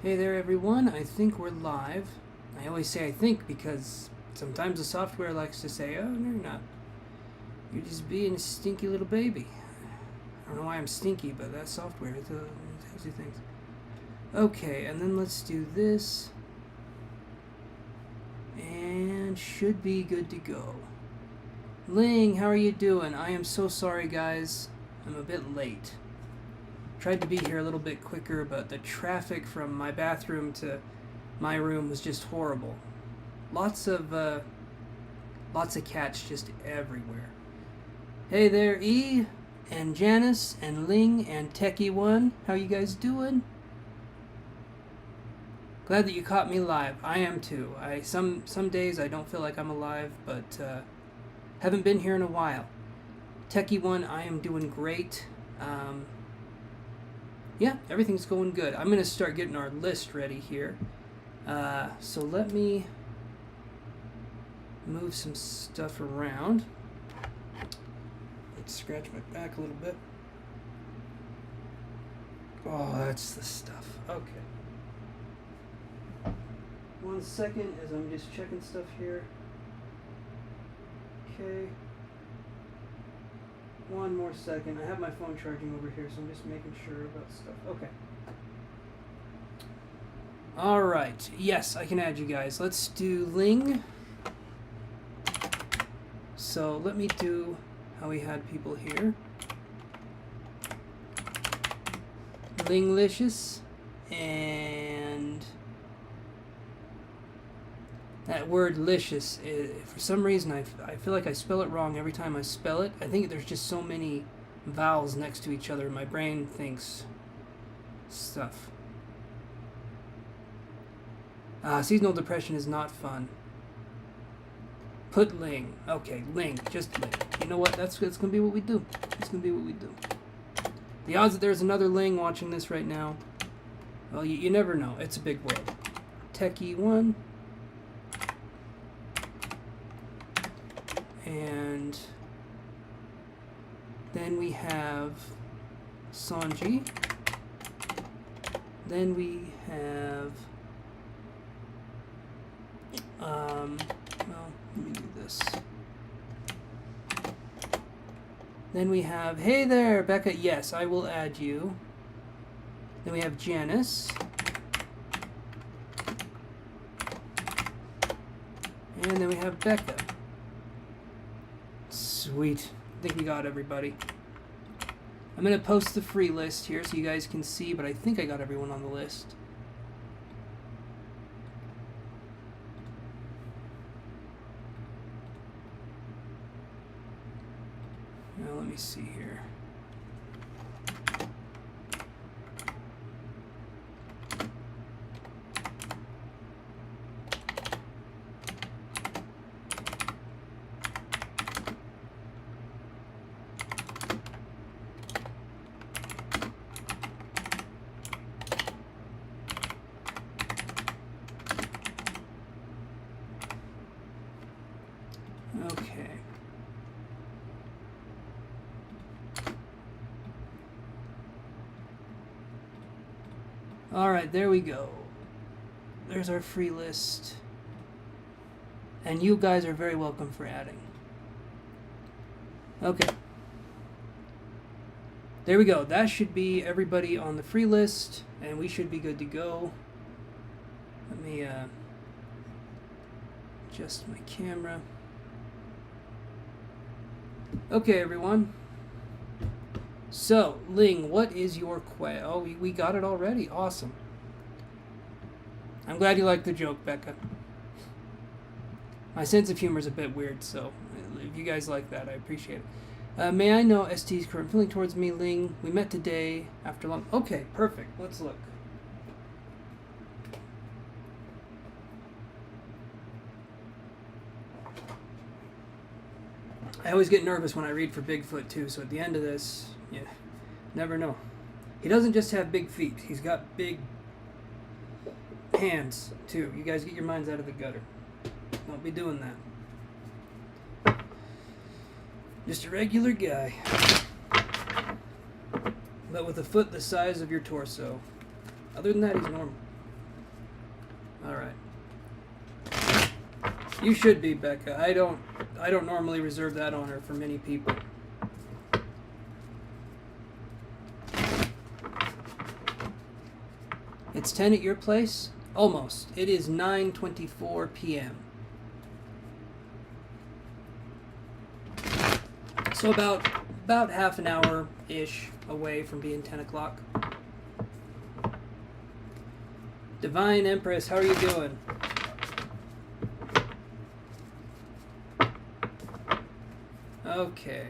Hey there everyone, I think we're live. I always say I think because sometimes the software likes to say, oh, no you're not. You're just being a stinky little baby. I don't know why I'm stinky, but that software, it tells you things. Okay, and then let's do this. And should be good to go. Ling, how are you doing? I am so sorry guys, I'm a bit late. Tried to be here a little bit quicker, but the traffic from my bathroom to my room was just horrible. Lots of cats just everywhere. Hey there, E, and Janice, and Ling, and Techie1. How you guys doing? Glad that you caught me live. I am too. Some days I don't feel like I'm alive, but haven't been here in a while. Techie1, I am doing great. Yeah, everything's going good. I'm going to start getting our list ready here. So let me move some stuff around. Let's scratch my back a little bit. Oh, that's the stuff. Okay. 1 second as I'm just checking stuff here. Okay. 1 more second. I have my phone charging over here, so I'm just making sure about stuff. Okay. Alright. Yes, I can add you guys. Let's do Ling. So let me do how we had people here. Linglicious. And that word licious, for some reason I feel like I spell it wrong every time I spell it. I think there's just so many vowels next to each other. My brain thinks stuff. Seasonal depression is not fun. Put Ling. Okay, Ling. Just Ling. You know what? That's going to be what we do. It's going to be what we do. The odds that there's another Ling watching this right now, well, you never know. It's a big world. Techie1. And then we have Sanji. Then we have, well, let me do this. Then we have, hey there, Becca. Yes, I will add you. Then we have Janice. And then we have Becca. Sweet. I think we got everybody. I'm going to post the free list here so you guys can see, but I think I got everyone on the list. Now let me see here. Okay. Alright, there we go. There's our free list. And you guys are very welcome for adding. Okay. There we go. That should be everybody on the free list, and we should be good to go. Let me adjust my camera. Okay, everyone. So, Ling, what is your quest? Oh, we got it already. Awesome. I'm glad you liked the joke, Becca. My sense of humor is a bit weird, so if you guys like that, I appreciate it. May I know ST's current feeling towards me, Ling? We met today after long... Okay, perfect. Let's look. I always get nervous when I read for Bigfoot, too, so at the end of this, yeah, never know. He doesn't just have big feet. He's got big hands, too. You guys get your minds out of the gutter. Don't be doing that. Just a regular guy. But with a foot the size of your torso. Other than that, he's normal. You should be, Becca. I don't normally reserve that honor for many people. It's 10 at your place? Almost. It is 9:24 p.m. So about half an hour-ish away from being 10 o'clock. Divine Empress, how are you doing? Okay.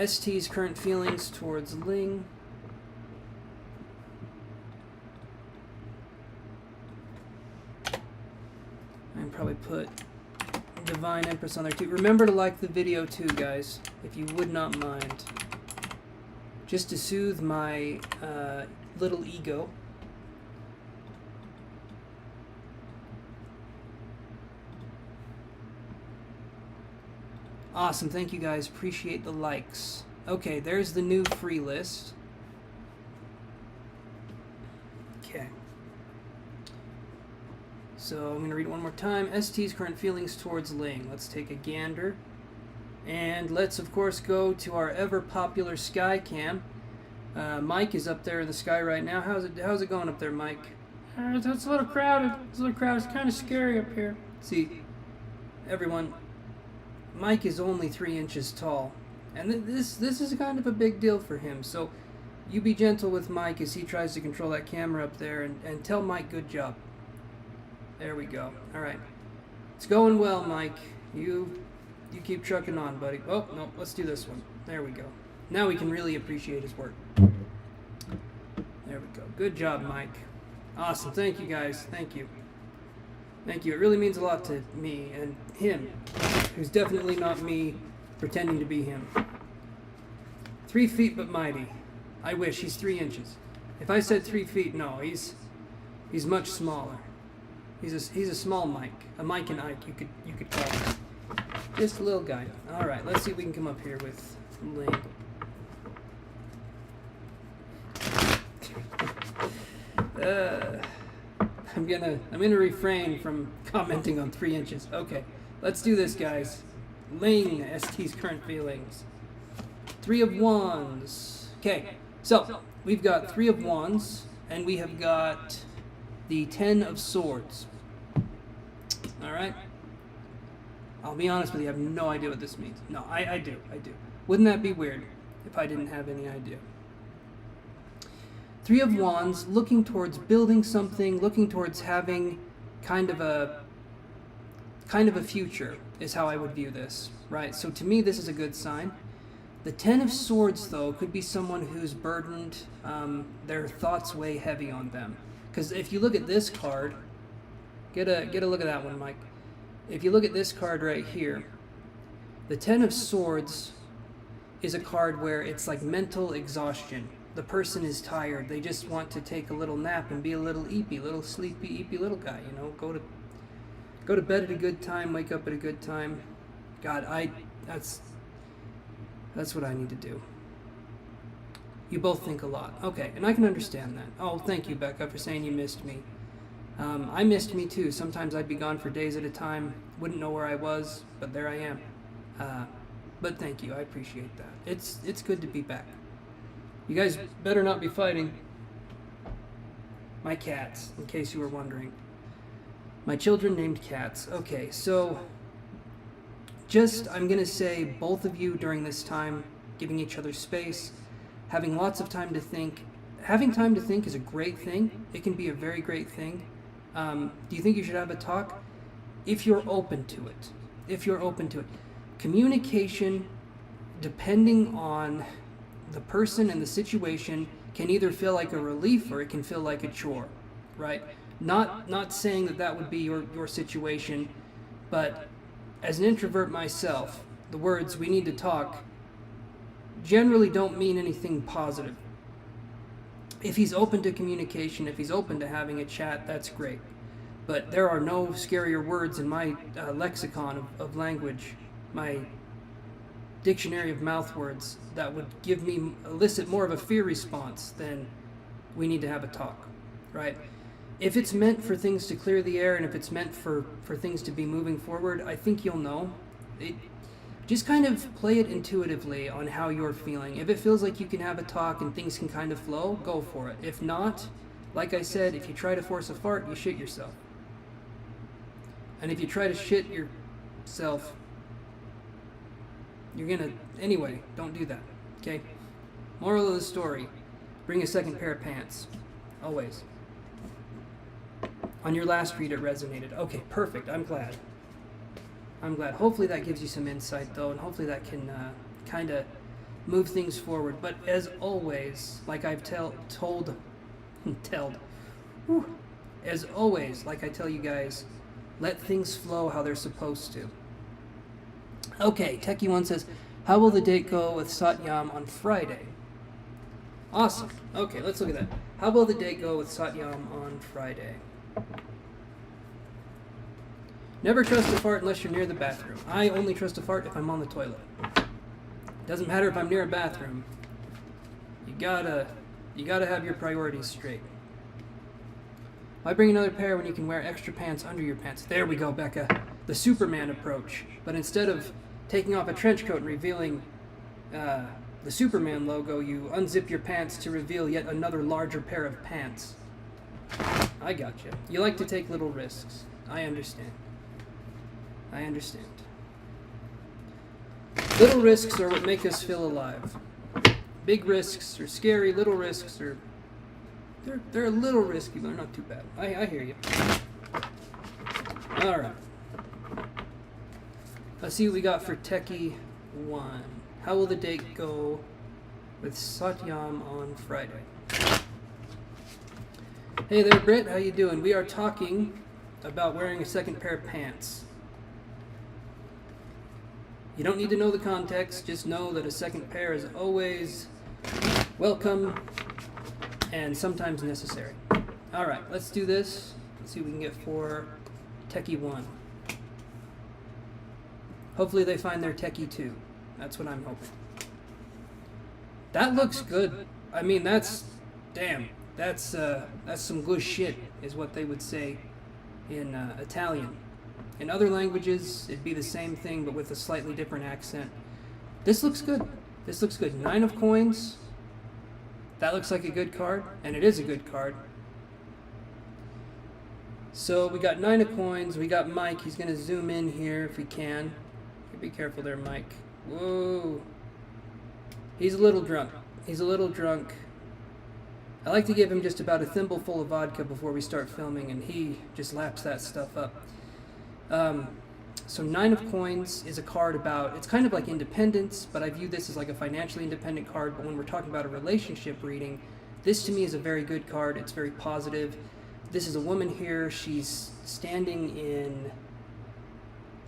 ST's current feelings towards Ling. And probably put Divine Empress on there too. Remember to like the video too, guys, if you would not mind. Just to soothe my little ego. Awesome, thank you guys. Appreciate the likes. Okay, there's the new free list. Okay. So I'm going to read it one more time. ST's current feelings towards Ling. Let's take a gander. And let's, of course, go to our ever-popular sky cam. Mike is up there in the sky right now. How's it going up there, Mike? It's a little crowded. It's kind of scary up here. See, everyone, Mike is only 3 inches tall. And this is kind of a big deal for him. So you be gentle with Mike as he tries to control that camera up there. And tell Mike good job. There we go. All right. It's going well, Mike. You keep trucking on, buddy. Oh, no, let's do this one. There we go. Now we can really appreciate his work. There we go. Good job, Mike. Awesome. Thank you, guys. Thank you. Thank you. It really means a lot to me and him, who's definitely not me pretending to be him. 3 feet but mighty. I wish. He's 3 inches. If I said 3 feet, no, he's much smaller. He's a small Mike. A Mike and Ike, you could call him. Just a little guy. All right, let's see if we can come up here with Ling. I'm gonna refrain from commenting on 3 inches. Okay, let's do this, guys. Ling, ST's current feelings. 3 of Wands. Okay, so we've got 3 of Wands, and we have got the 10 of Swords. All right. I'll be honest with you, I have no idea what this means. No, I do. Wouldn't that be weird if I didn't have any idea? 3 of Wands, looking towards building something, looking towards having kind of a future is how I would view this, right? So to me, this is a good sign. The 10 of Swords, though, could be someone who's burdened, their thoughts weigh heavy on them. Because if you look at this card, get a look at that one, Mike. If you look at this card right here, the 10 of Swords is a card where it's like mental exhaustion. The person is tired. They just want to take a little nap and be a little eepy, little sleepy, eepy little guy, you know, go to bed at a good time, wake up at a good time. God, that's what I need to do. You both think a lot. Okay, and I can understand that. Oh, thank you, Becca, for saying you missed me. I missed me too. Sometimes I'd be gone for days at a time, wouldn't know where I was, but there I am. But thank you, I appreciate that. It's good to be back. You guys better not be fighting. My cats, in case you were wondering. My children named cats. Okay, so I'm gonna say both of you during this time, giving each other space, having lots of time to think. Having time to think is a great thing. It can be a very great thing. Do you think you should have a talk? If you're open to it. Communication, depending on the person and the situation, can either feel like a relief or it can feel like a chore, right? Not saying that would be your situation, but as an introvert myself, the words "we need to talk" generally don't mean anything positive. If he's open to communication, if he's open to having a chat, that's great. But there are no scarier words in my lexicon of language, my dictionary of mouth words, that would elicit more of a fear response than "we need to have a talk," right? if it's meant for things to clear the air and if it's meant for things to be moving forward, I think you'll know. Just kind of play it intuitively on how you're feeling. If it feels like you can have a talk and things can kind of flow, go for it. If not, like I said, if you try to force a fart, you shit yourself. And if you try to shit yourself, you're gonna... Anyway, don't do that, okay? Moral of the story, bring a second pair of pants. Always. On your last read, it resonated. Okay, perfect. I'm glad. Hopefully that gives you some insight, though, and hopefully that can kind of move things forward. But as always, like I've as always, like I tell you guys, let things flow how they're supposed to. Okay, Techie1 says, how will the date go with Satyam on Friday? Awesome. Okay, let's look at that. How will the date go with Satyam on Friday? Never trust a fart unless you're near the bathroom. I only trust a fart if I'm on the toilet. Doesn't matter if I'm near a bathroom. You gotta have your priorities straight. Why bring another pair when you can wear extra pants under your pants? There we go, Becca. The Superman approach. But instead of taking off a trench coat and revealing the Superman logo, you unzip your pants to reveal yet another larger pair of pants. I gotcha. You like to take little risks. I understand. Little risks are what make us feel alive. Big risks are scary. Little risks are... They're a little risky, but they're not too bad. I hear you. Alright. Let's see what we got for Techie 1. How will the date go with Satyam on Friday? Hey there, Britt. How you doing? We are talking about wearing a second pair of pants. You don't need to know the context, just know that a second pair is always welcome and sometimes necessary. Alright, let's do this. Let's see what we can get for Techie 1. Hopefully they find their Techie 2. That's what I'm hoping. That looks good. I mean, that's some good shit, is what they would say in Italian. In other languages, it'd be the same thing, but with a slightly different accent. This looks good. 9 of coins. That looks like a good card, and it is a good card. So we got 9 of coins. We got Mike. He's going to zoom in here if we can. Be careful there, Mike. Whoa. He's a little drunk. I like to give him just about a thimbleful of vodka before we start filming, and he just laps that stuff up. So 9 of coins is a card about, it's kind of like independence, but I view this as like a financially independent card. But when we're talking about a relationship reading, this to me is a very good card. It's very positive. This is a woman here. She's standing in,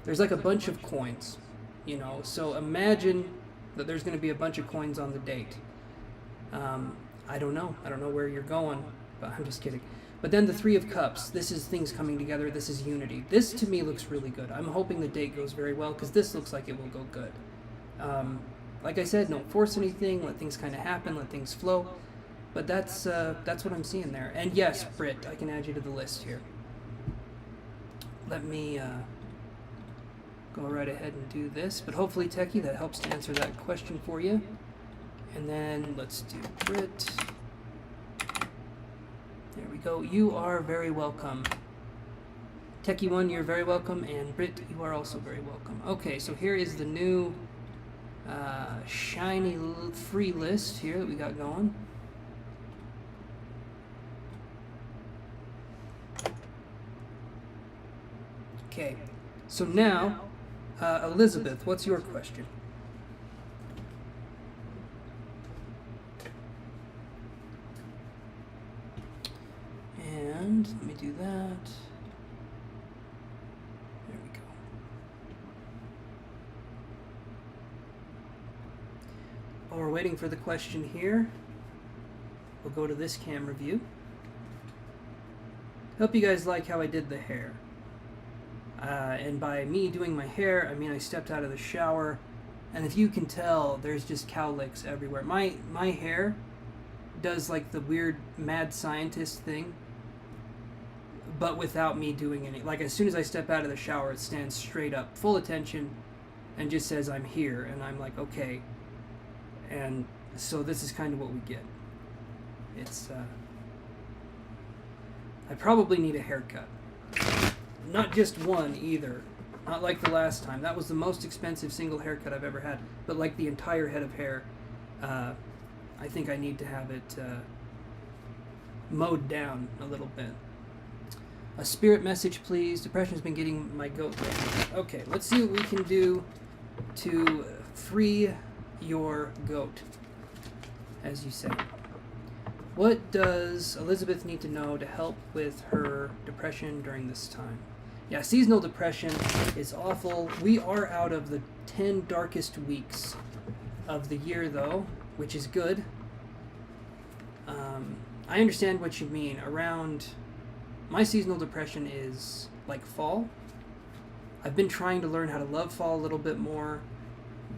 there's like a bunch of coins, you know, so imagine that there's going to be a bunch of coins on the date. I don't know where you're going, but I'm just kidding. But then the 3 of Cups, this is things coming together, this is unity. This to me looks really good. I'm hoping the date goes very well, because this looks like it will go good. Like I said, don't force anything, let things kind of happen, let things flow. But that's what I'm seeing there. And yes, Britt, I can add you to the list here. Let me go right ahead and do this. But hopefully, Techie, that helps to answer that question for you. And then let's do Britt. There we go. You are very welcome. Techie 1, you're very welcome. And Britt, you are also very welcome. Okay, so here is the new shiny free list here that we got going. Okay, so now, Elizabeth, what's your question? And let me do that. There we go. While we're waiting for the question here, we'll go to this camera view. Hope you guys like how I did the hair. And by me doing my hair, I mean I stepped out of the shower, and if you can tell, there's just cowlicks everywhere. My hair does like the weird mad scientist thing. but without me doing any. Like, as soon as I step out of the shower, it stands straight up, full attention, and just says I'm here, and I'm like, okay. And so this is kind of what we get. It's, I probably need a haircut. Not just one, either. Not like the last time. That was the most expensive single haircut I've ever had. But like the entire head of hair, I think I need to have it mowed down a little bit. A spirit message, please. Depression's been getting my goat lately. Okay, let's see what we can do to free your goat, as you say. What does Elizabeth need to know to help with her depression during this time? Yeah, seasonal depression is awful. We are out of the 10 darkest weeks of the year, though, which is good. I understand what you mean. Around... My seasonal depression is like fall. I've been trying to learn how to love fall a little bit more,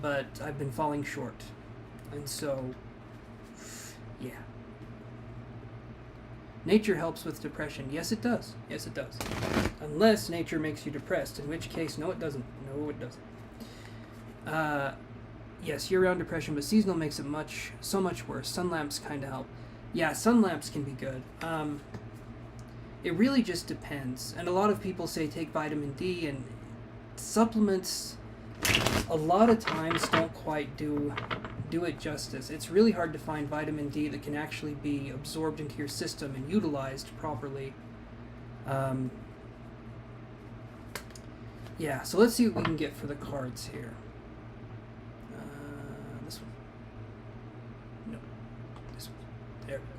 but I've been falling short. And so, yeah. Nature helps with depression. Yes, it does. Yes, it does. Unless nature makes you depressed, in which case, no, it doesn't. No, it doesn't. Yes, year-round depression, but seasonal makes it so much worse. Sun lamps kind of help. Yeah, sun lamps can be good. It really just depends. And a lot of people say take vitamin D, and supplements a lot of times don't quite do it justice. It's really hard to find vitamin D that can actually be absorbed into your system and utilized properly. Yeah, so let's see what we can get for the cards here. This one. No. This one. There we go.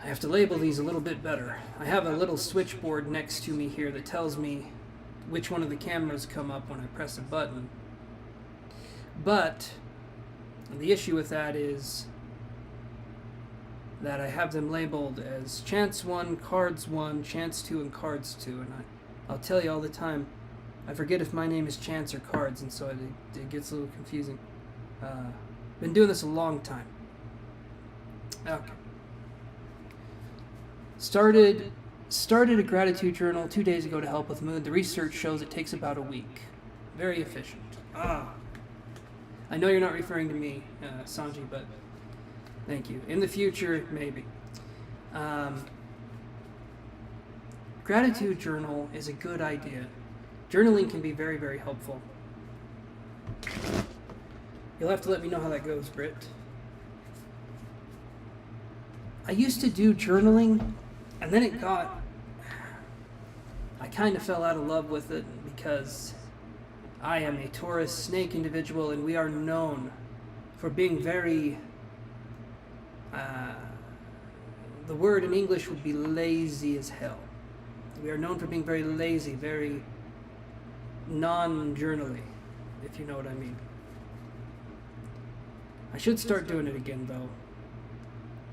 I have to label these a little bit better. I have a little switchboard next to me here that tells me which one of the cameras come up when I press a button. But the issue with that is that I have them labeled as Chance 1, Cards 1, Chance 2, and Cards 2, and I'll tell you all the time, I forget if my name is Chance or Cards, and so it gets a little confusing. Been doing this a long time. Okay. Started a gratitude journal 2 days ago to help with mood. The research shows it takes about a week. Very efficient. I know you're not referring to me, Sanji, but thank you. In the future, maybe. Gratitude journal is a good idea. Journaling can be very, very helpful. You'll have to let me know how that goes, Britt. I used to do journaling, and then I kind of fell out of love with it because I am a Taurus snake individual, and we are known for being very, the word in English would be lazy as hell. We are known for being very lazy, very non-journally, if you know what I mean. I should start doing it again, though.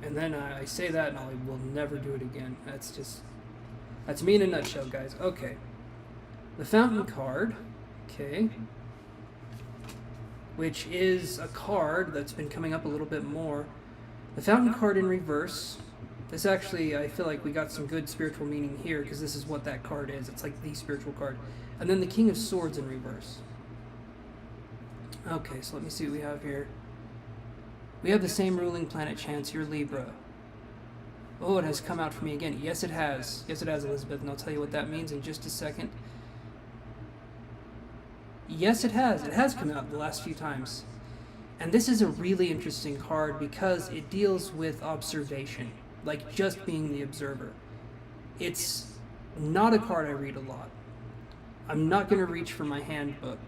And then I say that and I will never do it again. That's me in a nutshell, guys. Okay. The Fountain card. Okay. Which is a card that's been coming up a little bit more. The Fountain card in reverse. This actually, I feel like we got some good spiritual meaning here, because this is what that card is. It's like the spiritual card. And then the King of Swords in reverse. Okay, so let me see what we have here. We have the same ruling planet, Chance. You're Libra. Oh, it has come out for me again. Yes, it has. Yes, it has, Elizabeth, and I'll tell you what that means in just a second. Yes, it has. It has come out the last few times. And this is a really interesting card because it deals with observation, like just being the observer. It's not a card I read a lot. I'm not going to reach for my handbook.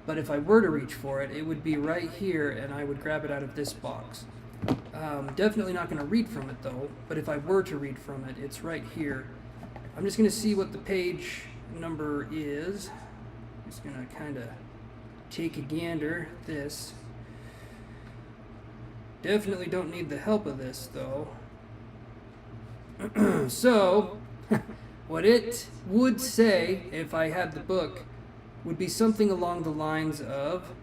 But if I were to reach for it, it would be right here, and I would grab it out of this box. Definitely not going to read from it, though. But if I were to read from it, it's right here. I'm just going to see what the page number is. Just going to kind of take a gander at this. Definitely don't need the help of this, though. So, what it would say, if I had the book, would be something along the lines of,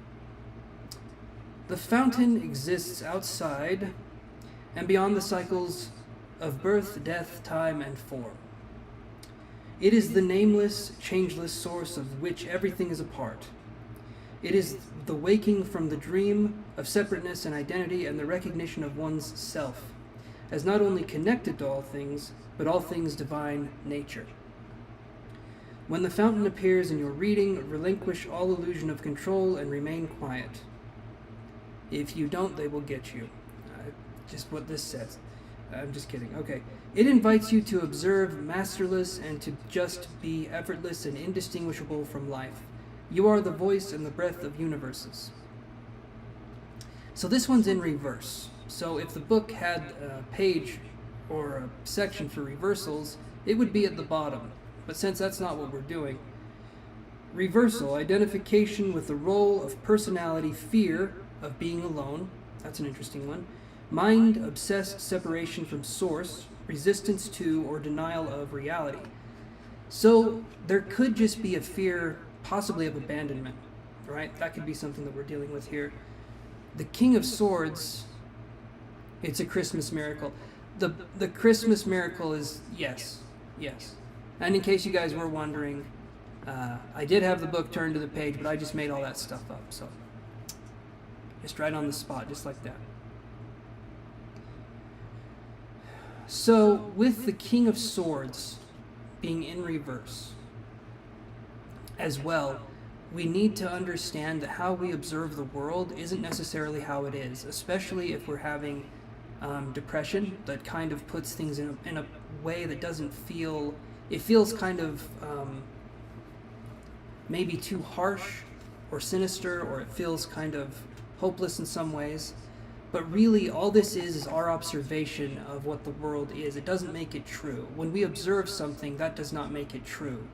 the fountain exists outside and beyond the cycles of birth, death, time, and form. It is the nameless, changeless source of which everything is a part. It is the waking from the dream of separateness and identity and the recognition of one's self as not only connected to all things, but all things divine nature. When the fountain appears in your reading, relinquish all illusion of control and remain quiet. If you don't, they will get you. Just what this says. I'm just kidding. Okay. It invites you to observe masterless and to just be effortless and indistinguishable from life. You are the voice and the breath of universes. So this one's in reverse. So if the book had a page or a section for reversals, it would be at the bottom. But since that's not what we're doing, reversal, identification with the role of personality, fear of being alone, that's an interesting one, mind, obsessed separation from source, resistance to or denial of reality. So there could just be a fear, possibly of abandonment, right? That could be something that we're dealing with here. The King of Swords, it's a Christmas miracle. The Christmas miracle is yes. And in case you guys were wondering, I did have the book turned to the page, but I just made all that stuff up. So just right on the spot, just like that. So with the King of Swords being in reverse as well, we need to understand that how we observe the world isn't necessarily how it is, especially if we're having depression that kind of puts things in a way that doesn't feel, it feels kind of maybe too harsh or sinister, or it feels kind of hopeless in some ways. But really, all this is our observation of what the world is. It doesn't make it true. When we observe something, that does not make it true.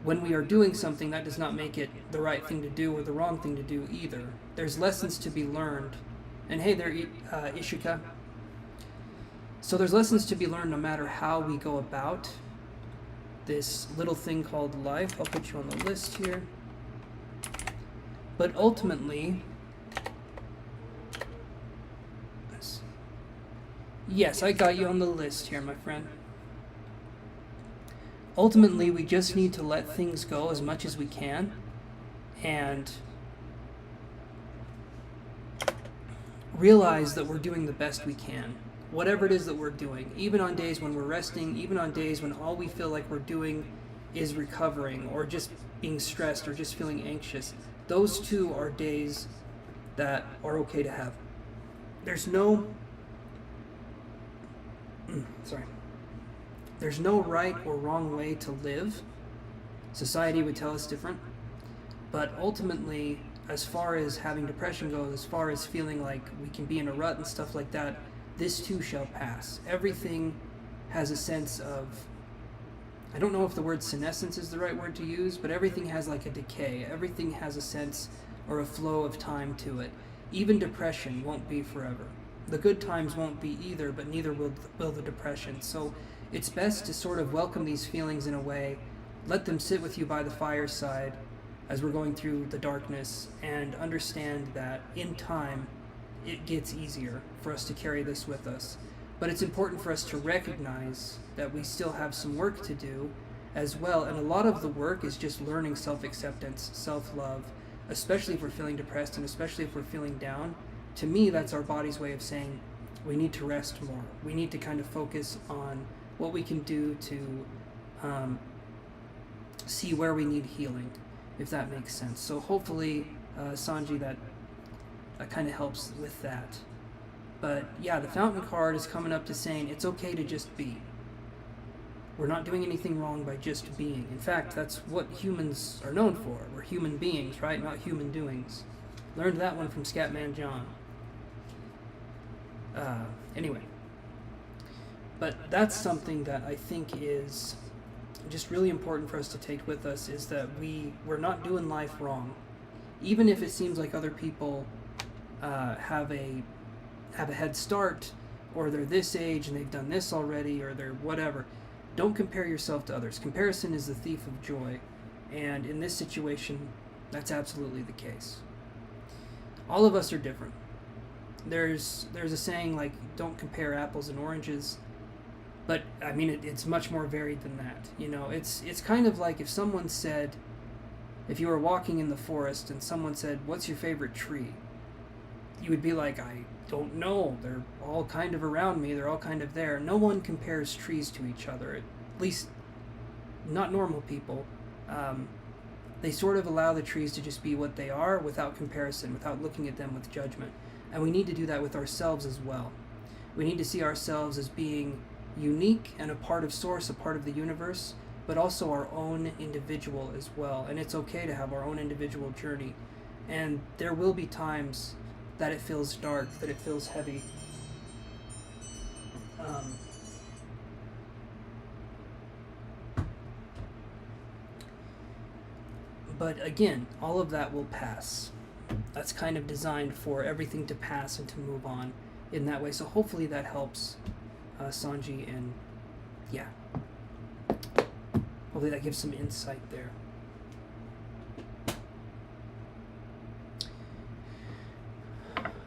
When we are doing something, that does not make it the right thing to do or the wrong thing to do either. There's lessons to be learned. And hey there, Ishika. So there's lessons to be learned no matter how we go about this little thing called life. I'll put you on the list here. But ultimately, yes, I got you on the list here, my friend. Ultimately, we just need to let things go as much as we can and realize that we're doing the best we can. Whatever it is that we're doing, even on days when we're resting, even on days when all we feel like we're doing is recovering or just being stressed or just feeling anxious, those two are days that are okay to have. There's no There's no right or wrong way to live. Society would tell us different. But ultimately, as far as having depression goes, as far as feeling like we can be in a rut and stuff like that, this too shall pass. Everything has a sense of, I don't know if the word senescence is the right word to use, but everything has like a decay. Everything has a sense or a flow of time to it. Even depression won't be forever. The good times won't be either, but neither will the depression. So it's best to sort of welcome these feelings in a way, let them sit with you by the fireside as we're going through the darkness, and understand that in time it gets easier for us to carry this with us. But it's important for us to recognize that we still have some work to do as well, and a lot of the work is just learning self-acceptance, self-love, especially if we're feeling depressed and especially if we're feeling down. To me, that's our body's way of saying we need to rest more. We need to kind of focus on what we can do to see where we need healing, if that makes sense. So hopefully, Sanji, that kind of helps with that. But yeah, the fountain card is coming up to saying it's okay to just be. We're not doing anything wrong by just being. In fact, that's what humans are known for. We're human beings, right? Not human doings. Learned that one from Scatman John. Anyway. But that's something that I think is just really important for us to take with us, is that we're not doing life wrong. Even if it seems like other people have a head start, or they're this age and they've done this already, or they're whatever. Don't compare yourself to others. Comparison is the thief of joy. And in this situation, that's absolutely the case. All of us are different. There's a saying like, don't compare apples and oranges. But I mean, it's much more varied than that. You know, it's kind of like if someone said, if you were walking in the forest and someone said, "What's your favorite tree?" You would be like, "I don't know. They're all kind of around me. They're all kind of there." No one compares trees to each other. At least, not normal people. They sort of allow the trees to just be what they are without comparison, without looking at them with judgment. And we need to do that with ourselves as well. We need to see ourselves as being unique and a part of Source, a part of the universe, but also our own individual as well. And it's okay to have our own individual journey. And there will be times that it feels dark, that it feels heavy. But again, all of that will pass. That's kind of designed for everything to pass and to move on in that way. So hopefully that helps Sanji, and yeah. Hopefully that gives some insight there.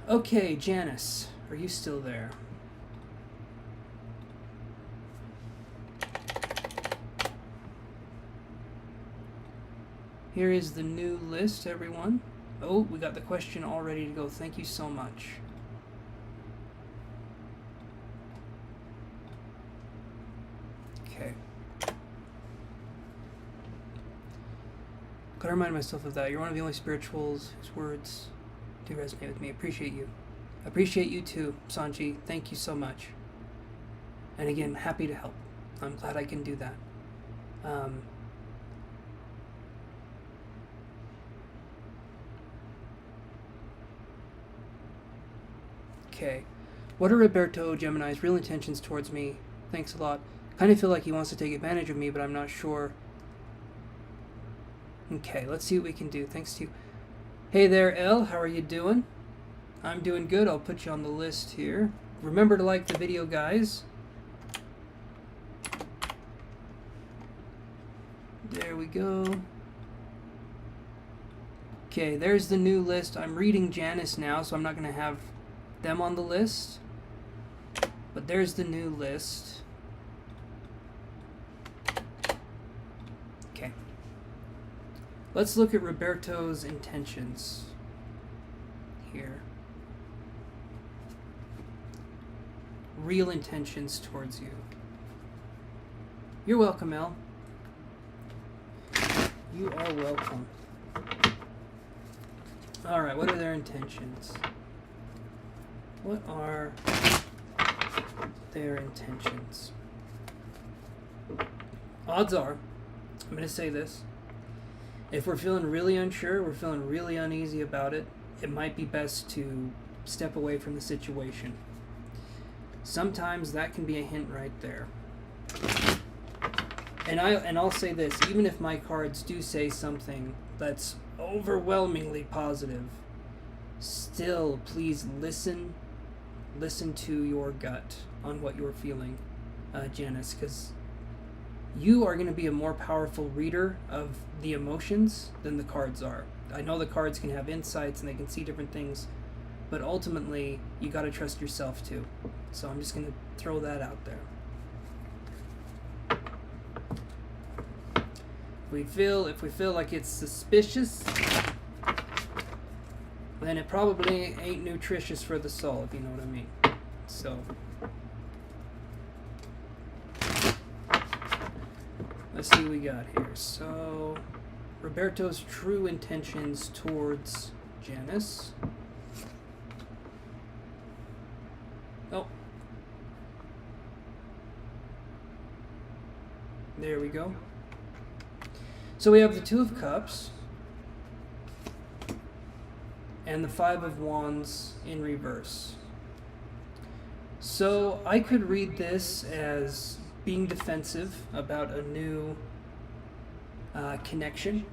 Okay, Janice, are you still there? Here is the new list, everyone. Oh, we got the question all ready to go. Thank you so much. Okay. Gotta remind myself of that. You're one of the only spirituals whose words do resonate with me. Appreciate you. Appreciate you too, Sanji. Thank you so much. And again, happy to help. I'm glad I can do that. Okay. What are Roberto Gemini's real intentions towards me? Thanks a lot. Kind of feel like he wants to take advantage of me, but I'm not sure. Okay, let's see what we can do. Thanks to you. Hey there, Elle. How are you doing? I'm doing good. I'll put you on the list here. Remember to like the video, guys. There we go. Okay, there's the new list. I'm reading Janice now, so I'm not going to have them on the list. But there's the new list. Okay. Let's look at Roberto's intentions here. Real intentions towards you. You're welcome, Elle. You are welcome. Alright, what are their intentions? What are their intentions? Odds are, I'm going to say this, if we're feeling really unsure, we're feeling really uneasy about it, it might be best to step away from the situation. Sometimes that can be a hint right there. And I'll say this, even if my cards do say something that's overwhelmingly positive, still please listen to your gut on what you're feeling, Janice, because you are going to be a more powerful reader of the emotions than the cards are. I know the cards can have insights and they can see different things, but ultimately you got to trust yourself too. So I'm just going to throw that out there. If we feel like it's suspicious, then it probably ain't nutritious for the soul, if you know what I mean. So let's see what we got here. So Roberto's true intentions towards Janice. Oh. There we go. So we have the Two of Cups and the Five of Wands in reverse. So I could read this as being defensive about a new connection,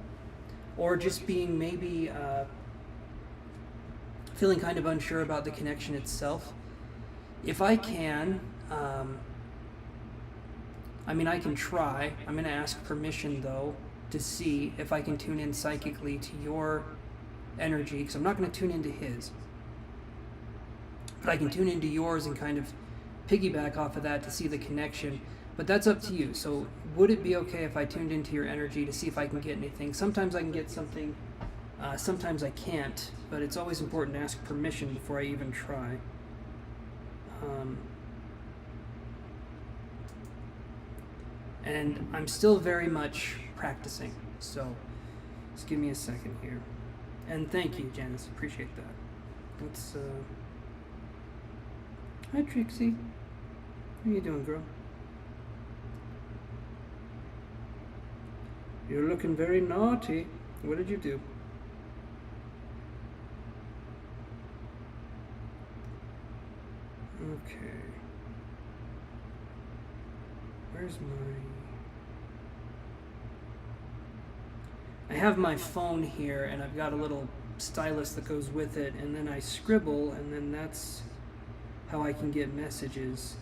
or just being maybe feeling kind of unsure about the connection itself. If I can, I can try. I'm going to ask permission, though, to see if I can tune in psychically to your energy, because I'm not going to tune into his. But I can tune into yours and kind of piggyback off of that to see the connection. But that's up to you. So would it be okay if I tuned into your energy to see if I can get anything? Sometimes I can get something, sometimes I can't, but it's always important to ask permission before I even try. And I'm still very much practicing, so just give me a second here. And thank you, Janice, appreciate that. Let's, Hi, Trixie. How you doing, girl? You're looking very naughty. What did you do? Okay. Where's my... I have my phone here, and I've got a little stylus that goes with it, and then I scribble, and then that's how I can get messages.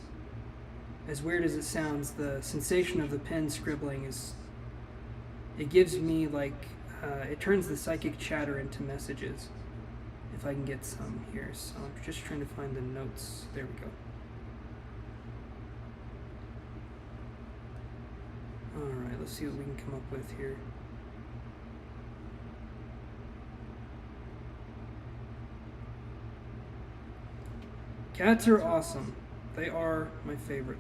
As weird as it sounds, the sensation of the pen scribbling is... It gives me, like, it turns the psychic chatter into messages. If I can get some here, so I'm just trying to find the notes. There we go. Alright, let's see what we can come up with here. Cats are awesome. They are my favorite.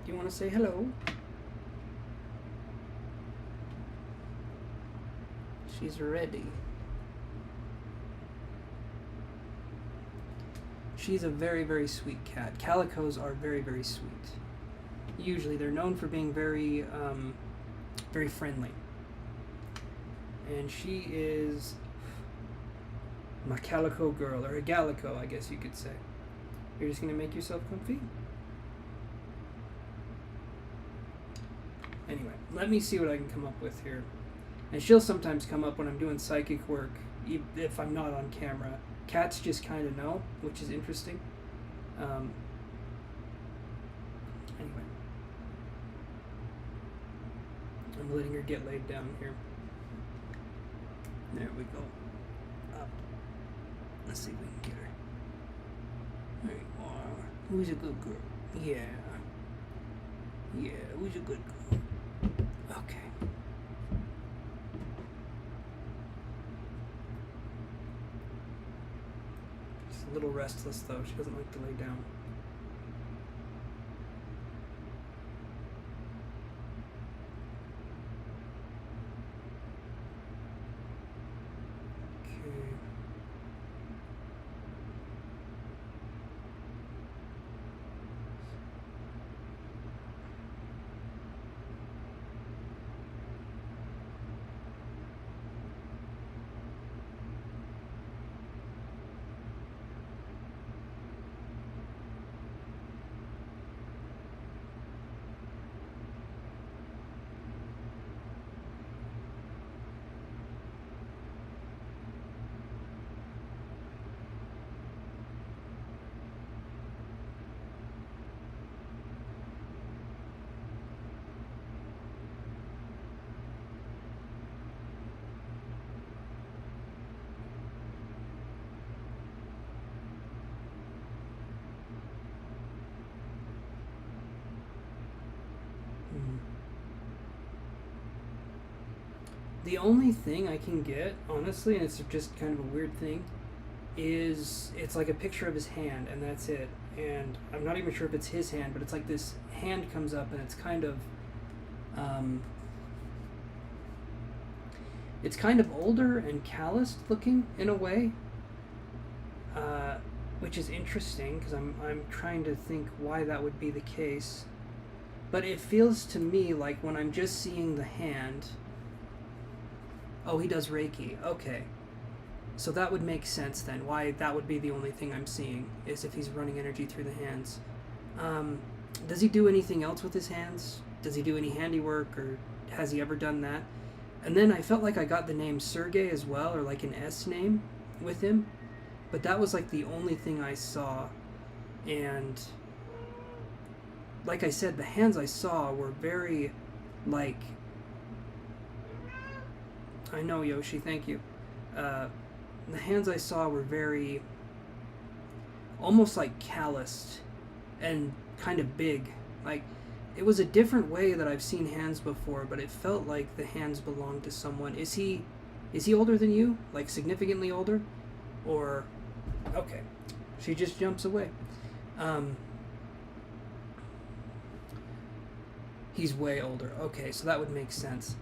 Do you want to say hello? She's ready. She's a very, very sweet cat. Calicos are very, very sweet. Usually they're known for being very, very friendly. And she is my calico girl, or a gallico, I guess you could say. You're just gonna make yourself comfy? Anyway, let me see what I can come up with here. And she'll sometimes come up when I'm doing psychic work, if I'm not on camera. Cats just kind of know, which is interesting. Anyway. I'm letting her get laid down here. There we go. Up. Let's see if we can get her. There you are. Who's a good girl? Yeah. Yeah, who's a good girl? Okay. She's a little restless though. She doesn't like to lay down. The only thing I can get, honestly, and it's just kind of a weird thing, is it's like a picture of his hand, and that's it. And I'm not even sure if it's his hand, but it's like this hand comes up, and it's kind of older and calloused looking in a way, which is interesting because I'm trying to think why that would be the case. But it feels to me like when I'm just seeing the hand. Oh, he does Reiki. Okay. So that would make sense then. Why that would be the only thing I'm seeing is if he's running energy through the hands. Does he do anything else with his hands? Does he do any handiwork, or has he ever done that? And then I felt like I got the name Sergey as well, or like an S name with him. But that was like the only thing I saw. And like I said, the hands I saw were very like... I know, Yoshi, thank you. the hands I saw were very, almost like calloused and kind of big. Like, it was a different way that I've seen hands before, but it felt like the hands belonged to someone. Is he older than you? Like, significantly older? Or, okay. She just jumps away. He's way older. Okay, so that would make sense.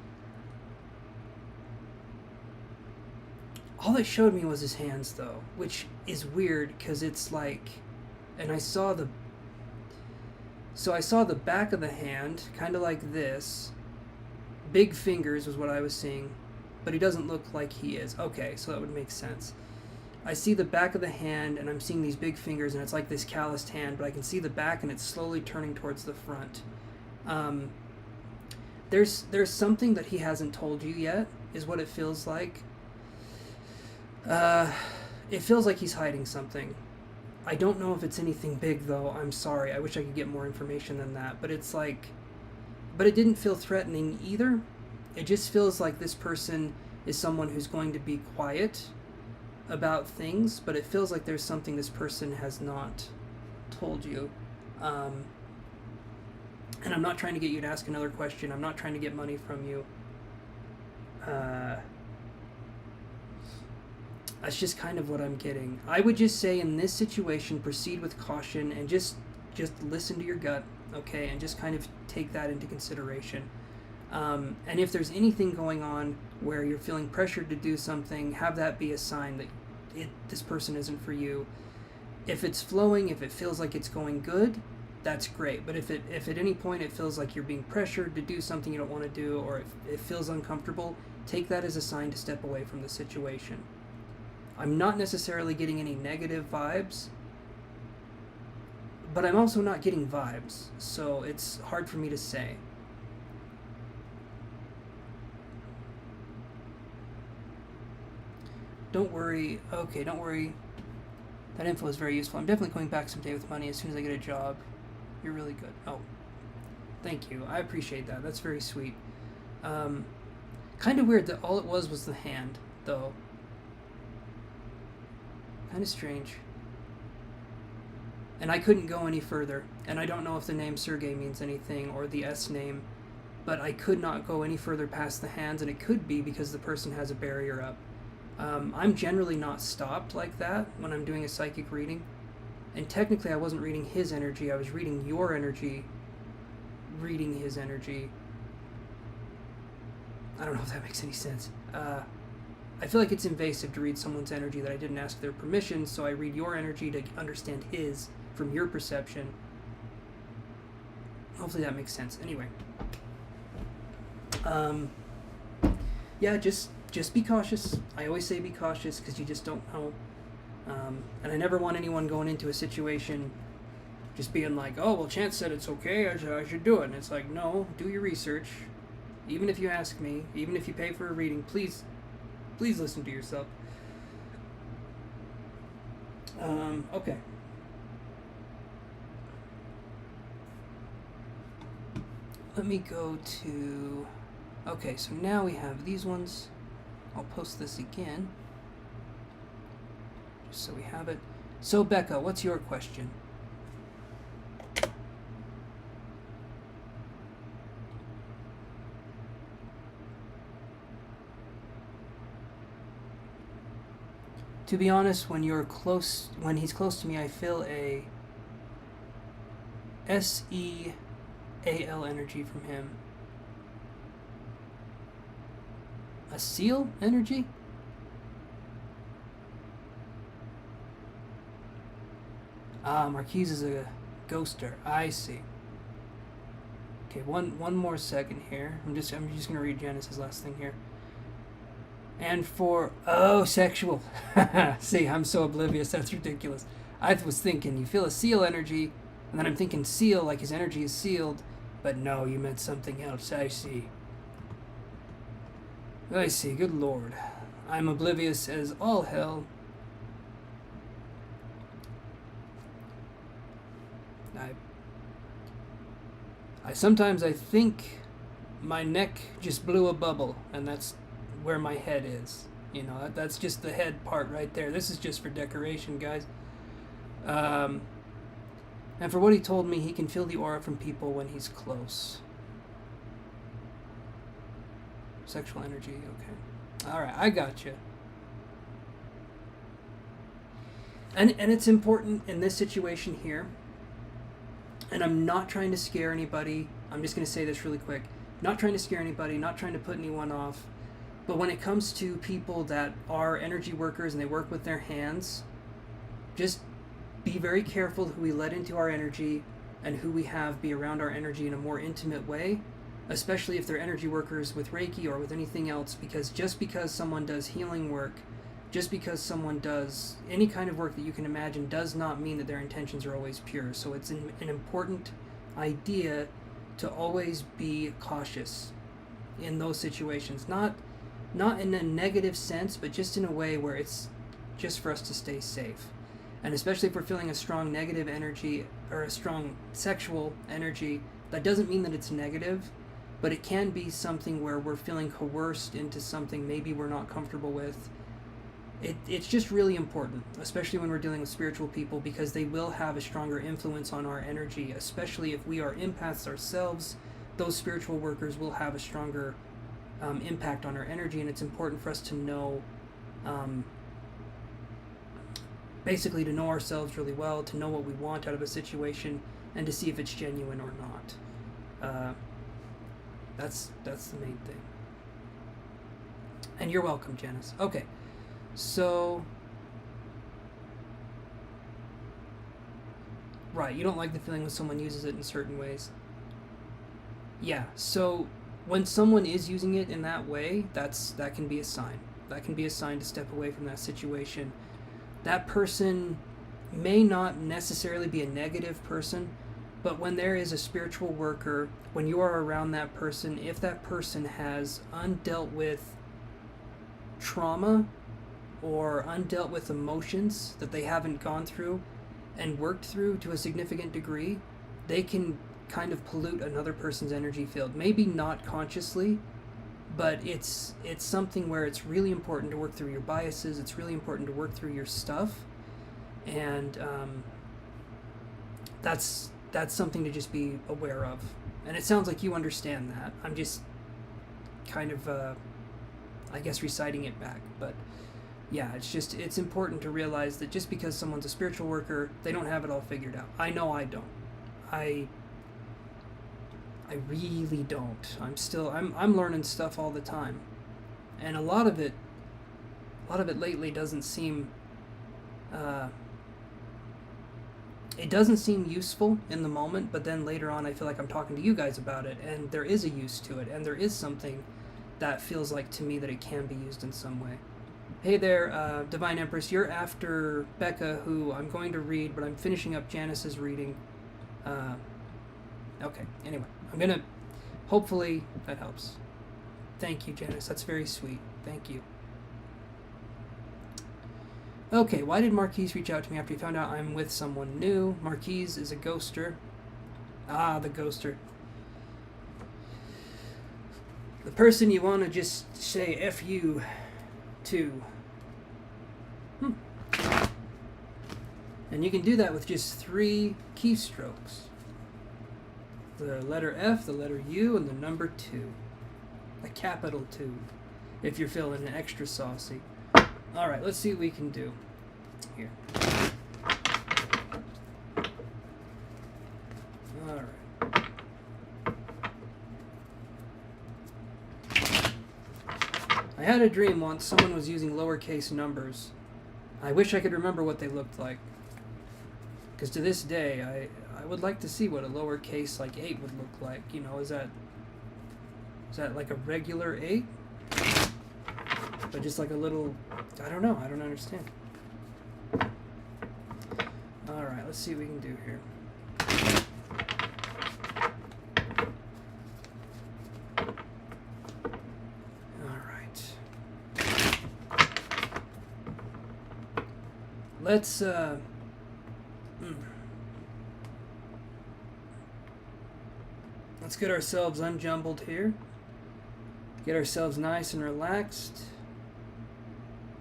All it showed me was his hands, though, which is weird because it's like, and I saw the back of the hand, kind of like this. Big fingers was what I was seeing, but he doesn't look like he is. Okay, so that would make sense. I see the back of the hand, and I'm seeing these big fingers, and it's like this calloused hand, but I can see the back, and it's slowly turning towards the front. There's something that he hasn't told you yet, is what it feels like. It feels like he's hiding something. I don't know if it's anything big, though. I'm sorry. I wish I could get more information than that. But it's like... But it didn't feel threatening either. It just feels like this person is someone who's going to be quiet about things, but it feels like there's something this person has not told you. And I'm not trying to get you to ask another question. I'm not trying to get money from you. That's just kind of what I'm getting. I would just say in this situation, proceed with caution and just listen to your gut, okay? And just kind of take that into consideration. And if there's anything going on where you're feeling pressured to do something, have that be a sign that this person isn't for you. If it's flowing, if it feels like it's going good, that's great. But if at any point it feels like you're being pressured to do something you don't want to do, or if it feels uncomfortable, take that as a sign to step away from the situation. I'm not necessarily getting any negative vibes, but I'm also not getting vibes, so it's hard for me to say. Don't worry. Okay, don't worry. That info is very useful. I'm definitely going back someday with money as soon as I get a job. You're really good. Oh, thank you. I appreciate that. That's very sweet. Kind of weird that all it was the hand, though. Kind of strange. And I couldn't go any further. And I don't know if the name Sergey means anything or the S name, but I could not go any further past the hands, and it could be because the person has a barrier up. I'm generally not stopped like that when I'm doing a psychic reading. And technically I wasn't reading his energy, I was reading your energy, reading his energy. I don't know if that makes any sense. I feel like it's invasive to read someone's energy that I didn't ask their permission, so I read your energy to understand his from your perception. Hopefully that makes sense. Anyway. Yeah, just be cautious. I always say be cautious because you just don't know. And I never want anyone going into a situation just being like, oh, well, Chance said it's okay, I should do it. And it's like, no, do your research. Even if you ask me, even if you pay for a reading, please listen to yourself. Okay. Let me go to... Okay, so now we have these ones. I'll post this again, just so we have it. So, Becca, what's your question? To be honest, when he's close to me, I feel a S-E-A-L energy from him. A seal energy? Ah, Marquise is a ghoster. I see. Okay, one more second here. I'm just gonna read Janice's last thing here. And for sexual. See, I'm so oblivious. That's ridiculous. I was thinking you feel a seal energy, and then I'm thinking seal like his energy is sealed, but no, you meant something else. I see. I see. Good lord, I'm oblivious as all hell. I sometimes think my neck just blew a bubble, and that's where my head is. You know, that's just the head part right there. This is just for decoration, guys. And for what he told me, he can feel the aura from people when he's close. Sexual energy, okay. All right, I got you. And it's important in this situation here, and I'm not trying to scare anybody. I'm just going to say this really quick. Not trying to scare anybody, not trying to put anyone off. But when it comes to people that are energy workers and they work with their hands, just be very careful who we let into our energy and who we have be around our energy in a more intimate way, especially if they're energy workers with Reiki or with anything else, because just because someone does healing work, just because someone does any kind of work that you can imagine does not mean that their intentions are always pure. So it's an important idea to always be cautious in those situations. Not in a negative sense, but just in a way where it's just for us to stay safe. And especially if we're feeling a strong negative energy or a strong sexual energy, that doesn't mean that it's negative, but it can be something where we're feeling coerced into something maybe we're not comfortable with. It's just really important, especially when we're dealing with spiritual people, because they will have a stronger influence on our energy, especially if we are empaths ourselves. Those spiritual workers will have a stronger impact on our energy, and it's important for us to know, basically to know ourselves really well, to know what we want out of a situation, and to see if it's genuine or not. That's the main thing. And you're welcome, Janice. Okay. So, right, you don't like the feeling when someone uses it in certain ways. Yeah, so when someone is using it in that way, that can be a sign. That can be a sign to step away from that situation. That person may not necessarily be a negative person, but when there is a spiritual worker, when you are around that person, if that person has undealt with trauma or undealt with emotions that they haven't gone through and worked through to a significant degree, they can kind of pollute another person's energy field. Maybe not consciously, but it's something where it's really important to work through your biases. It's really important to work through your stuff, and that's something to just be aware of. And it sounds like you understand that. I'm just kind of I guess reciting it back, but yeah, it's important to realize that just because someone's a spiritual worker, they don't have it all figured out. I know I don't. I really don't. I'm learning stuff all the time. And a lot of it lately doesn't seem it doesn't seem useful in the moment, but then later on I feel like I'm talking to you guys about it, and there is a use to it, and there is something that feels like to me that it can be used in some way. Hey there, Divine Empress, you're after Becca, who I'm going to read, but I'm finishing up Janice's reading. Okay, anyway, I'm gonna, hopefully that helps. Thank you, Janice, that's very sweet. Thank you. Okay, why did Marquise reach out to me after he found out I'm with someone new? Marquise is a ghoster. Ah, the ghoster. The person you want to just say F you to. And you can do that with just 3 keystrokes. The letter F, the letter U, and the number 2. A capital 2, if you're feeling extra saucy. Alright, let's see what we can do here. Alright. I had a dream once someone was using lowercase numbers. I wish I could remember what they looked like. Because to this day, I would like to see what a lowercase like 8 would look like. You know, is that like a regular 8? But just like a little, I don't know, I don't understand. Alright, let's see what we can do here. Let's get ourselves unjumbled here. Get ourselves nice and relaxed.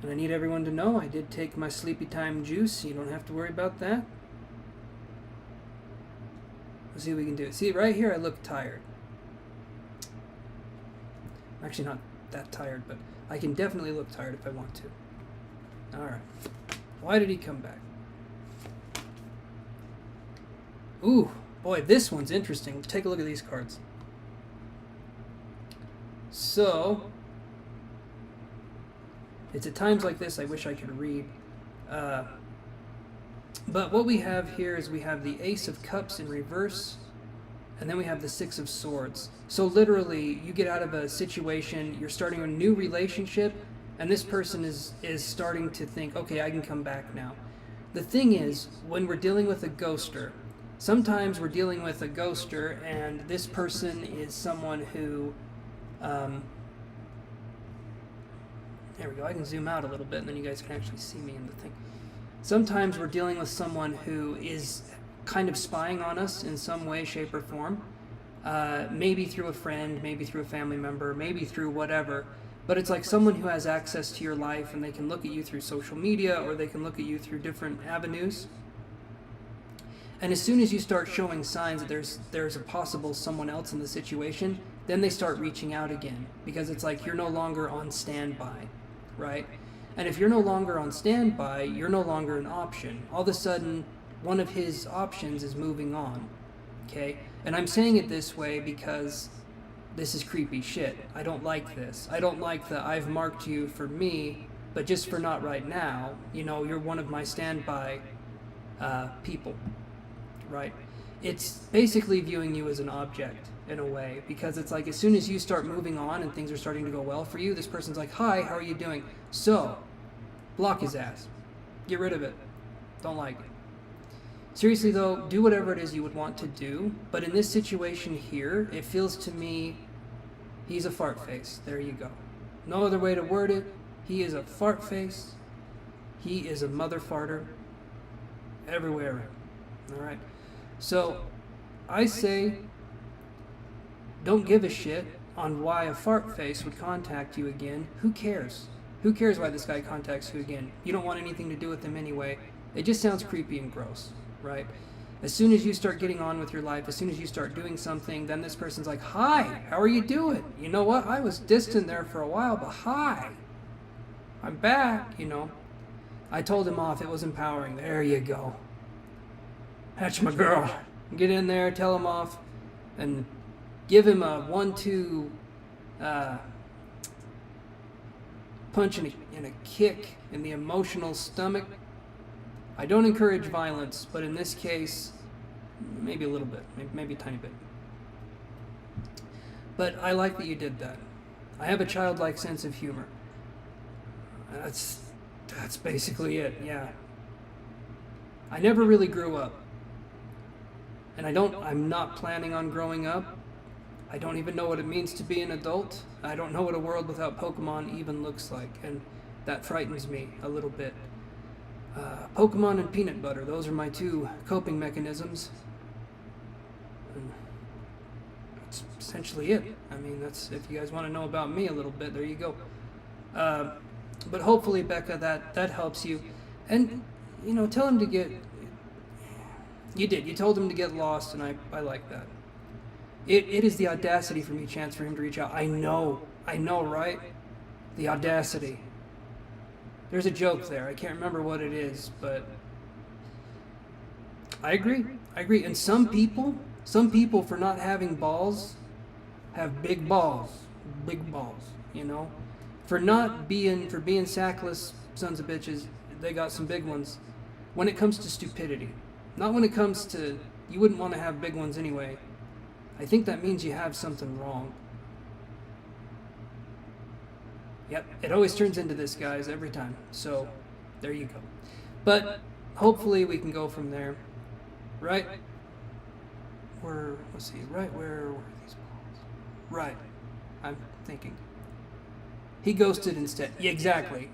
And I need everyone to know I did take my sleepy time juice. You don't have to worry about that. Let's see what we can do. See, right here I look tired. I'm actually not that tired, but I can definitely look tired if I want to. Alright. Why did he come back? Ooh, boy, this one's interesting. Take a look at these cards. So, it's at times like this I wish I could read. But what we have here is we have the Ace of Cups in reverse, and then we have the Six of Swords. So literally, you get out of a situation, you're starting a new relationship, and this person is starting to think, okay, I can come back now. The thing is, when we're dealing with a ghoster, sometimes we're dealing with a ghoster, and this person is someone who... there we go, I can zoom out a little bit, and then you guys can actually see me in the thing. Sometimes we're dealing with someone who is kind of spying on us in some way, shape, or form. Maybe through a friend, maybe through a family member, maybe through whatever. But it's like someone who has access to your life, and they can look at you through social media, or they can look at you through different avenues. And as soon as you start showing signs that there's a possible someone else in the situation, then they start reaching out again. Because it's like you're no longer on standby, right? And if you're no longer on standby, you're no longer an option. All of a sudden, one of his options is moving on, okay? And I'm saying it this way because this is creepy shit. I don't like this. I don't like that I've marked you for me, but just for not right now. You know, you're one of my standby people, right? It's basically viewing you as an object in a way, because it's like as soon as you start moving on and things are starting to go well for you, this person's like, hi, how are you doing? So, block his ass. Get rid of it. Don't like it. Seriously though, do whatever it is you would want to do, but in this situation here, it feels to me, he's a fart face. There you go. No other way to word it. He is a fart face. He is a mother farter. Everywhere. Alright. So, I say, don't give a shit on why a fart face would contact you again. Who cares? Who cares why this guy contacts you again? You don't want anything to do with him anyway. It just sounds creepy and gross, right? As soon as you start getting on with your life, as soon as you start doing something, then this person's like, hi, how are you doing? You know what? I was distant there for a while, but hi, I'm back, you know. I told him off. It was empowering. There you go. That's my girl. Get in there, tell him off, and give him a 1-2 punch and a kick in the emotional stomach. I don't encourage violence, but in this case, maybe a little bit, maybe a tiny bit. But I like that you did that. I have a childlike sense of humor. That's basically it, yeah. I never really grew up. And I'm not planning on growing up. I don't even know what it means to be an adult. I don't know what a world without Pokemon even looks like, and that frightens me a little bit. Pokemon and peanut butter, those are my two coping mechanisms. And that's essentially it. I mean, that's, if you guys want to know about me a little bit, there you go. But hopefully, Becca, that helps you. And, you know, tell him to get... You did. You told him to get lost, and I like that. It is the audacity for me, Chance, for him to reach out. I know, right? The audacity. There's a joke there. I can't remember what it is, but I agree. And some people, for not having balls, have big balls, you know? For being sackless sons of bitches, they got some big ones. When it comes to stupidity, not when it comes to, you wouldn't want to have big ones anyway. I think that means you have something wrong. Yep, it always turns into this, guys, every time. So, there you go. But, hopefully we can go from there. Right? Let's see, right where were these balls? Right. I'm thinking. He ghosted instead. Yeah, exactly.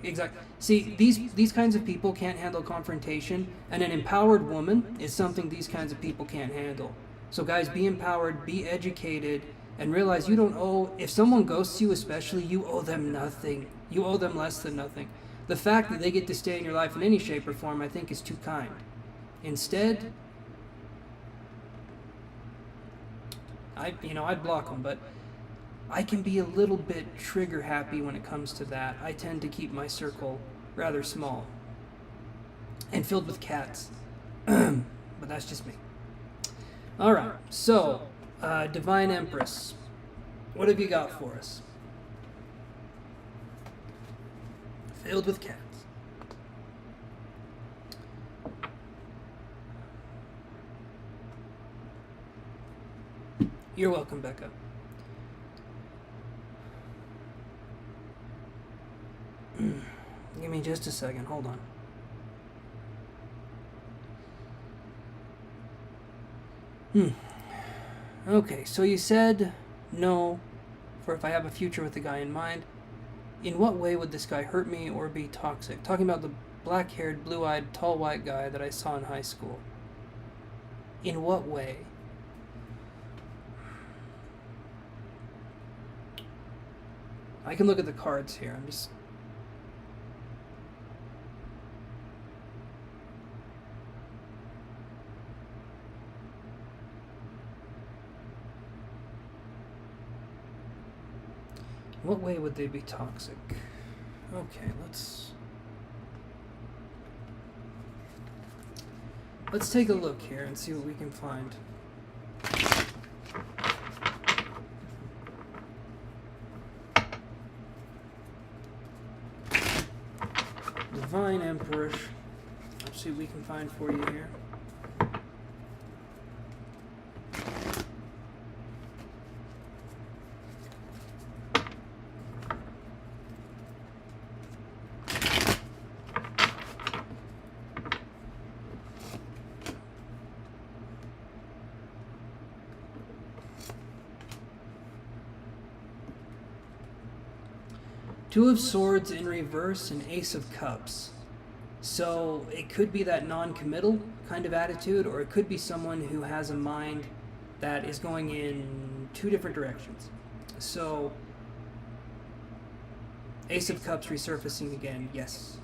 See, these kinds of people can't handle confrontation, and an empowered woman is something these kinds of people can't handle. So guys, be empowered, be educated, and realize you don't owe, if someone ghosts you especially, you owe them nothing. You owe them less than nothing. The fact that they get to stay in your life in any shape or form, I think, is too kind. Instead, I'd block them, but I can be a little bit trigger happy when it comes to that. I tend to keep my circle rather small and filled with cats. But that's just me. Alright, so, Divine Empress, what have you got for us? Filled with cats. You're welcome, Becca. Give me just a second, hold on. Okay, so you said no for if I have a future with the guy in mind. In what way would this guy hurt me or be toxic? Talking about the black-haired, blue-eyed, tall white guy that I saw in high school. In what way? I can look at the cards here. I'm just... In what way would they be toxic? Okay, let's take a look here and see what we can find. Divine Empress. Let's see what we can find for you here. Two of Swords in reverse and Ace of Cups. So it could be that non-committal kind of attitude, or it could be someone who has a mind that is going in two different directions. So Ace of Cups resurfacing again, yes.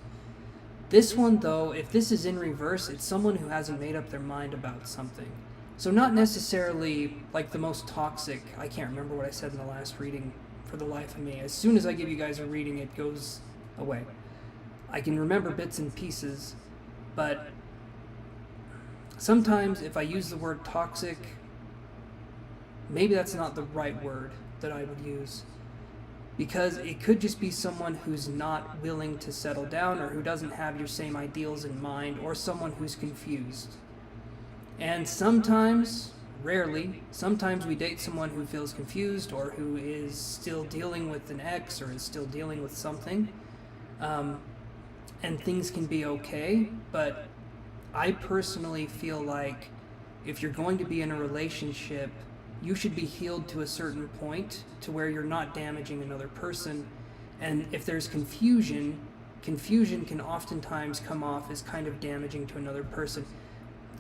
This one though, if this is in reverse, it's someone who hasn't made up their mind about something. So not necessarily like the most toxic, I can't remember what I said in the last reading for the life of me. As soon as I give you guys a reading, it goes away. I can remember bits and pieces, but sometimes if I use the word toxic, maybe that's not the right word that I would use. Because it could just be someone who's not willing to settle down, or who doesn't have your same ideals in mind, or someone who's confused. And sometimes, rarely, sometimes we date someone who feels confused, or who is still dealing with an ex, or is still dealing with something. And things can be okay, but I personally feel like if you're going to be in a relationship, you should be healed to a certain point to where you're not damaging another person. And if there's confusion can oftentimes come off as kind of damaging to another person.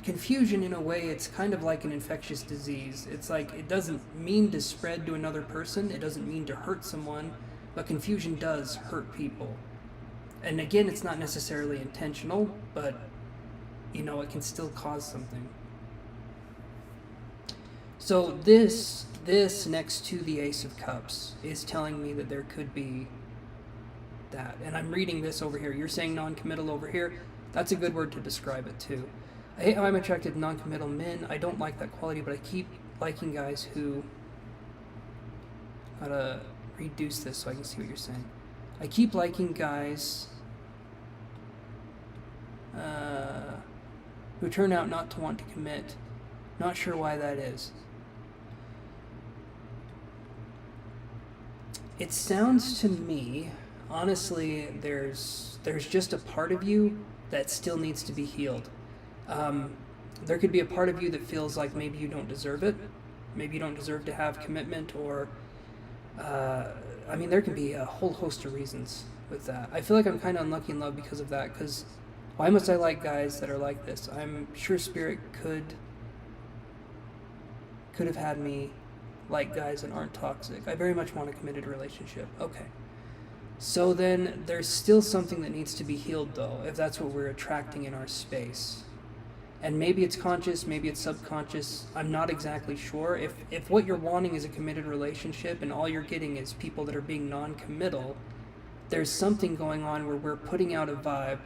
Confusion, in a way, it's kind of like an infectious disease. It's like, it doesn't mean to spread to another person, it doesn't mean to hurt someone, but confusion does hurt people. And again, it's not necessarily intentional, but, you know, it can still cause something. So this next to the Ace of Cups is telling me that there could be that. And I'm reading this over here. You're saying non-committal over here. That's a good word to describe it too. I hate how I'm attracted to non-committal men. I don't like that quality, but I keep liking guys who... Gotta reduce this so I can see what you're saying. I keep liking guys who turn out not to want to commit. Not sure why that is. It sounds to me, honestly, there's just a part of you that still needs to be healed. There could be a part of you that feels like maybe you don't deserve it. Maybe you don't deserve to have commitment, or I mean, there can be a whole host of reasons with that. I feel like I'm kind of unlucky in love because of that, because why must I like guys that are like this? I'm sure Spirit could have had me like guys that aren't toxic. I very much want a committed relationship. Okay. So then there's still something that needs to be healed, though, if that's what we're attracting in our space. And maybe it's conscious, maybe it's subconscious. I'm not exactly sure. If what you're wanting is a committed relationship and all you're getting is people that are being non-committal, there's something going on where we're putting out a vibe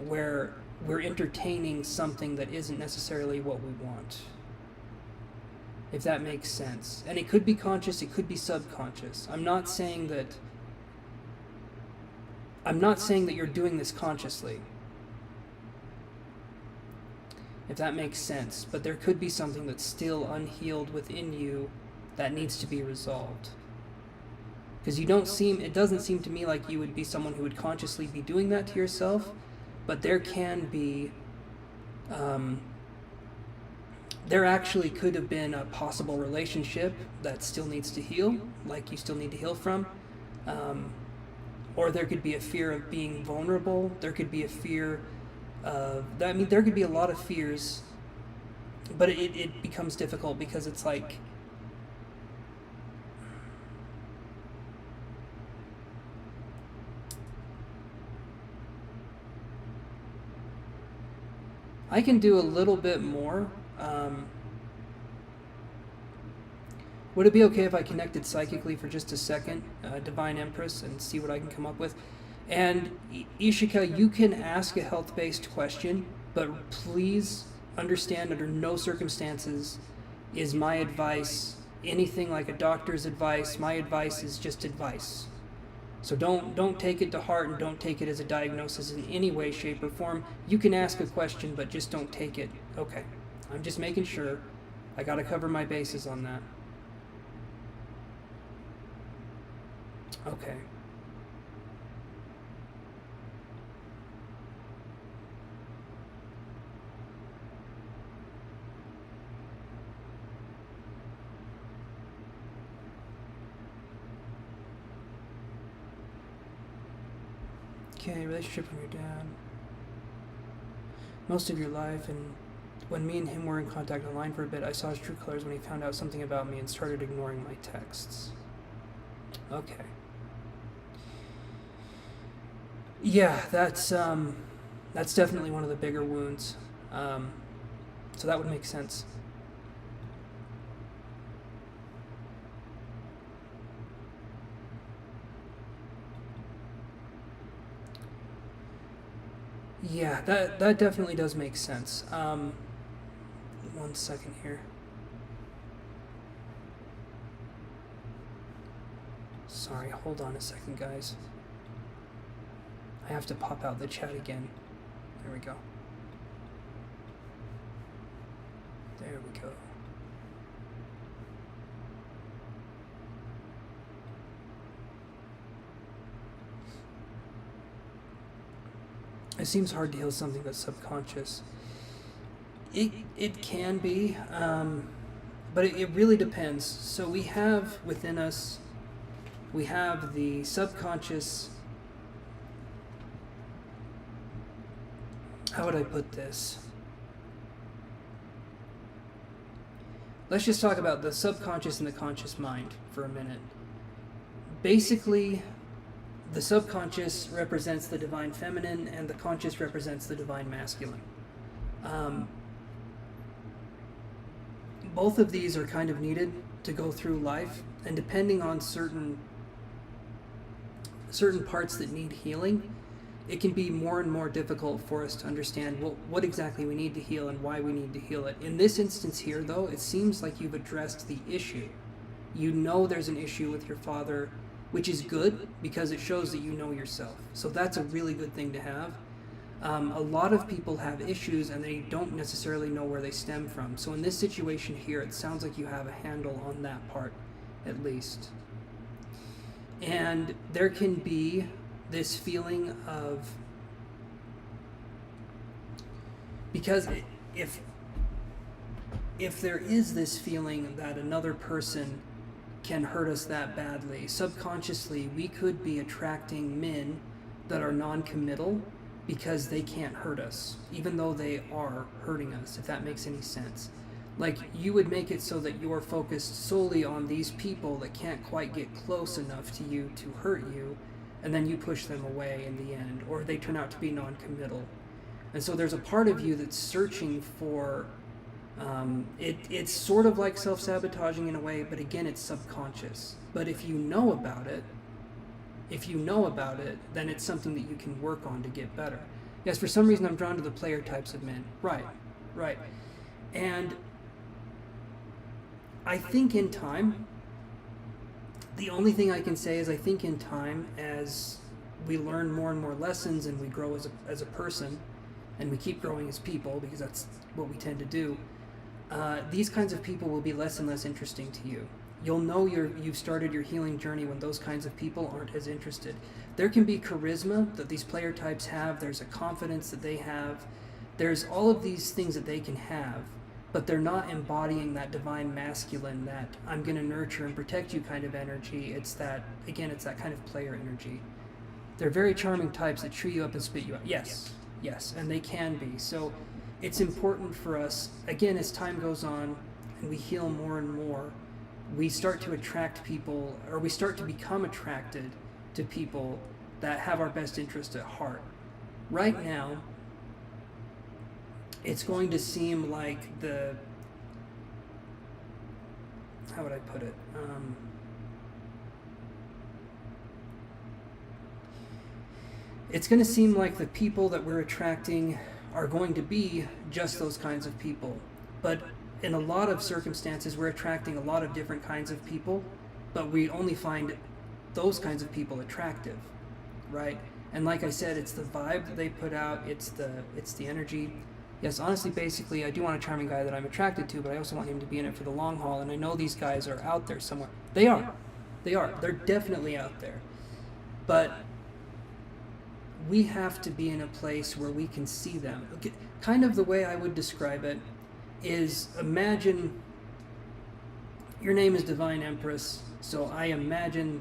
where we're entertaining something that isn't necessarily what we want. If that makes sense. And it could be conscious, it could be subconscious. I'm not saying that you're doing this consciously. If that makes sense. But there could be something that's still unhealed within you that needs to be resolved. Because it doesn't seem to me like you would be someone who would consciously be doing that to yourself, but there can be, there actually could have been a possible relationship that still needs to heal, like you still need to heal from. Or there could be a fear of being vulnerable. There could be a fear of, there could be a lot of fears, but it becomes difficult because it's like, I can do a little bit more. Would it be okay if I connected psychically for just a second, Divine Empress, and see what I can come up with? And Ishika, you can ask a health-based question, but please understand under no circumstances is my advice anything like a doctor's advice. My advice is just advice. So don't take it to heart and don't take it as a diagnosis in any way, shape, or form. You can ask a question, but just don't take it. Okay, I'm just making sure. I gotta cover my bases on that. Okay. Okay, relationship with your dad. Most of your life, and when me and him were in contact online for a bit, I saw his true colors when he found out something about me and started ignoring my texts. Okay. Yeah, that's definitely one of the bigger wounds. So that would make sense. Yeah, that definitely does make sense. 1 second here. Sorry, hold on a second, guys. I have to pop out the chat again. There we go. There we go. It seems hard to heal something that's subconscious. It can be, but it really depends. So we have within us, we have the subconscious. How would I put this? Let's just talk about the subconscious and the conscious mind for a minute. Basically, the subconscious represents the divine feminine and the conscious represents the divine masculine. Both of these are kind of needed to go through life, and depending on certain parts that need healing, it can be more and more difficult for us to understand what exactly we need to heal and why we need to heal it. In this instance here, though, it seems like you've addressed the issue. You know there's an issue with your father, which is good because it shows that you know yourself. So that's a really good thing to have. A lot of people have issues and they don't necessarily know where they stem from. So in this situation here, it sounds like you have a handle on that part, at least. And there can be this feeling of, because if there is this feeling that another person can hurt us that badly, subconsciously we could be attracting men that are non-committal because they can't hurt us, even though they are hurting us, if that makes any sense. Like, you would make it so that you're focused solely on these people that can't quite get close enough to you to hurt you, and then you push them away in the end, or they turn out to be non-committal. And so there's a part of you that's searching for, it's sort of like self-sabotaging in a way, but again, it's subconscious. But if you know about it, then it's something that you can work on to get better. Yes, for some reason I'm drawn to the player types of men. Right. And I think in time, the only thing I can say is I think in time, as we learn more and more lessons and we grow as a person, and we keep growing as people, because that's what we tend to do, these kinds of people will be less and less interesting to you. You'll know you've started your healing journey when those kinds of people aren't as interested. There can be charisma that these player types have, there's a confidence that they have, there's all of these things that they can have, but they're not embodying that divine masculine, that I'm going to nurture and protect you kind of energy. It's that kind of player energy. They're very charming types that chew you up and spit you out. Yes, and they can be. So it's important for us, again, as time goes on and we heal more and more, we start to attract people, or we start to become attracted to people that have our best interest at heart. Right now, it's going to seem like how would I put it? It's going to seem like the people that we're attracting are going to be just those kinds of people. But in a lot of circumstances, we're attracting a lot of different kinds of people, but we only find those kinds of people attractive, right? And like I said, it's the vibe that they put out, it's the energy. Yes, honestly, basically, I do want a charming guy that I'm attracted to, but I also want him to be in it for the long haul, and I know these guys are out there somewhere. They are. They're definitely out there. But we have to be in a place where we can see them. Kind of the way I would describe it is, imagine your name is Divine Empress, so I imagine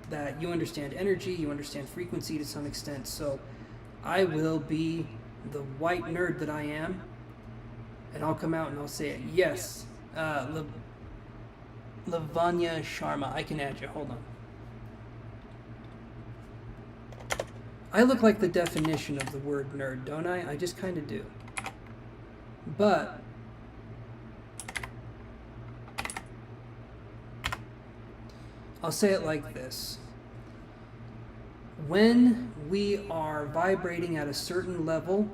that you understand energy, you understand frequency to some extent, so I will be the white nerd that I am, and I'll come out and I'll say it. Yes, Lavanya Sharma, I can add you, hold on. I look like the definition of the word nerd, don't I? I just kind of do. But I'll say it like this. When we are vibrating at a certain level,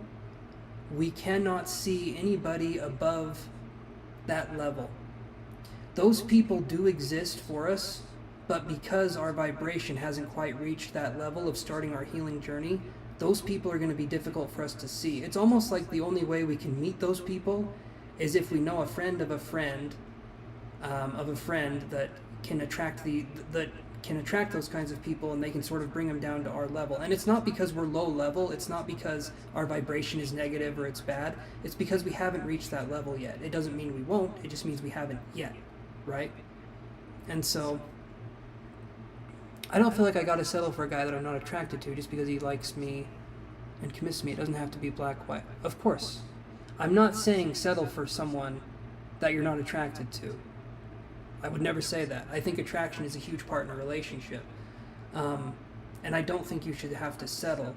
we cannot see anybody above that level. Those people do exist for us, but because our vibration hasn't quite reached that level of starting our healing journey, those people are going to be difficult for us to see. It's almost like the only way we can meet those people is if we know a friend of a friend that can attract those kinds of people, and they can sort of bring them down to our level. And it's not because we're low level, it's not because our vibration is negative or it's bad, it's because we haven't reached that level yet. It doesn't mean we won't, it just means we haven't yet, right? And so I don't feel like I gotta settle for a guy that I'm not attracted to just because he likes me and commits to me. It doesn't have to be black-white. Of course. I'm not saying settle for someone that you're not attracted to. I would never say that. I think attraction is a huge part in a relationship. And I don't think you should have to settle.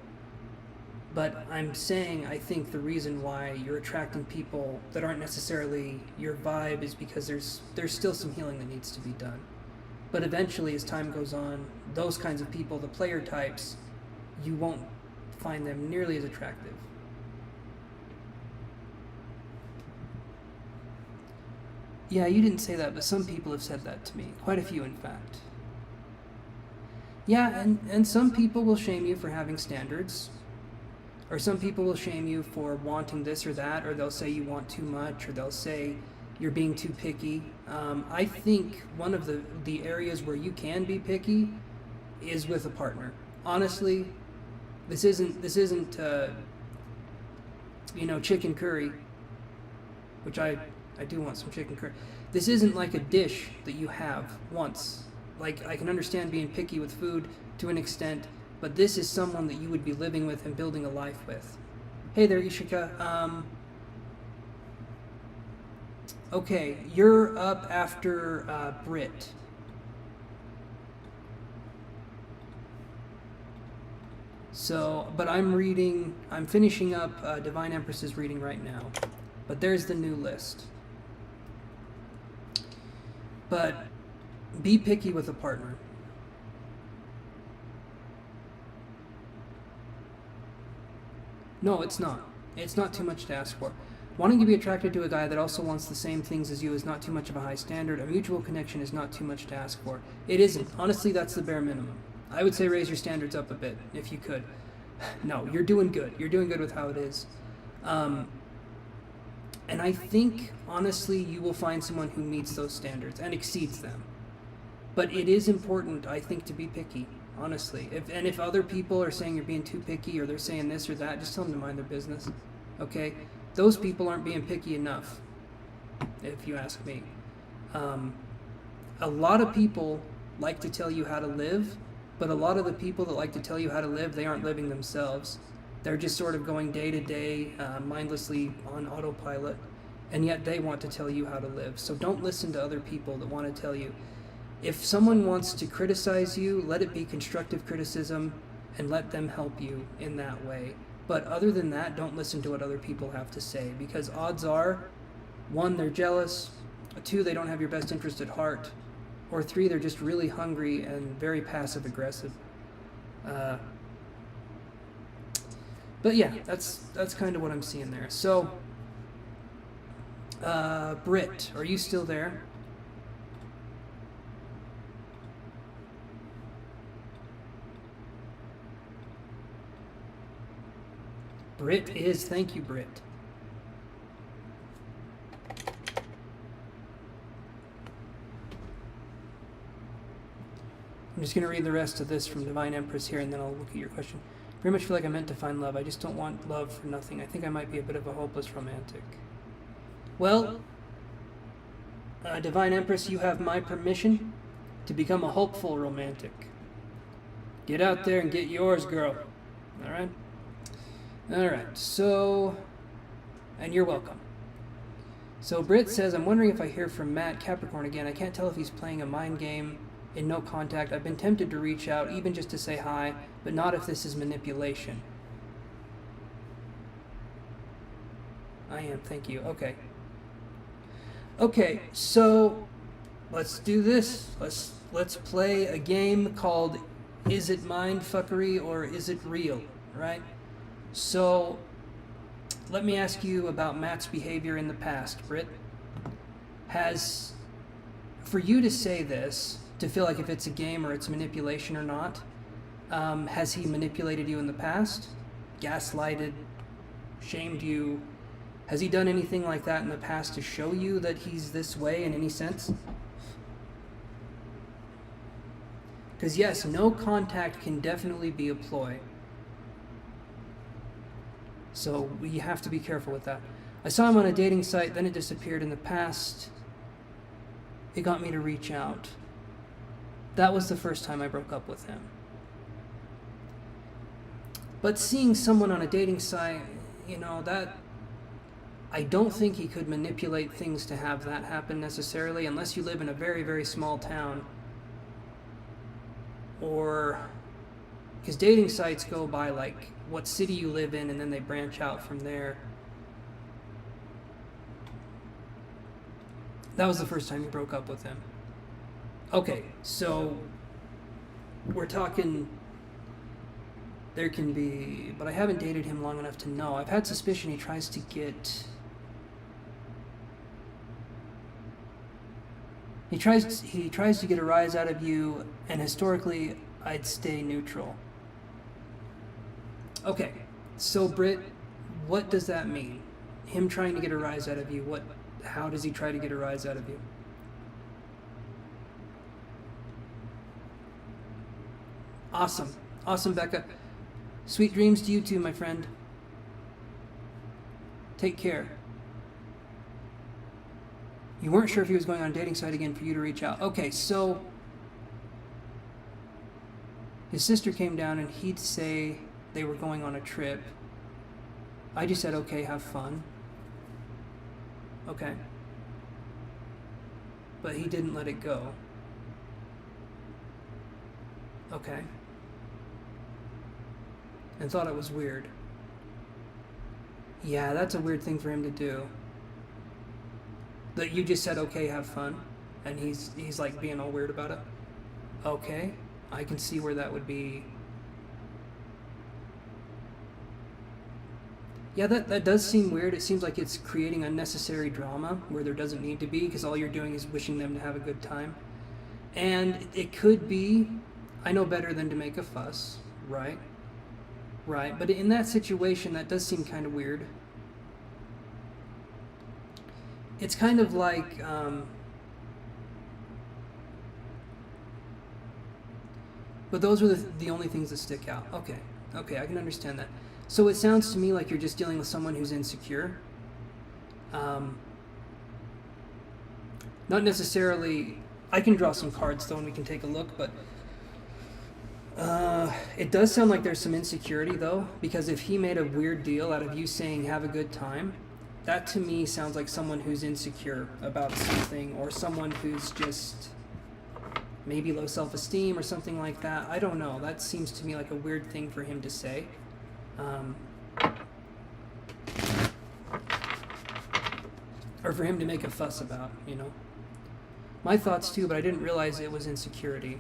But I'm saying I think the reason why you're attracting people that aren't necessarily your vibe is because there's still some healing that needs to be done. But eventually, as time goes on, those kinds of people, the player types, you won't find them nearly as attractive. Yeah, you didn't say that, but some people have said that to me. Quite a few, in fact. Yeah, and some people will shame you for having standards. Or some people will shame you for wanting this or that, or they'll say you want too much, or they'll say you're being too picky. I think one of the areas where you can be picky is with a partner. Honestly, this isn't chicken curry, which I do want some chicken curry. This isn't like a dish that you have once. Like, I can understand being picky with food to an extent, but this is someone that you would be living with and building a life with. Hey there, Ishika. Okay, you're up after Brit. So, but I'm finishing up Divine Empress's reading right now. But there's the new list. But be picky with a partner. No, it's not. It's not too much to ask for. Wanting to be attracted to a guy that also wants the same things as you is not too much of a high standard. A mutual connection is not too much to ask for. It isn't. Honestly, that's the bare minimum. I would say raise your standards up a bit, if you could. No, you're doing good. You're doing good with how it is. And I think, honestly, you will find someone who meets those standards and exceeds them. But it is important, I think, to be picky, honestly. If other people are saying you're being too picky or they're saying this or that, just tell them to mind their business, okay? Those people aren't being picky enough, if you ask me. A lot of people like to tell you how to live, but a lot of the people that like to tell you how to live, they aren't living themselves. They're just sort of going day to day, mindlessly on autopilot, and yet they want to tell you how to live. So don't listen to other people that want to tell you. If someone wants to criticize you, let it be constructive criticism and let them help you in that way. But other than that, don't listen to what other people have to say, because odds are, 1, they're jealous, 2, they don't have your best interest at heart, or 3, they're just really hungry and very passive aggressive. But yeah, that's kind of what I'm seeing there. So, Britt, are you still there? Britt is, thank you, Britt. I'm just going to read the rest of this from Divine Empress here, and then I'll look at your question. Very much feel like I'm meant to find love. I just don't want love for nothing. I think I might be a bit of a hopeless romantic. Well, Divine Empress, you have my permission to become a hopeful romantic. Get out there and get yours, girl. All right? All right, so, and you're welcome. So Britt says, I'm wondering if I hear from Matt Capricorn again. I can't tell if he's playing a mind game in no contact. I've been tempted to reach out, even just to say hi, but not if this is manipulation. I am, thank you. Okay. Okay, so let's do this. Let's play a game called Is It Mind Fuckery or Is It Real, right? So, let me ask you about Matt's behavior in the past, Britt. For you to say this, to feel like if it's a game or it's manipulation or not, has he manipulated you in the past? Gaslighted? Shamed you? Has he done anything like that in the past to show you that he's this way in any sense? Because yes, no contact can definitely be a ploy. So we have to be careful with that. I saw him on a dating site, then it disappeared in the past. It got me to reach out. That was the first time I broke up with him. But seeing someone on a dating site, that... I don't think he could manipulate things to have that happen necessarily, unless you live in a very, very small town. Or... because dating sites go by, like, what city you live in, and then they branch out from there. That was the first time you broke up with him. Okay, so we're talking, there can be, but I haven't dated him long enough to know. I've had suspicion he tries to get a rise out of you, and historically I'd stay neutral. Okay, so Britt, what does that mean? Him trying to get a rise out of you, how does he try to get a rise out of you? Awesome. Awesome, Becca. Sweet dreams to you too, my friend. Take care. You weren't sure if he was going on a dating site again for you to reach out. Okay, so his sister came down and he'd say they were going on a trip. I just said, okay, have fun. Okay. But he didn't let it go. Okay. and thought it was weird. Yeah, that's a weird thing for him to do. That you just said, okay, have fun, and he's like being all weird about it. Okay, I can see where that would be. Yeah, that does seem weird. It seems like it's creating unnecessary drama where there doesn't need to be, because all you're doing is wishing them to have a good time. And it could be, I know better than to make a fuss, right? Right, but in that situation, that does seem kind of weird. It's kind of like, but those were the only things that stick out. Okay, I can understand that. So it sounds to me like you're just dealing with someone who's insecure. Not necessarily, I can draw some cards though and we can take a look, but it does sound like there's some insecurity though, because if he made a weird deal out of you saying have a good time, that to me sounds like someone who's insecure about something, or someone who's just maybe low self-esteem or something like that. I don't know. That seems to me like a weird thing for him to say. Or for him to make a fuss about, you know. My thoughts too, but I didn't realize it was insecurity.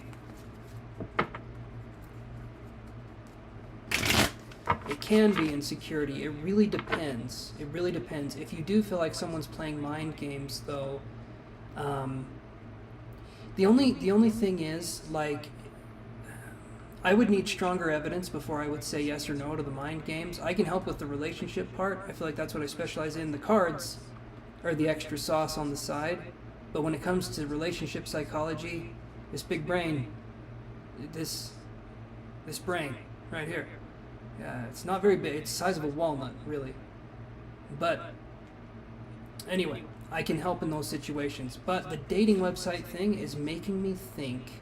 It can be insecurity. It really depends. It really depends. If you do feel like someone's playing mind games, though, the only thing is, like, I would need stronger evidence before I would say yes or no to the mind games. I can help with the relationship part. I feel like that's what I specialize in. The cards are the extra sauce on the side. But when it comes to relationship psychology, this big brain, this brain right here, yeah, it's not very big. It's the size of a walnut, really. But anyway, I can help in those situations. But the dating website thing is making me think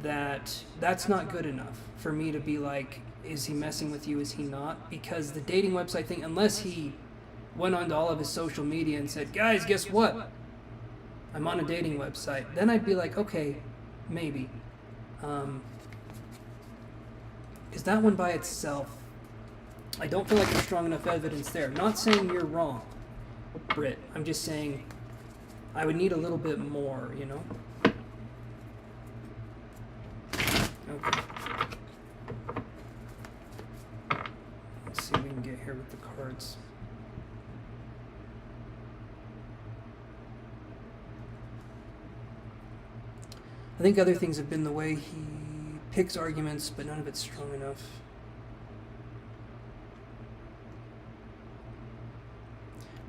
that that's not good enough for me to be like, is he messing with you, is he not? Because the dating website thing, unless he went onto all of his social media and said, guys, guess what? I'm on a dating website. Then I'd be like, okay, maybe. Because that one by itself, I don't feel like there's strong enough evidence there. Not saying you're wrong, Britt. I'm just saying I would need a little bit more, you know? Okay. Let's see what we can get here with the cards. I think other things have been the way he picks arguments, but none of it's strong enough.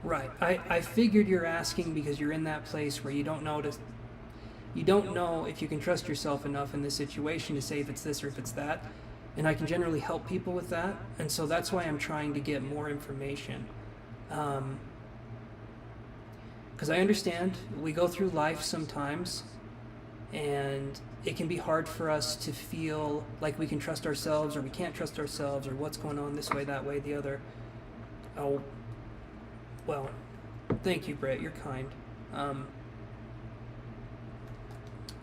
Right. I figured you're asking because you're in that place where you don't know if you can trust yourself enough in this situation to say if it's this or if it's that. And I can generally help people with that. And so that's why I'm trying to get more information. Because I understand we go through life sometimes, and it can be hard for us to feel like we can trust ourselves, or we can't trust ourselves, or what's going on this way, that way, the other. Oh, well, thank you, Brett. You're kind. I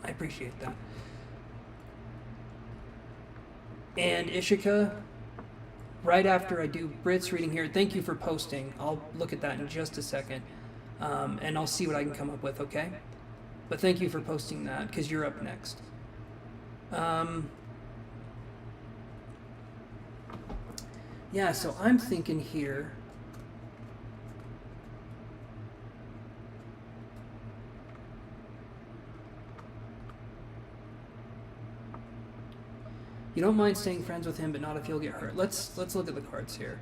appreciate that. And Ishika, right after I do Britt's reading here, thank you for posting. I'll look at that in just a second, and I'll see what I can come up with, okay? But thank you for posting that, because you're up next. Yeah, so I'm thinking here, you don't mind staying friends with him, but not if you'll get hurt. Let's look at the cards here.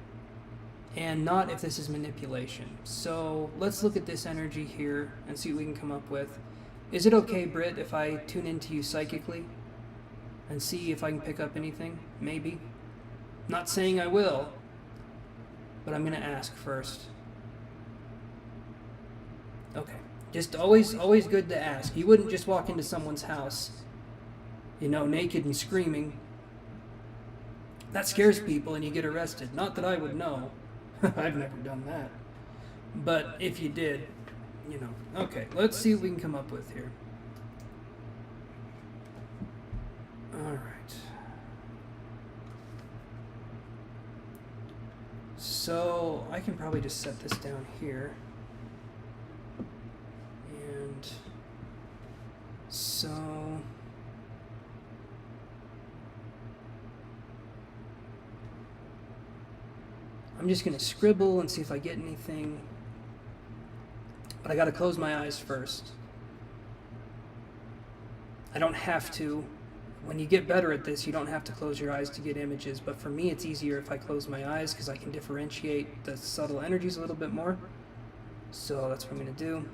And not if this is manipulation. So let's look at this energy here and see what we can come up with. Is it okay, Britt, if I tune into you psychically and see if I can pick up anything? Maybe. Not saying I will, but I'm going to ask first. Okay. Just always good to ask. You wouldn't just walk into someone's house, you know, naked and screaming. That scares people and you get arrested. Not that I would know. I've never done that. But if you did, you know. Okay, let's see what we can come up with here. All right. So I can probably just set this down here. And so I'm just going to scribble and see if I get anything. But I got to close my eyes first. I don't have to. When you get better at this, you don't have to close your eyes to get images, but for me it's easier if I close my eyes because I can differentiate the subtle energies a little bit more. So that's what I'm going to do.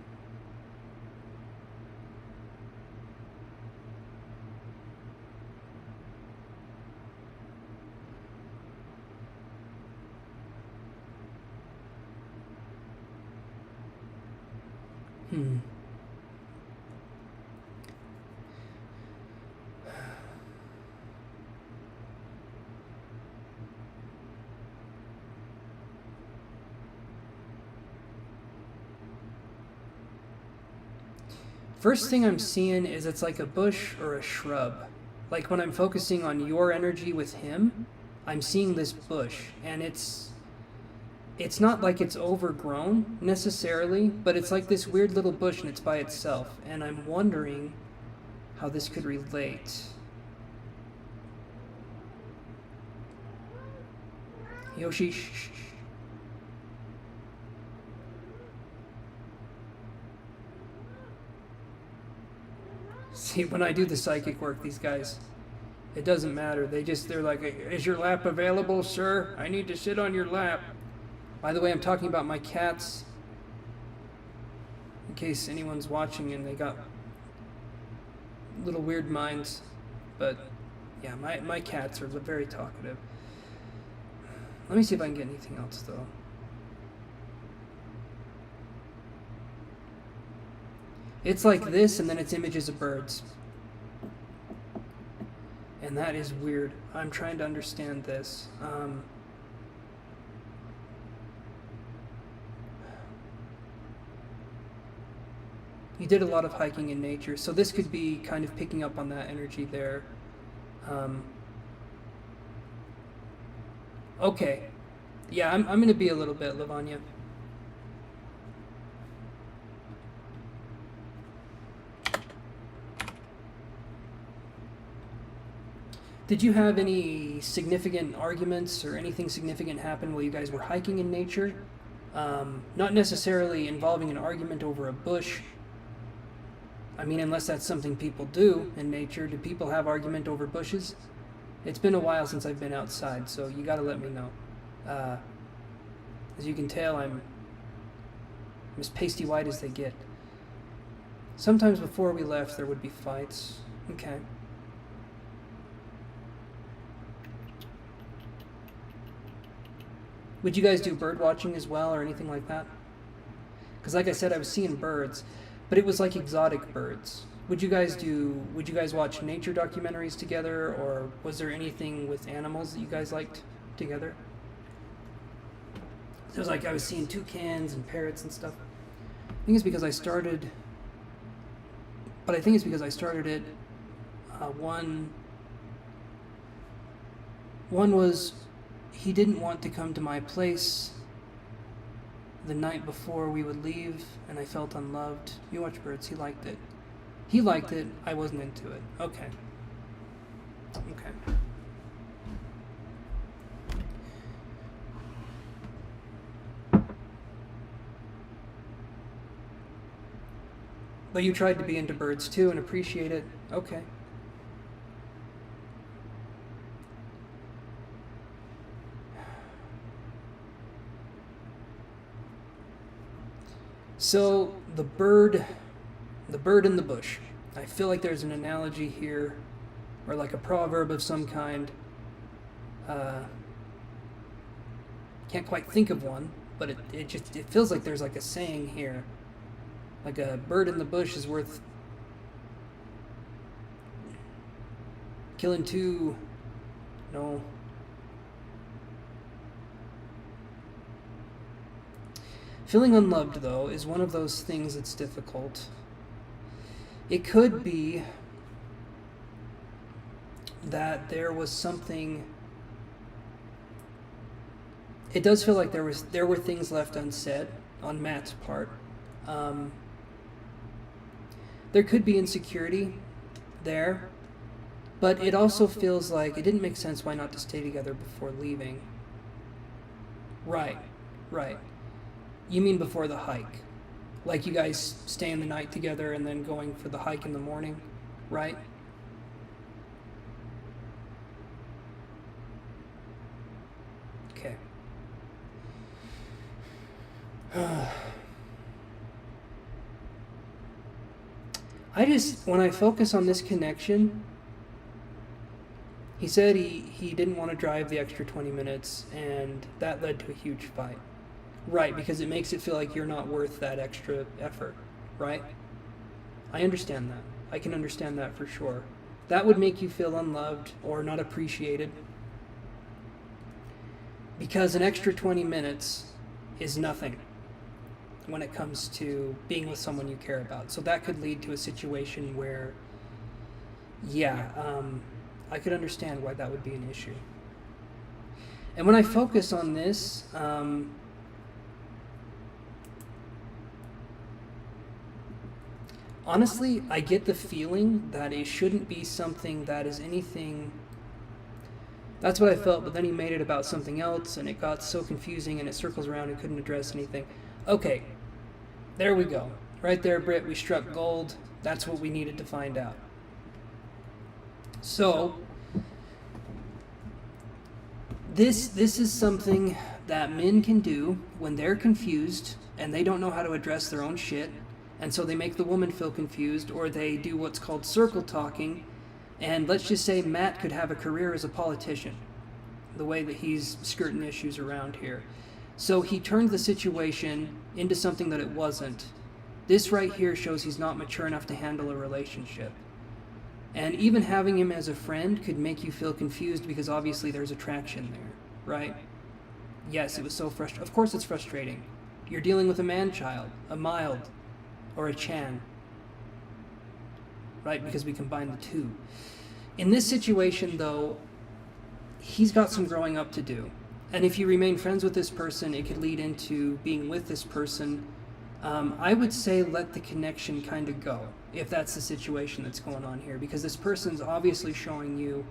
First thing I'm seeing is it's like a bush or a shrub. Like when I'm focusing on your energy with him, I'm seeing this bush, and it's not like it's overgrown necessarily, but it's like this weird little bush and it's by itself, and I'm wondering how this could relate. Yoshi, shh, shh, shh. See, when I do the psychic work, these guys, it doesn't matter. They're like, is your lap available, sir? I need to sit on your lap. By the way, I'm talking about my cats, in case anyone's watching and they got little weird minds. But yeah, my cats are very talkative. Let me see if I can get anything else, though. It's like this, and then it's images of birds. And that is weird. I'm trying to understand this. You did a lot of hiking in nature, so this could be kind of picking up on that energy there. Okay. Yeah, I'm going to be a little bit, Lavanya. Did you have any significant arguments or anything significant happen while you guys were hiking in nature? Not necessarily involving an argument over a bush. I mean, unless that's something people do in nature. Do people have argument over bushes? It's been a while since I've been outside, so you gotta let me know. As you can tell, I'm as pasty white as they get. Sometimes before we left, there would be fights. Okay. Would you guys do bird watching as well or anything like that? Because like I said, I was seeing birds, but it was like exotic birds. Would you guys watch nature documentaries together, or was there anything with animals that you guys liked together? It was like I was seeing toucans and parrots and stuff. I think it's because I started it. One was he didn't want to come to my place the night before we would leave, and I felt unloved. You watch birds. He liked it. He liked it. I wasn't into it. Okay. Okay. But you tried to be into birds too and appreciate it. Okay. So the bird in the bush. I feel like there's an analogy here, or like a proverb of some kind. Can't quite think of one, but it feels like there's like a saying here. Like a bird in the bush is worth killing two. No. Feeling unloved, though, is one of those things that's difficult. It could be that there was something it does feel like there were things left unsaid on Matt's part. There could be insecurity there, but it also feels like it didn't make sense why not to stay together before leaving. Right, right. You mean before the hike? Like you guys staying the night together and then going for the hike in the morning, right? Okay. When I focus on this connection, he said he didn't want to drive the extra 20 minutes, and that led to a huge fight. Right, because it makes it feel like you're not worth that extra effort, right? I understand that. I can understand that for sure. That would make you feel unloved or not appreciated. Because an extra 20 minutes is nothing when it comes to being with someone you care about. So that could lead to a situation where, I could understand why that would be an issue. And when I focus on this, honestly, I get the feeling that it shouldn't be something that is anything. That's what I felt, but then he made it about something else, and it got so confusing, and it circles around and couldn't address anything. Okay, there we go. Right there, Britt, we struck gold. That's what we needed to find out. So, this is something that men can do when they're confused and they don't know how to address their own shit, and so they make the woman feel confused, or they do what's called circle talking. And let's just say Matt could have a career as a politician, the way that he's skirting issues around here. So he turned the situation into something that it wasn't. This right here shows he's not mature enough to handle a relationship. And even having him as a friend could make you feel confused because obviously there's attraction there, right? Yes, it was so frustrating. Of course it's frustrating. You're dealing with a man-child, a mild, or a Chan, right? Because we combine the two. In this situation, though, he's got some growing up to do. And if you remain friends with this person, it could lead into being with this person. I would say let the connection kind of go, if that's the situation that's going on here, because this person's obviously showing you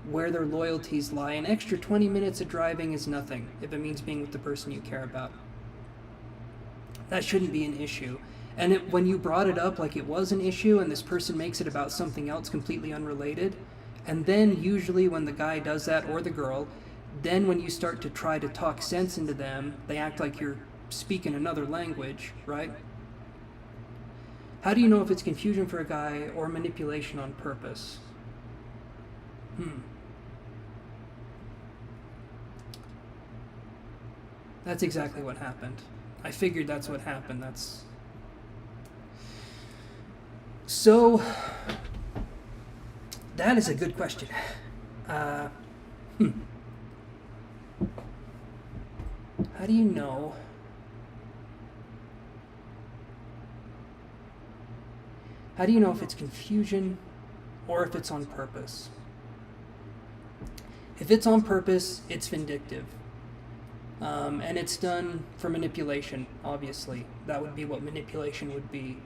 where their loyalties lie. An extra 20 minutes of driving is nothing if it means being with the person you care about. That shouldn't be an issue. And when you brought it up like it was an issue and this person makes it about something else completely unrelated, and then usually when the guy does that, or the girl, then when you start to try to talk sense into them, they act like you're speaking another language, right? How do you know if it's confusion for a guy or manipulation on purpose? That's exactly what happened. I figured that's what happened. So, that is a good question. How do you know? How do you know if it's confusion or if it's on purpose? If it's on purpose, it's vindictive. And it's done for manipulation, obviously. That would be what manipulation would be.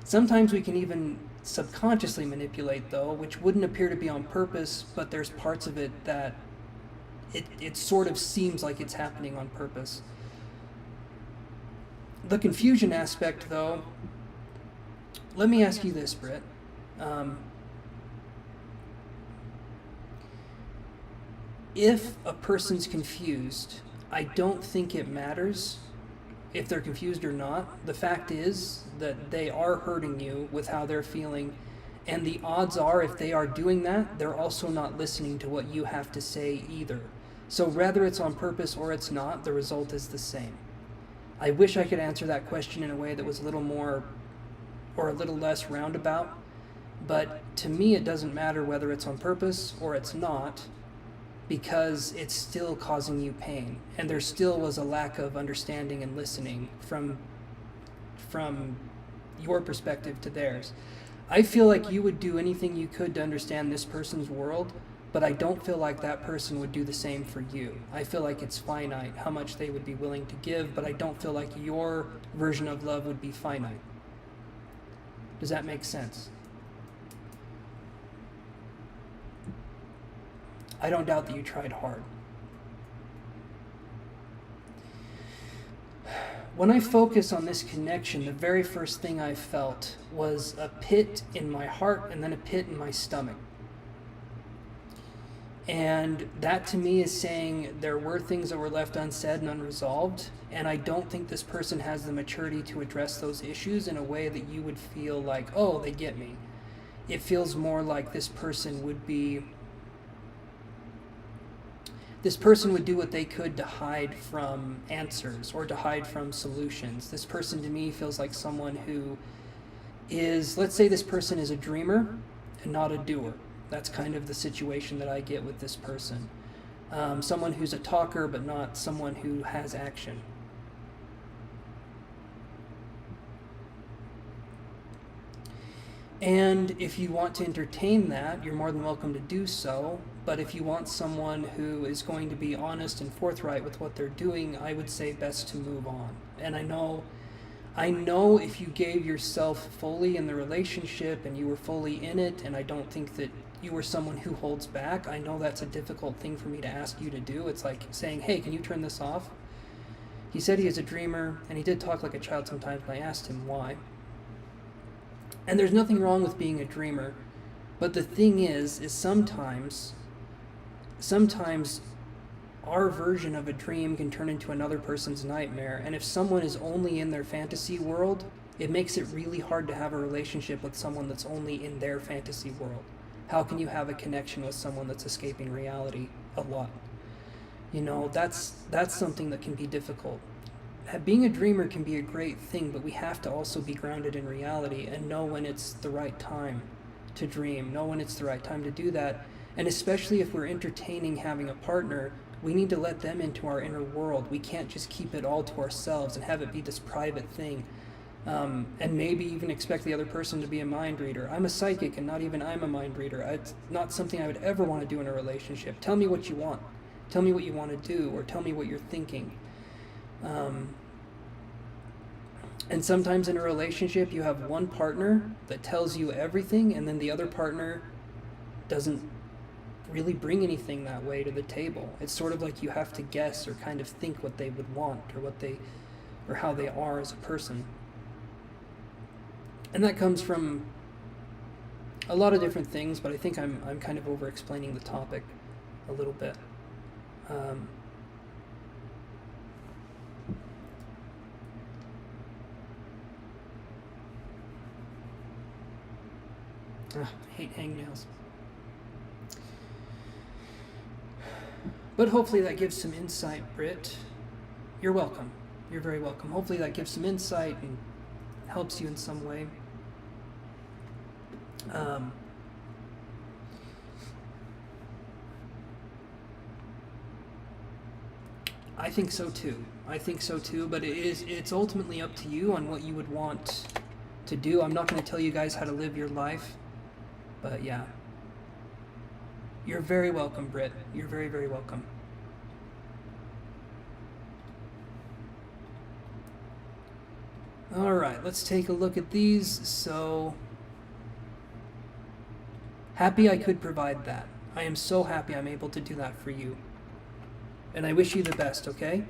Sometimes we can even subconsciously manipulate, though, which wouldn't appear to be on purpose, but there's parts of it that it sort of seems like it's happening on purpose. The confusion aspect, though, let me ask you this, Britt. If a person's confused, I don't think it matters if they're confused or not. The fact is that they are hurting you with how they're feeling, and the odds are if they are doing that, they're also not listening to what you have to say either. So whether it's on purpose or it's not, the result is the same. I wish I could answer that question in a way that was a little more or a little less roundabout, but to me it doesn't matter whether it's on purpose or it's not, because it's still causing you pain, and there still was a lack of understanding and listening from your perspective to theirs. I feel like you would do anything you could to understand this person's world, but I don't feel like that person would do the same for you. I feel like it's finite how much they would be willing to give, but I don't feel like your version of love would be finite. Does that make sense? I don't doubt that you tried hard. When I focus on this connection, the very first thing I felt was a pit in my heart and then a pit in my stomach. And that to me is saying there were things that were left unsaid and unresolved, and I don't think this person has the maturity to address those issues in a way that you would feel like, oh, they get me. It feels more like this person would do what they could to hide from answers or to hide from solutions. This person to me feels like someone who is, let's say this person is a dreamer and not a doer. That's kind of the situation that I get with this person. Someone who's a talker but not someone who has action. And if you want to entertain that, you're more than welcome to do so. But if you want someone who is going to be honest and forthright with what they're doing, I would say best to move on. And I know if you gave yourself fully in the relationship and you were fully in it, and I don't think that you were someone who holds back, I know that's a difficult thing for me to ask you to do. It's like saying, hey, can you turn this off? He said he is a dreamer, and he did talk like a child sometimes, and I asked him why. And there's nothing wrong with being a dreamer, but the thing is sometimes our version of a dream can turn into another person's nightmare, and if someone is only in their fantasy world, it makes it really hard to have a relationship with someone that's only in their fantasy world. How can you have a connection with someone that's escaping reality a lot? You know, that's something that can be difficult. Being a dreamer can be a great thing, but we have to also be grounded in reality and know when it's the right time to dream, know when it's the right time to do that. And especially if we're entertaining having a partner, we need to let them into our inner world. We can't just keep it all to ourselves and have it be this private thing. And maybe even expect the other person to be a mind reader. I'm a psychic, and not even I'm a mind reader. It's not something I would ever want to do in a relationship. Tell me what you want. Tell me what you want to do, or tell me what you're thinking. And sometimes in a relationship, you have one partner that tells you everything, and then the other partner doesn't really bring anything that way to the table. It's sort of like you have to guess or kind of think what they would want, or how they are as a person. And that comes from a lot of different things, but I think I'm kind of over explaining the topic a little bit. I hate hangnails. But hopefully that gives some insight, Britt. You're welcome. You're very welcome. Hopefully that gives some insight and helps you in some way. I think so too. But it's ultimately up to you on what you would want to do. I'm not going to tell you guys how to live your life, but yeah. You're very welcome, Britt. You're very, very welcome. All right, let's take a look at these. So, happy I could provide that. I am so happy I'm able to do that for you. And I wish you the best, okay?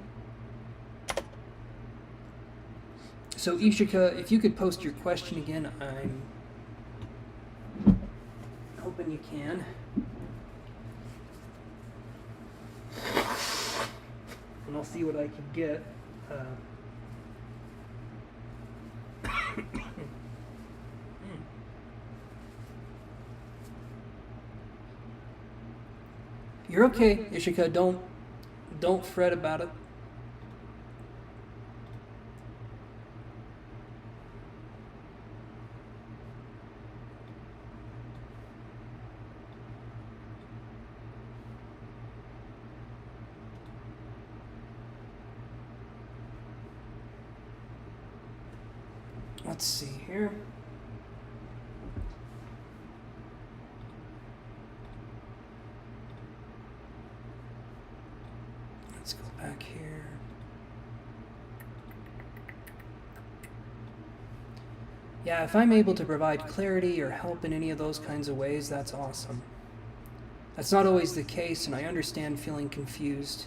So, Ishika, if you could post your question again, I'm hoping you can. And I'll see what I can get. You're okay, Ishika. Don't fret about it. Let's see here. Let's go back here. Yeah, if I'm able to provide clarity or help in any of those kinds of ways, that's awesome. That's not always the case, and I understand feeling confused.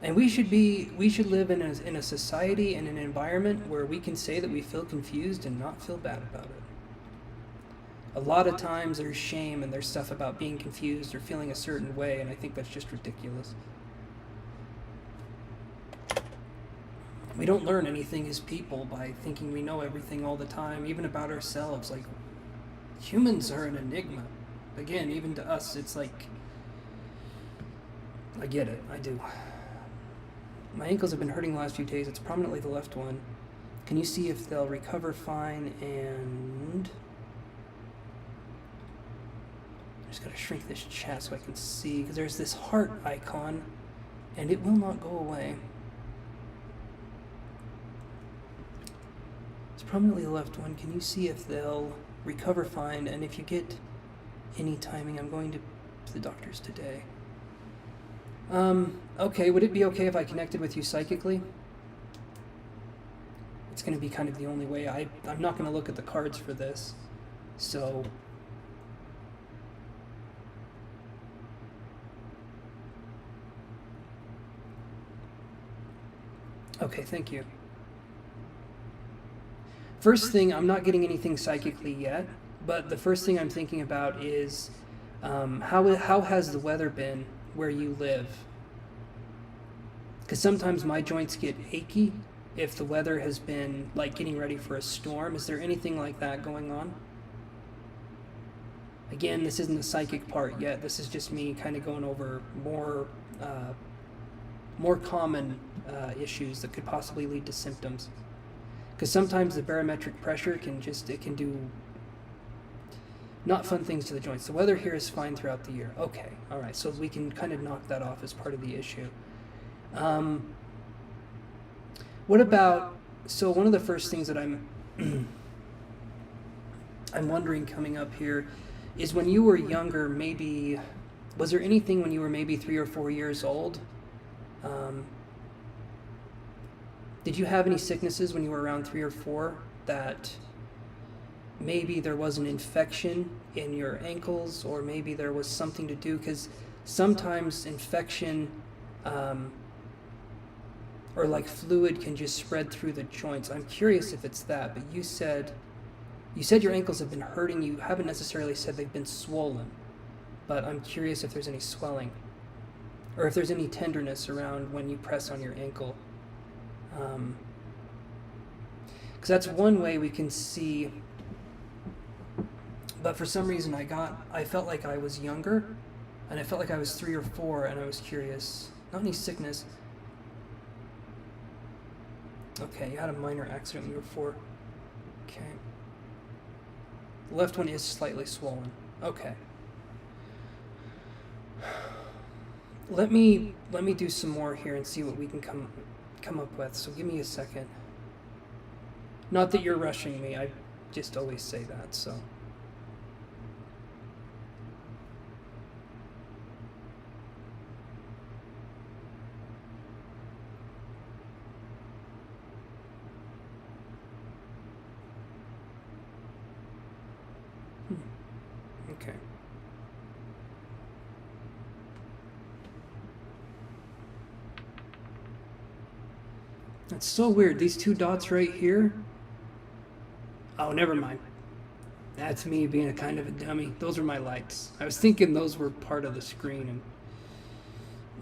And we should live in a society and an environment where we can say that we feel confused and not feel bad about it. A lot of times there's shame and there's stuff about being confused or feeling a certain way, and I think that's just ridiculous. We don't learn anything as people by thinking we know everything all the time, even about ourselves. Like, humans are an enigma. Again, even to us, it's like, I get it, I do. My ankles have been hurting the last few days. It's prominently the left one. Can you see if they'll recover fine? And I just gotta shrink this chat so I can see, because there's this heart icon and it will not go away. It's prominently the left one. Can you see if they'll recover fine? And if you get any timing, I'm going to the doctor's today. Okay, would it be okay if I connected with you psychically? It's going to be kind of the only way. I'm not going to look at the cards for this, so... Okay, thank you. First thing, I'm not getting anything psychically yet, but the first thing I'm thinking about is how has the weather been where you live? Because sometimes my joints get achy if the weather has been like getting ready for a storm. Is there anything like that going on? Again, this isn't the psychic part yet. This is just me kind of going over more common issues that could possibly lead to symptoms. Because sometimes the barometric pressure can do not fun things to the joints. The weather here is fine throughout the year. Okay, all right, so we can kind of knock that off as part of the issue. What about, so one of the first things that I'm wondering coming up here is when you were younger, maybe, was there anything when you were maybe 3 or 4 years old? Did you have any sicknesses when you were around 3 or 4 that maybe there was an infection in your ankles, or maybe there was something to do? Because sometimes infection or like fluid can just spread through the joints. I'm curious if it's that, but you said your ankles have been hurting. You haven't necessarily said they've been swollen, but I'm curious if there's any swelling or if there's any tenderness around when you press on your ankle. Because that's one way we can see, but for some reason I felt like I was younger, and I felt like I was 3 or 4, and I was curious. Not any sickness. Okay, you had a minor accident when you were 4. Okay. The left one is slightly swollen. Okay. Let me do some more here and see what we can come up with. So give me a second. Not that you're rushing me. I just always say that, so. Okay. That's so weird. These 2 dots right here. Oh, never mind. That's me being a kind of a dummy. Those are my lights. I was thinking those were part of the screen, and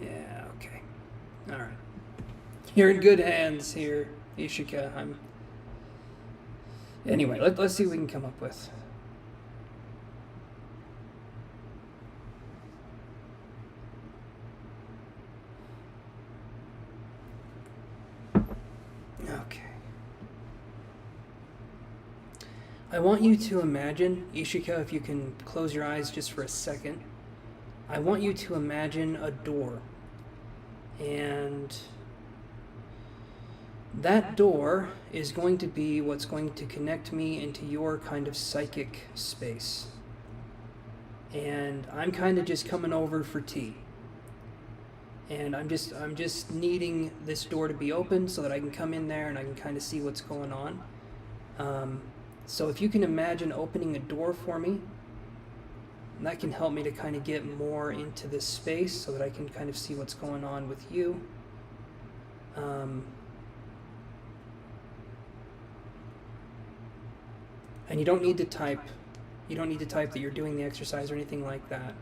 yeah, okay. All right. You're in good hands here, Ishika. Anyway, let's see what we can come up with. Okay. I want you to imagine, Ishika, if you can close your eyes just for a second. I want you to imagine a door. And that door is going to be what's going to connect me into your kind of psychic space. And I'm kind of just coming over for tea. And I'm just needing this door to be open so that I can come in there and I can kind of see what's going on. So if you can imagine opening a door for me, that can help me to kind of get more into this space so that I can kind of see what's going on with you. And you don't need to type that you're doing the exercise or anything like that.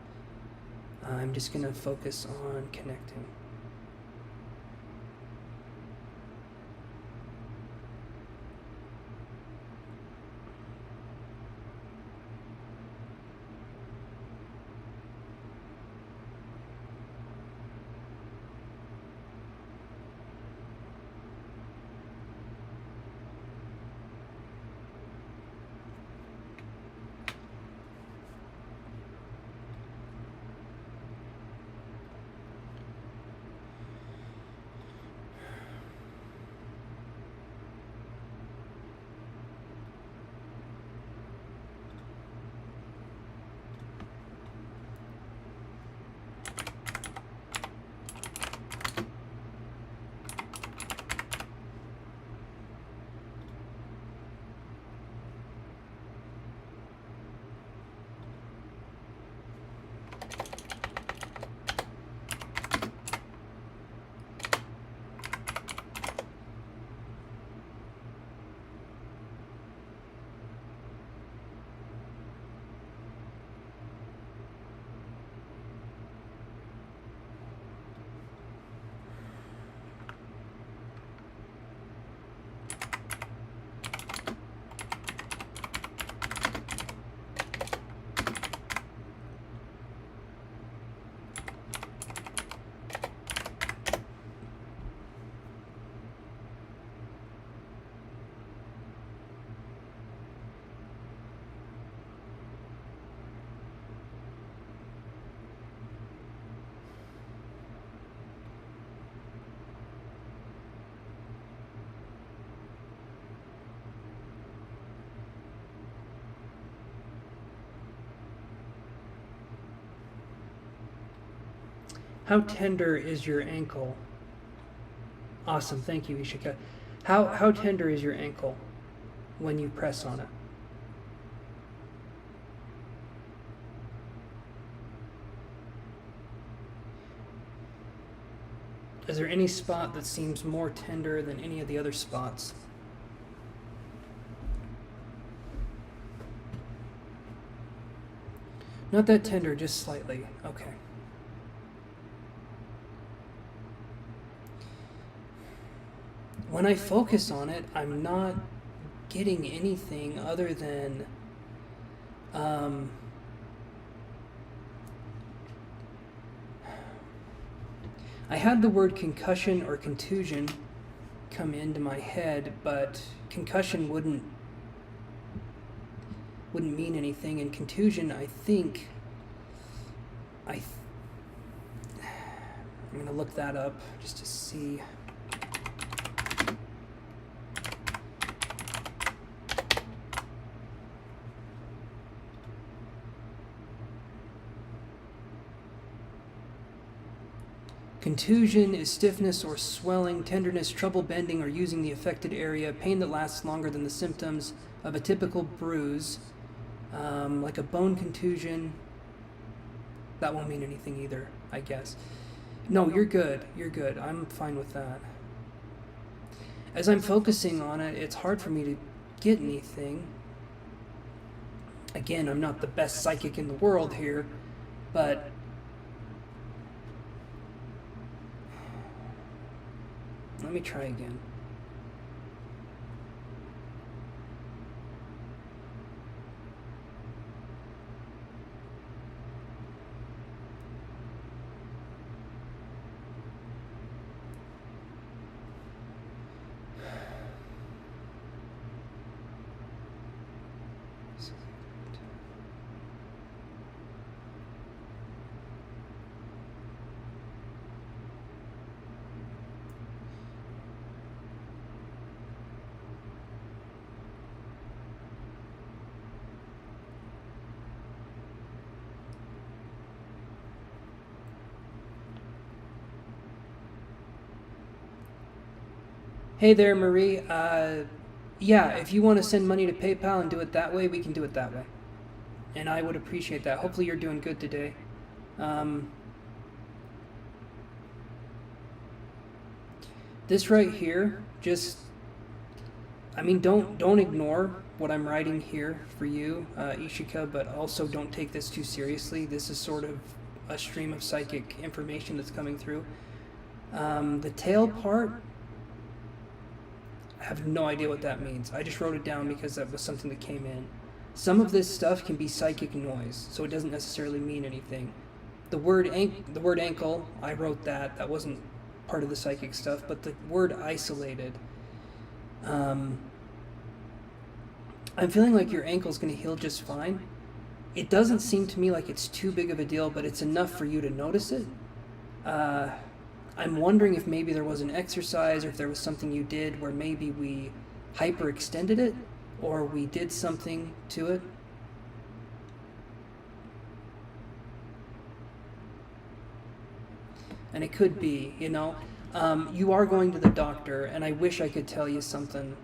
I'm just going to focus on connecting. How tender is your ankle? Awesome, thank you, Ishika. How tender is your ankle when you press on it? Is there any spot that seems more tender than any of the other spots? Not that tender, just slightly. Okay. When I focus on it, I'm not getting anything other than I had the word concussion or contusion come into my head, but concussion wouldn't mean anything, and contusion, I think I'm gonna look that up just to see. Contusion is stiffness or swelling, tenderness, trouble bending or using the affected area, pain that lasts longer than the symptoms of a typical bruise, like a bone contusion. That won't mean anything either, I guess. No, you're good. You're good. I'm fine with that. As I'm focusing on it, it's hard for me to get anything. Again, I'm not the best psychic in the world here, but let me try again. Hey there, Marie. Yeah, if you want to send money to PayPal and do it that way, we can do it that way. And I would appreciate that. Hopefully you're doing good today. Um, this right here, just, I mean, don't ignore what I'm writing here for you, Ishika, but also don't take this too seriously. This is sort of a stream of psychic information that's coming through. The tail part, I have no idea what that means. I just wrote it down because that was something that came in. Some of this stuff can be psychic noise, so it doesn't necessarily mean anything. The word ankle, I wrote that. That wasn't part of the psychic stuff, but the word isolated. I'm feeling like your ankle's going to heal just fine. It doesn't seem to me like it's too big of a deal, but it's enough for you to notice it. I'm wondering if maybe there was an exercise or if there was something you did where maybe we hyperextended it or we did something to it. And it could be, you are going to the doctor, and I wish I could tell you something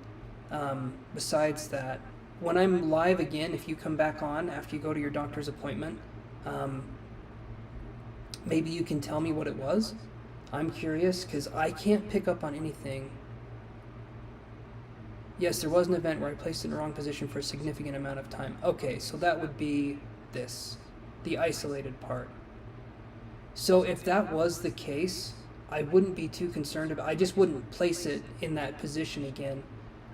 besides that. When I'm live again, if you come back on after you go to your doctor's appointment, maybe you can tell me what it was. I'm curious because I can't pick up on anything. Yes, there was an event where I placed it in the wrong position for a significant amount of time. Okay, so that would be this, the isolated part. So if that was the case, I wouldn't be too concerned about. I just wouldn't place it in that position again.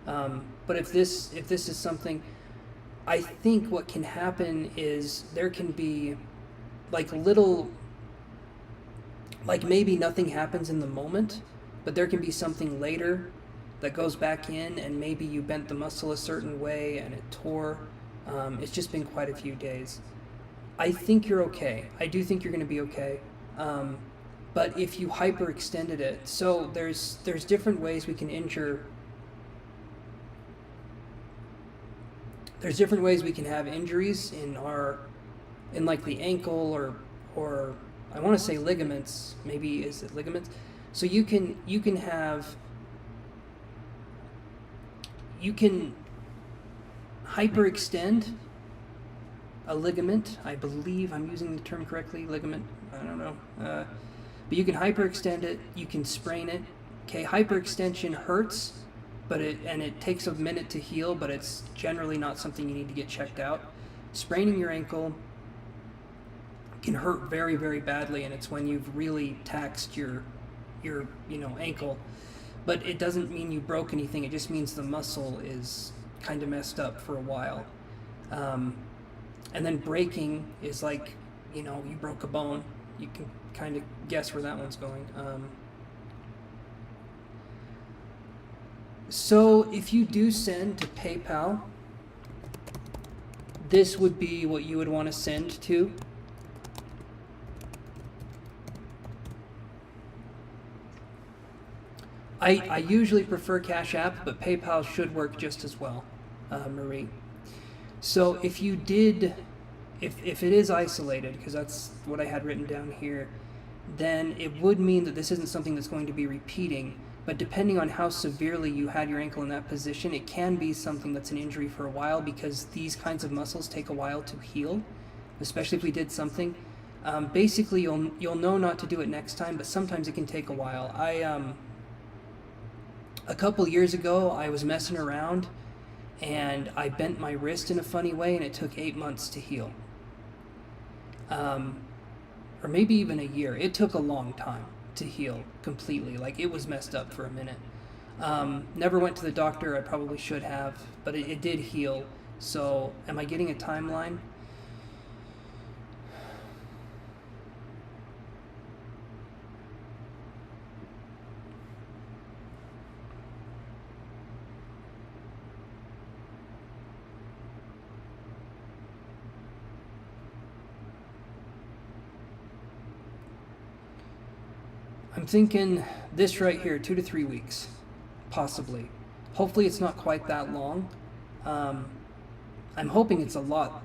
But if this is something, I think what can happen is there can be like little, like maybe nothing happens in the moment, but there can be something later that goes back in, and maybe you bent the muscle a certain way and it tore. It's just been quite a few days. I think you're okay. I do think you're going to be okay. But if you hyperextended it, so there's different ways we can injure. There's different ways we can have injuries in like the ankle or I want to say ligaments. Maybe is it ligaments? So you can hyperextend a ligament. I believe I'm using the term correctly. Ligament. I don't know. But you can hyperextend it. You can sprain it. Okay, hyperextension hurts, but it takes a minute to heal, but it's generally not something you need to get checked out. Spraining your ankle can hurt very, very badly, and it's when you've really taxed your ankle. But it doesn't mean you broke anything. It just means the muscle is kind of messed up for a while. And then breaking is like, you broke a bone. You can kind of guess where that one's going. So if you do send to PayPal, this would be what you would want to send to. I usually prefer Cashapp, but PayPal should work just as well, Marie. So if you did, if it is isolated, because that's what I had written down here, then it would mean that this isn't something that's going to be repeating. But depending on how severely you had your ankle in that position, it can be something that's an injury for a while, because these kinds of muscles take a while to heal, especially if we did something. Basically, you'll know not to do it next time, but sometimes it can take a while. A couple years ago, I was messing around, and I bent my wrist in a funny way, and it took 8 months to heal. Or maybe even a year. It took a long time to heal completely. Like, it was messed up for a minute. Never went to the doctor. I probably should have, but it did heal. So, am I getting a timeline? I'm thinking this right here, 2 to 3 weeks, possibly. Hopefully it's not quite that long. I'm hoping it's a lot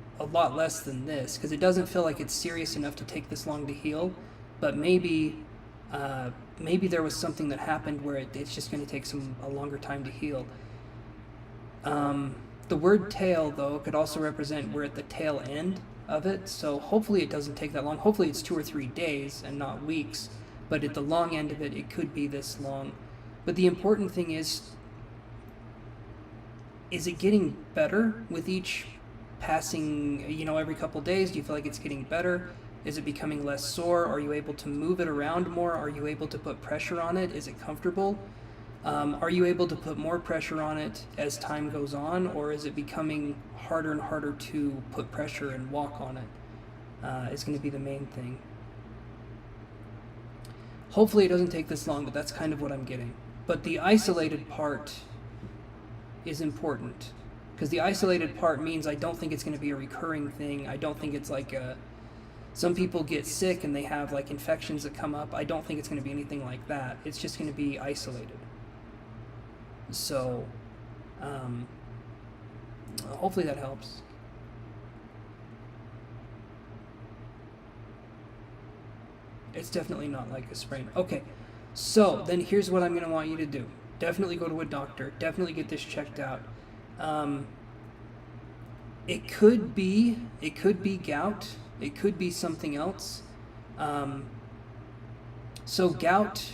less than this, because it doesn't feel like it's serious enough to take this long to heal. But maybe maybe there was something that happened where it's just going to take a longer time to heal. The word tail, though, could also represent we're at the tail end of it, so hopefully it doesn't take that long. Hopefully it's 2 or 3 days and not weeks, but at the long end of it, it could be this long. But the important thing is it getting better with each passing, every couple days? Do you feel like it's getting better? Is it becoming less sore? Are you able to move it around more? Are you able to put pressure on it? Is it comfortable? Are you able to put more pressure on it as time goes on, or is it becoming harder and harder to put pressure and walk on it? Is going to be the main thing. Hopefully it doesn't take this long, but that's kind of what I'm getting. But the isolated part is important, because the isolated part means I don't think it's going to be a recurring thing. I don't think it's like some people get sick and they have like infections that come up. I don't think it's going to be anything like that. It's just going to be isolated. So, hopefully that helps. It's definitely not like a sprain. Okay, so then here's what I'm going to want you to do. Definitely go to a doctor. Definitely get this checked out. It could be gout. It could be something else. So gout,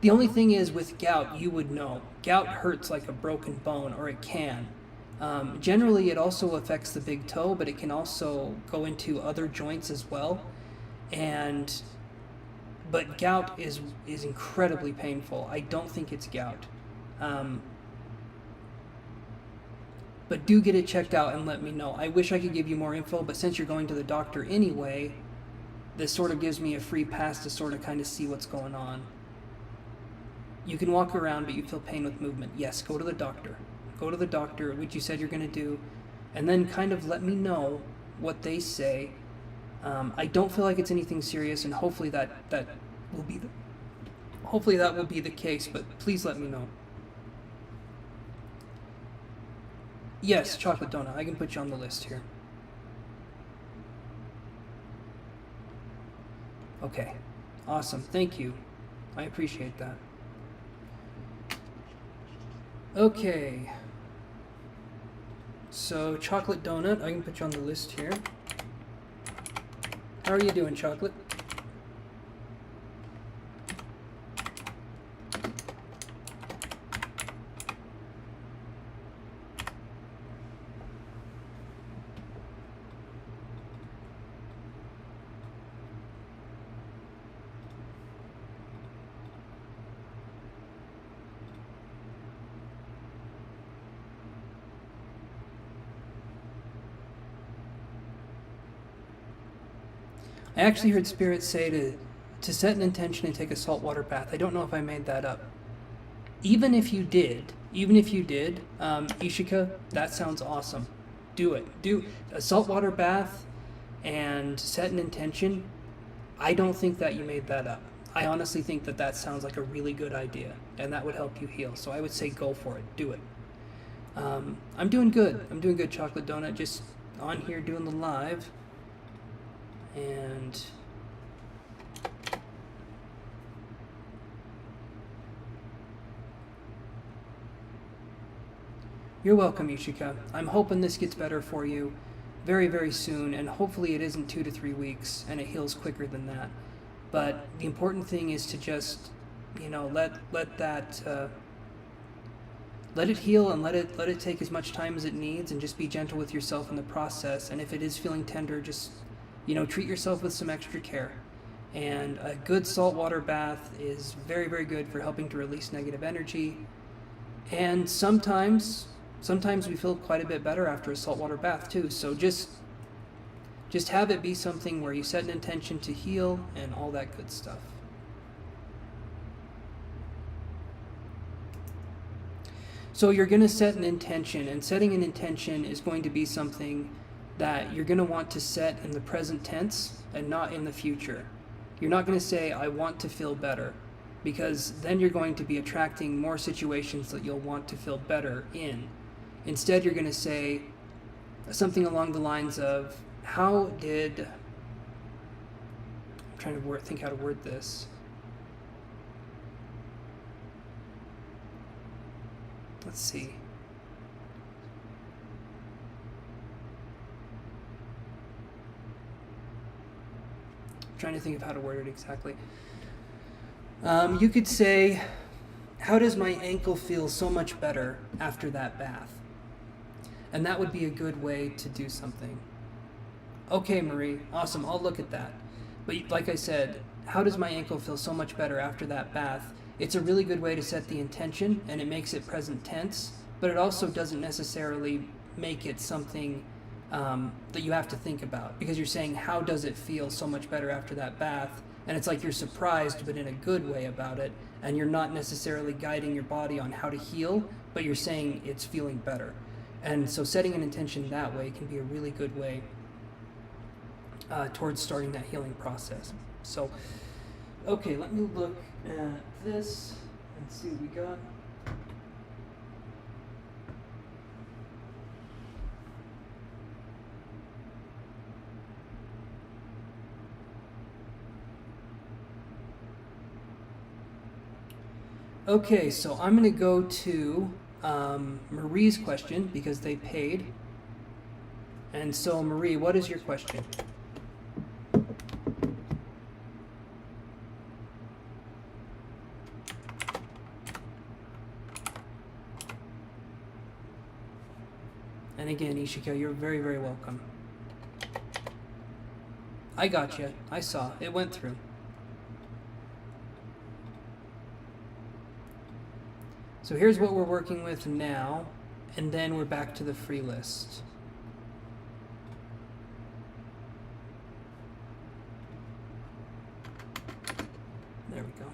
the only thing is with gout, you would know. Gout hurts like a broken bone, or it can. Generally, it also affects the big toe, but it can also go into other joints as well. But gout is incredibly painful. I don't think it's gout. But do get it checked out and let me know. I wish I could give you more info, but since you're going to the doctor anyway, this sort of gives me a free pass to sort of kind of see what's going on. You can walk around, but you feel pain with movement. Yes, go to the doctor. Go to the doctor, which you said you're going to do, and then kind of let me know what they say. I don't feel like it's anything serious, and hopefully that will be the case, but please let me know. Yes, chocolate donut. I can put you on the list here. Okay. Awesome. Thank you. I appreciate that. Okay. So, chocolate donut. I can put you on the list here. How are you doing, chocolate? I actually heard Spirit say to set an intention and take a saltwater bath. I don't know if I made that up. Even if you did, Ishika, that sounds awesome. Do it. Do a saltwater bath and set an intention. I don't think that you made that up. I honestly think that sounds like a really good idea, and that would help you heal. So I would say go for it. Do it. I'm doing good. Chocolate donut. Just on here doing the live. And you're welcome, Ishika. I'm hoping this gets better for you very, very soon, and hopefully it isn't 2 to 3 weeks and it heals quicker than that. But the important thing is to just, let it heal and let it take as much time as it needs, and just be gentle with yourself in the process. And if it is feeling tender, just treat yourself with some extra care. And a good saltwater bath is very, very good for helping to release negative energy. And sometimes we feel quite a bit better after a saltwater bath too. So just have it be something where you set an intention to heal and all that good stuff. So you're going to set an intention, and setting an intention is going to be something that you're going to want to set in the present tense and not in the future. You're not going to say, I want to feel better, because then you're going to be attracting more situations that you'll want to feel better in. Instead, you're going to say something along the lines of, I'm trying to think how to word this. Let's see. I'm trying to think of how to word it exactly. You could say, how does my ankle feel so much better after that bath? And that would be a good way to do something. Okay, Marie, awesome, I'll look at that. But like I said, how does my ankle feel so much better after that bath? It's a really good way to set the intention, and it makes it present tense, but it also doesn't necessarily make it something that you have to think about, because you're saying, how does it feel so much better after that bath? And it's like you're surprised, but in a good way about it, and you're not necessarily guiding your body on how to heal, but you're saying it's feeling better. And so setting an intention that way can be a really good way towards starting that healing process. So, okay, let me look at this and see what we got. Okay, so I'm going to go to Marie's question because they paid. And so, Marie, what is your question? And again, Ishika, you're very, very welcome. I got you. I saw. It went through. So here's what we're working with now, and then we're back to the free list. There we go.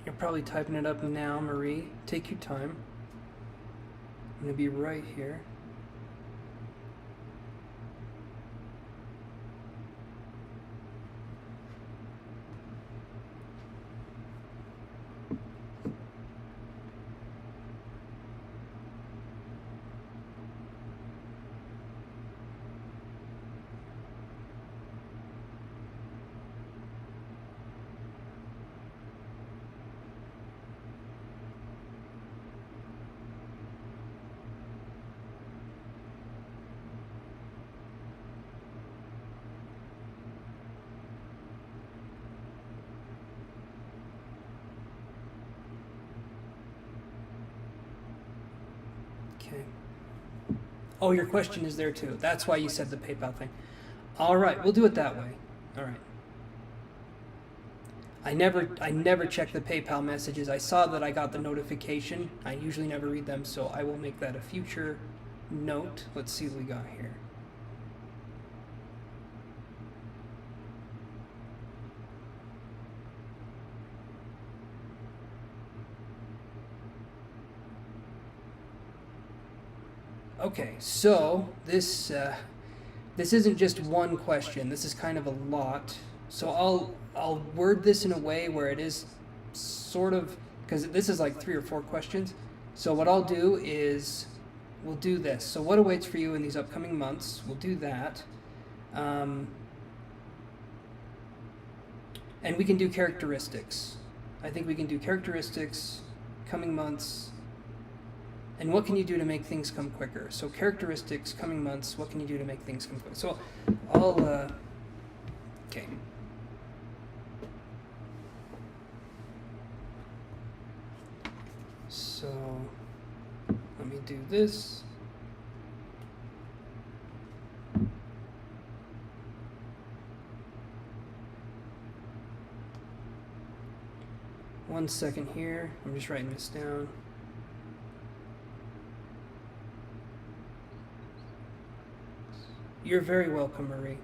You're probably typing it up now, Marie. Take your time. I'm going to be right here. Okay. Oh, your question is there too. That's why you said the PayPal thing. All right, we'll do it that way. All right. I never check the PayPal messages. I saw that I got the notification. I usually never read them, so I will make that a future note. Let's see what we got here. Okay, so this isn't just one question. This is kind of a lot. So I'll word this in a way where it is sort of, because this is like 3 or 4 questions. So what I'll do is we'll do this. So what awaits for you in these upcoming months? We'll do that. And we can do characteristics. I think we can do characteristics, coming months, and what can you do to make things come quicker? So characteristics, coming months, what can you do to make things come quicker? So I'll, okay. So let me do this. One second here. I'm just writing this down. You're very welcome, Marie.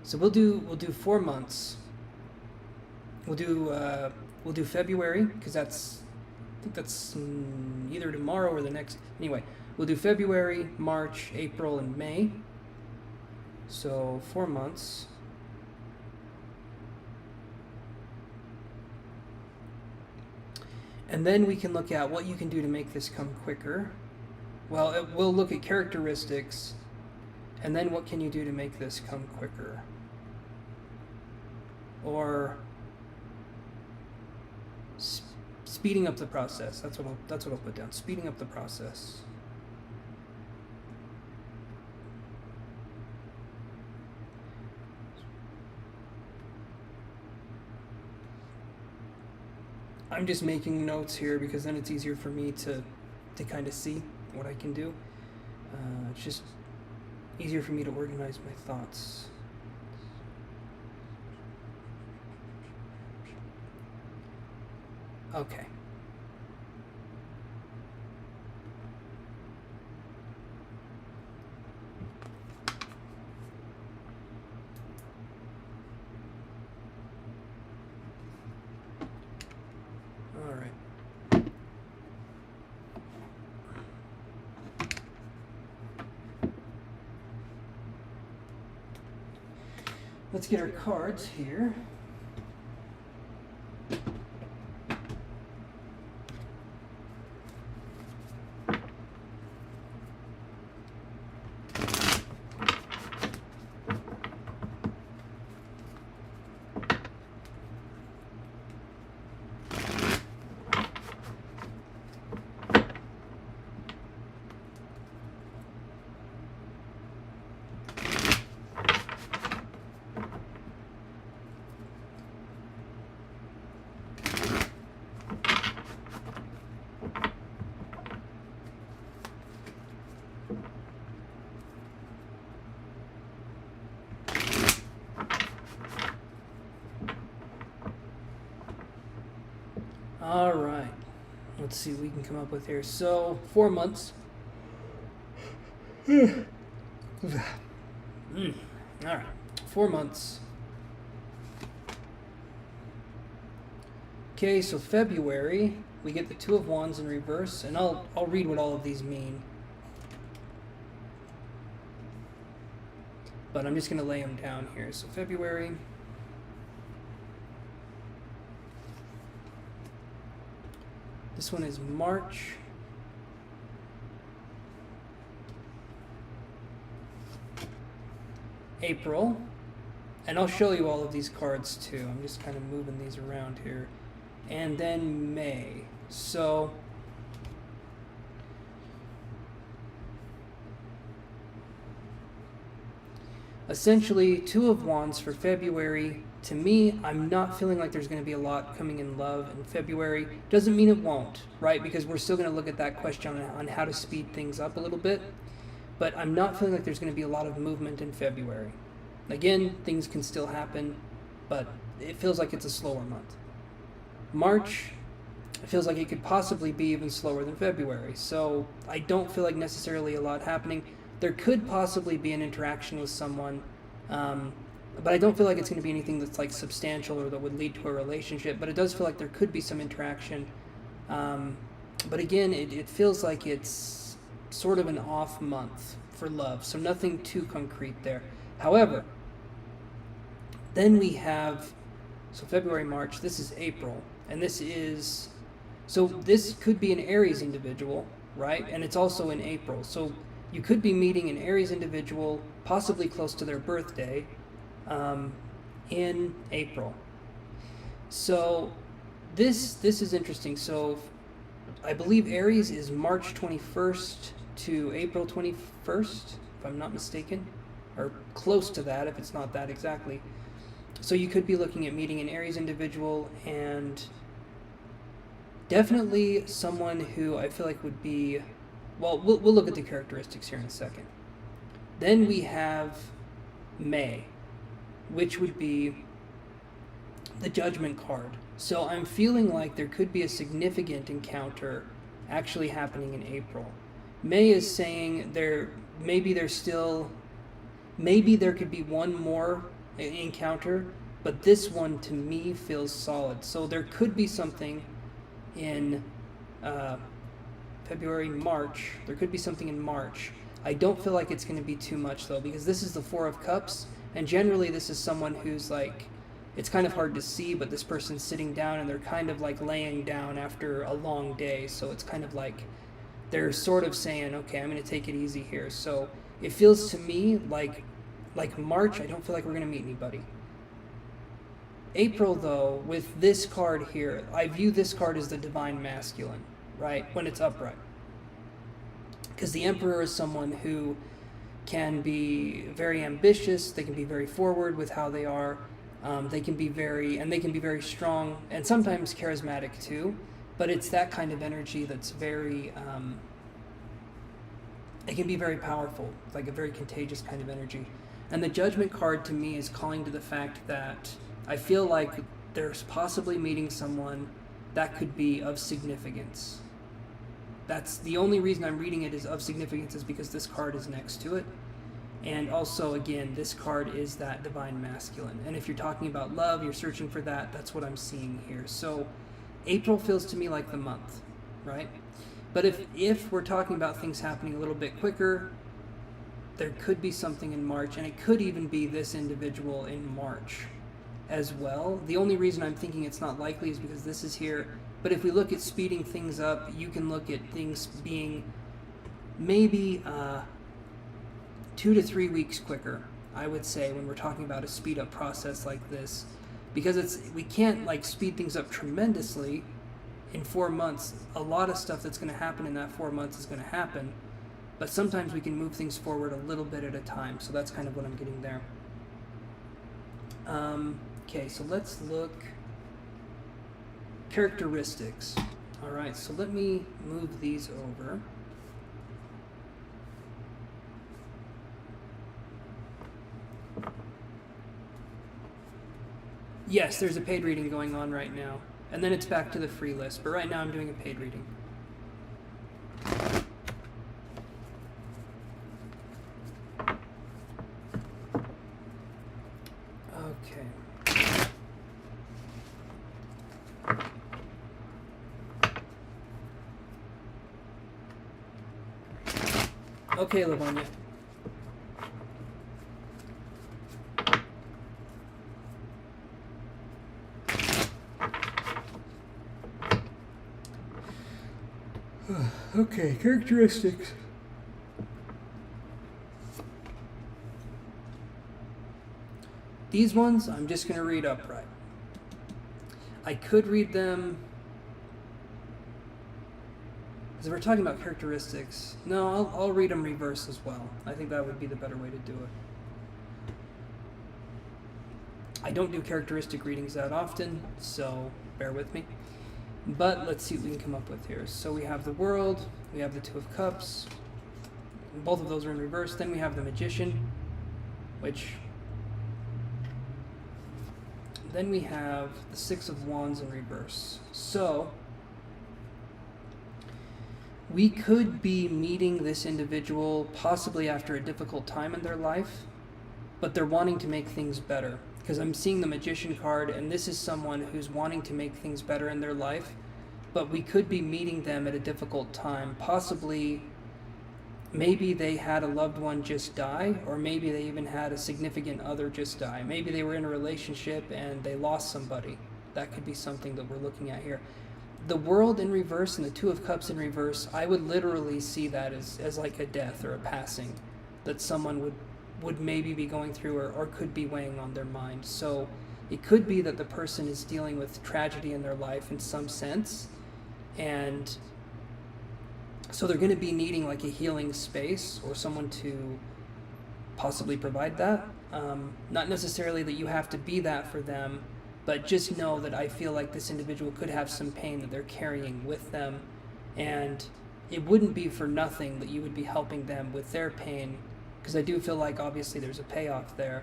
So we'll do 4 months. We'll do February, because I think that's either tomorrow or the next. Anyway, we'll do February, March, April, and May. So 4 months. And then we can look at what you can do to make this come quicker. Well, we'll look at characteristics, and then what can you do to make this come quicker? Or speeding up the process. That's what I'll put down. Speeding up the process. I'm just making notes here because then it's easier for me to kind of see what I can do. It's just easier for me to organize my thoughts. Okay. All right. Let's get our cards here. All right. Let's see what we can come up with here. So 4 months. All right. 4 months. Okay, so February, we get the Two of Wands in reverse, and I'll read what all of these mean. But I'm just going to lay them down here. So February. This one is March. April. And I'll show you all of these cards too. I'm just kind of moving these around here. And then May. So essentially, Two of Wands for February. To me, I'm not feeling like there's going to be a lot coming in love in February. Doesn't mean it won't, right? Because we're still going to look at that question on how to speed things up a little bit. But I'm not feeling like there's going to be a lot of movement in February. Again, things can still happen, but it feels like it's a slower month. March, it feels like it could possibly be even slower than February. So I don't feel like necessarily a lot happening. There could possibly be an interaction with someone, but I don't feel like it's going to be anything that's like substantial or that would lead to a relationship. But it does feel like there could be some interaction. But again, it feels like it's sort of an off month for love. So nothing too concrete there. However, then we have, so February, March, this is April. And this is, so this could be an Aries individual, right? And it's also in April. So you could be meeting an Aries individual, possibly close to their birthday, in April. So this is interesting. So I believe Aries is March 21st to April 21st, if I'm not mistaken, or close to that if it's not that exactly. So you could be looking at meeting an Aries individual, and definitely someone who I feel like would be, well, we'll look at the characteristics here in a second. Then we have May, which would be the Judgment card. So I'm feeling like there could be a significant encounter actually happening in April. May is saying maybe there could be one more encounter, but this one to me feels solid. So there could be something in February, March. There could be something in March. I don't feel like it's going to be too much though, because this is the Four of Cups, and generally this is someone who's like, it's kind of hard to see, but this person's sitting down and they're kind of like laying down after a long day. So it's kind of like they're sort of saying, okay, I'm going to take it easy here. So it feels to me like March, I don't feel like we're going to meet anybody. April, though, with this card here, I view this card as the divine masculine, right? When it's upright. Because the Emperor is someone who can be very ambitious, they can be very forward with how they are, they can be very strong, and sometimes charismatic too, but it's that kind of energy that's very, it can be very powerful, like a very contagious kind of energy. And the Judgment card to me is calling to the fact that I feel like there's possibly meeting someone that could be of significance. That's the only reason I'm reading it is of significance, is because this card is next to it. And also, again, this card is that divine masculine. And if you're talking about love, you're searching for that, that's what I'm seeing here. So April feels to me like the month, right? But if we're talking about things happening a little bit quicker, there could be something in March, and it could even be this individual in March as well. The only reason I'm thinking it's not likely is because this is here. But if we look at speeding things up, you can look at things being maybe 2 to 3 weeks quicker, I would say, when we're talking about a speed up process like this, because we can't like speed things up tremendously in 4 months. A lot of stuff that's going to happen in that 4 months is going to happen, but sometimes we can move things forward a little bit at a time. So that's kind of what I'm getting there. Okay, so let's look characteristics. All right, so let me move these over. Yes, there's a paid reading going on right now, and then it's back to the free list, but right now I'm doing a paid reading. Okay, Livonia. Okay, characteristics. These ones, I'm just going to read upright. I could read them... Because if we're talking about characteristics... No, I'll read them reverse as well. I think that would be the better way to do it. I don't do characteristic readings that often, so bear with me. But let's see what we can come up with here. So we have the World, we have the Two of Cups. Both of those are in reverse. Then we have the Magician, which... Then we have the Six of Wands in reverse. So, we could be meeting this individual possibly after a difficult time in their life, but they're wanting to make things better. Because I'm seeing the Magician card, and this is someone who's wanting to make things better in their life, but we could be meeting them at a difficult time. Possibly, maybe they had a loved one just die, or maybe they even had a significant other just die. Maybe they were in a relationship and they lost somebody. That could be something that we're looking at here. The World in reverse and the Two of Cups in reverse, I would literally see that as like a death or a passing that someone would maybe be going through or could be weighing on their mind. So it could be that the person is dealing with tragedy in their life in some sense, and so they're going to be needing like a healing space or someone to possibly provide that. Not necessarily that you have to be that for them, but just know that I feel like this individual could have some pain that they're carrying with them, and it wouldn't be for nothing that you would be helping them with their pain, because I do feel like obviously there's a payoff there.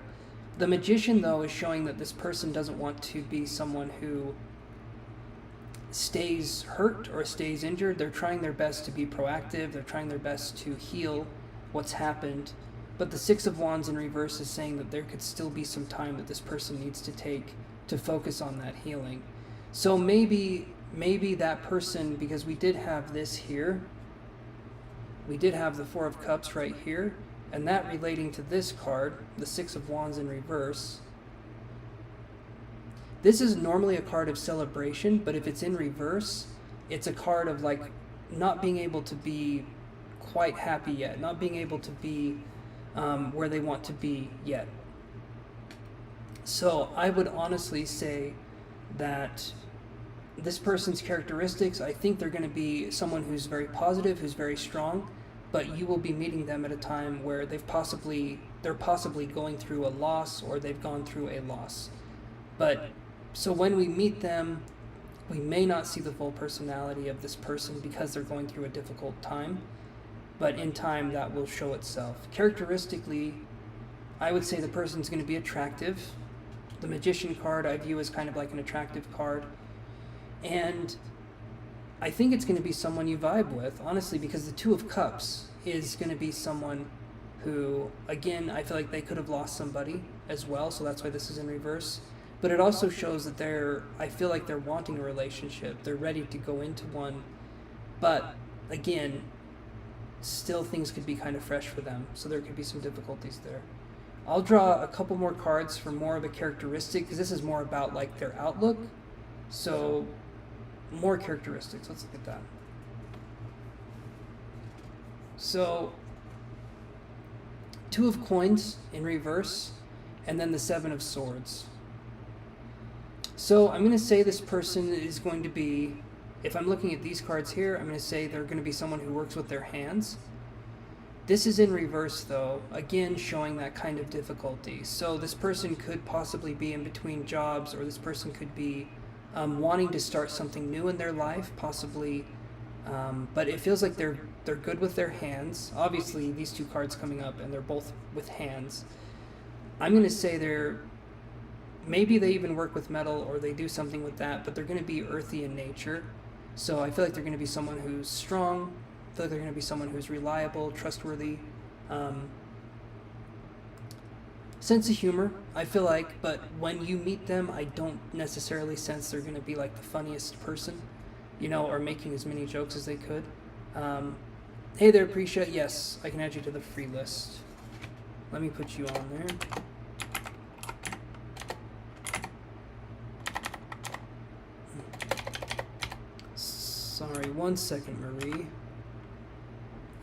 The Magician, though, is showing that this person doesn't want to be someone who stays hurt or stays injured. They're trying their best to be proactive. They're trying their best to heal what's happened. But the Six of Wands in reverse is saying that there could still be some time that this person needs to take to focus on that healing. So maybe that person, because we did have this here, we did have the Four of Cups right here, and that relating to this card, the Six of Wands in reverse. This is normally a card of celebration, but if it's in reverse, it's a card of like not being able to be quite happy yet, not being able to be where they want to be yet. So I would honestly say that this person's characteristics, I think they're going to be someone who's very positive, who's very strong, but you will be meeting them at a time where they're possibly going through a loss, or they've gone through a loss. But so when we meet them, we may not see the full personality of this person because they're going through a difficult time, but in time that will show itself. Characteristically, I would say the person's going to be attractive. The Magician card I view as kind of like an attractive card. And I think it's going to be someone you vibe with, honestly, because the Two of Cups is going to be someone who, again, I feel like they could have lost somebody as well, so that's why this is in reverse. But it also shows that I feel like they're wanting a relationship. They're ready to go into one. But, again, still things could be kind of fresh for them, so there could be some difficulties there. I'll draw a couple more cards for more of a characteristic, because this is more about like their outlook. So more characteristics. Let's look at that. So Two of Coins in reverse, and then the Seven of Swords. So I'm going to say this person is going to be, if I'm looking at these cards here, I'm going to say they're going to be someone who works with their hands. This is in reverse, though, again showing that kind of difficulty. So this person could possibly be in between jobs, or this person could be wanting to start something new in their life, possibly. But it feels like they're good with their hands. Obviously, these two cards coming up, and they're both with hands. I'm going to say maybe they even work with metal, or they do something with that, but they're going to be earthy in nature. So I feel like they're going to be someone who's strong. I feel like they're going to be someone who's reliable, trustworthy. Sense of humor, I feel like, but when you meet them, I don't necessarily sense they're going to be like the funniest person, or making as many jokes as they could. Hey there, Prisha. Yes, I can add you to the free list. Let me put you on there. Sorry, 1 second, Marie.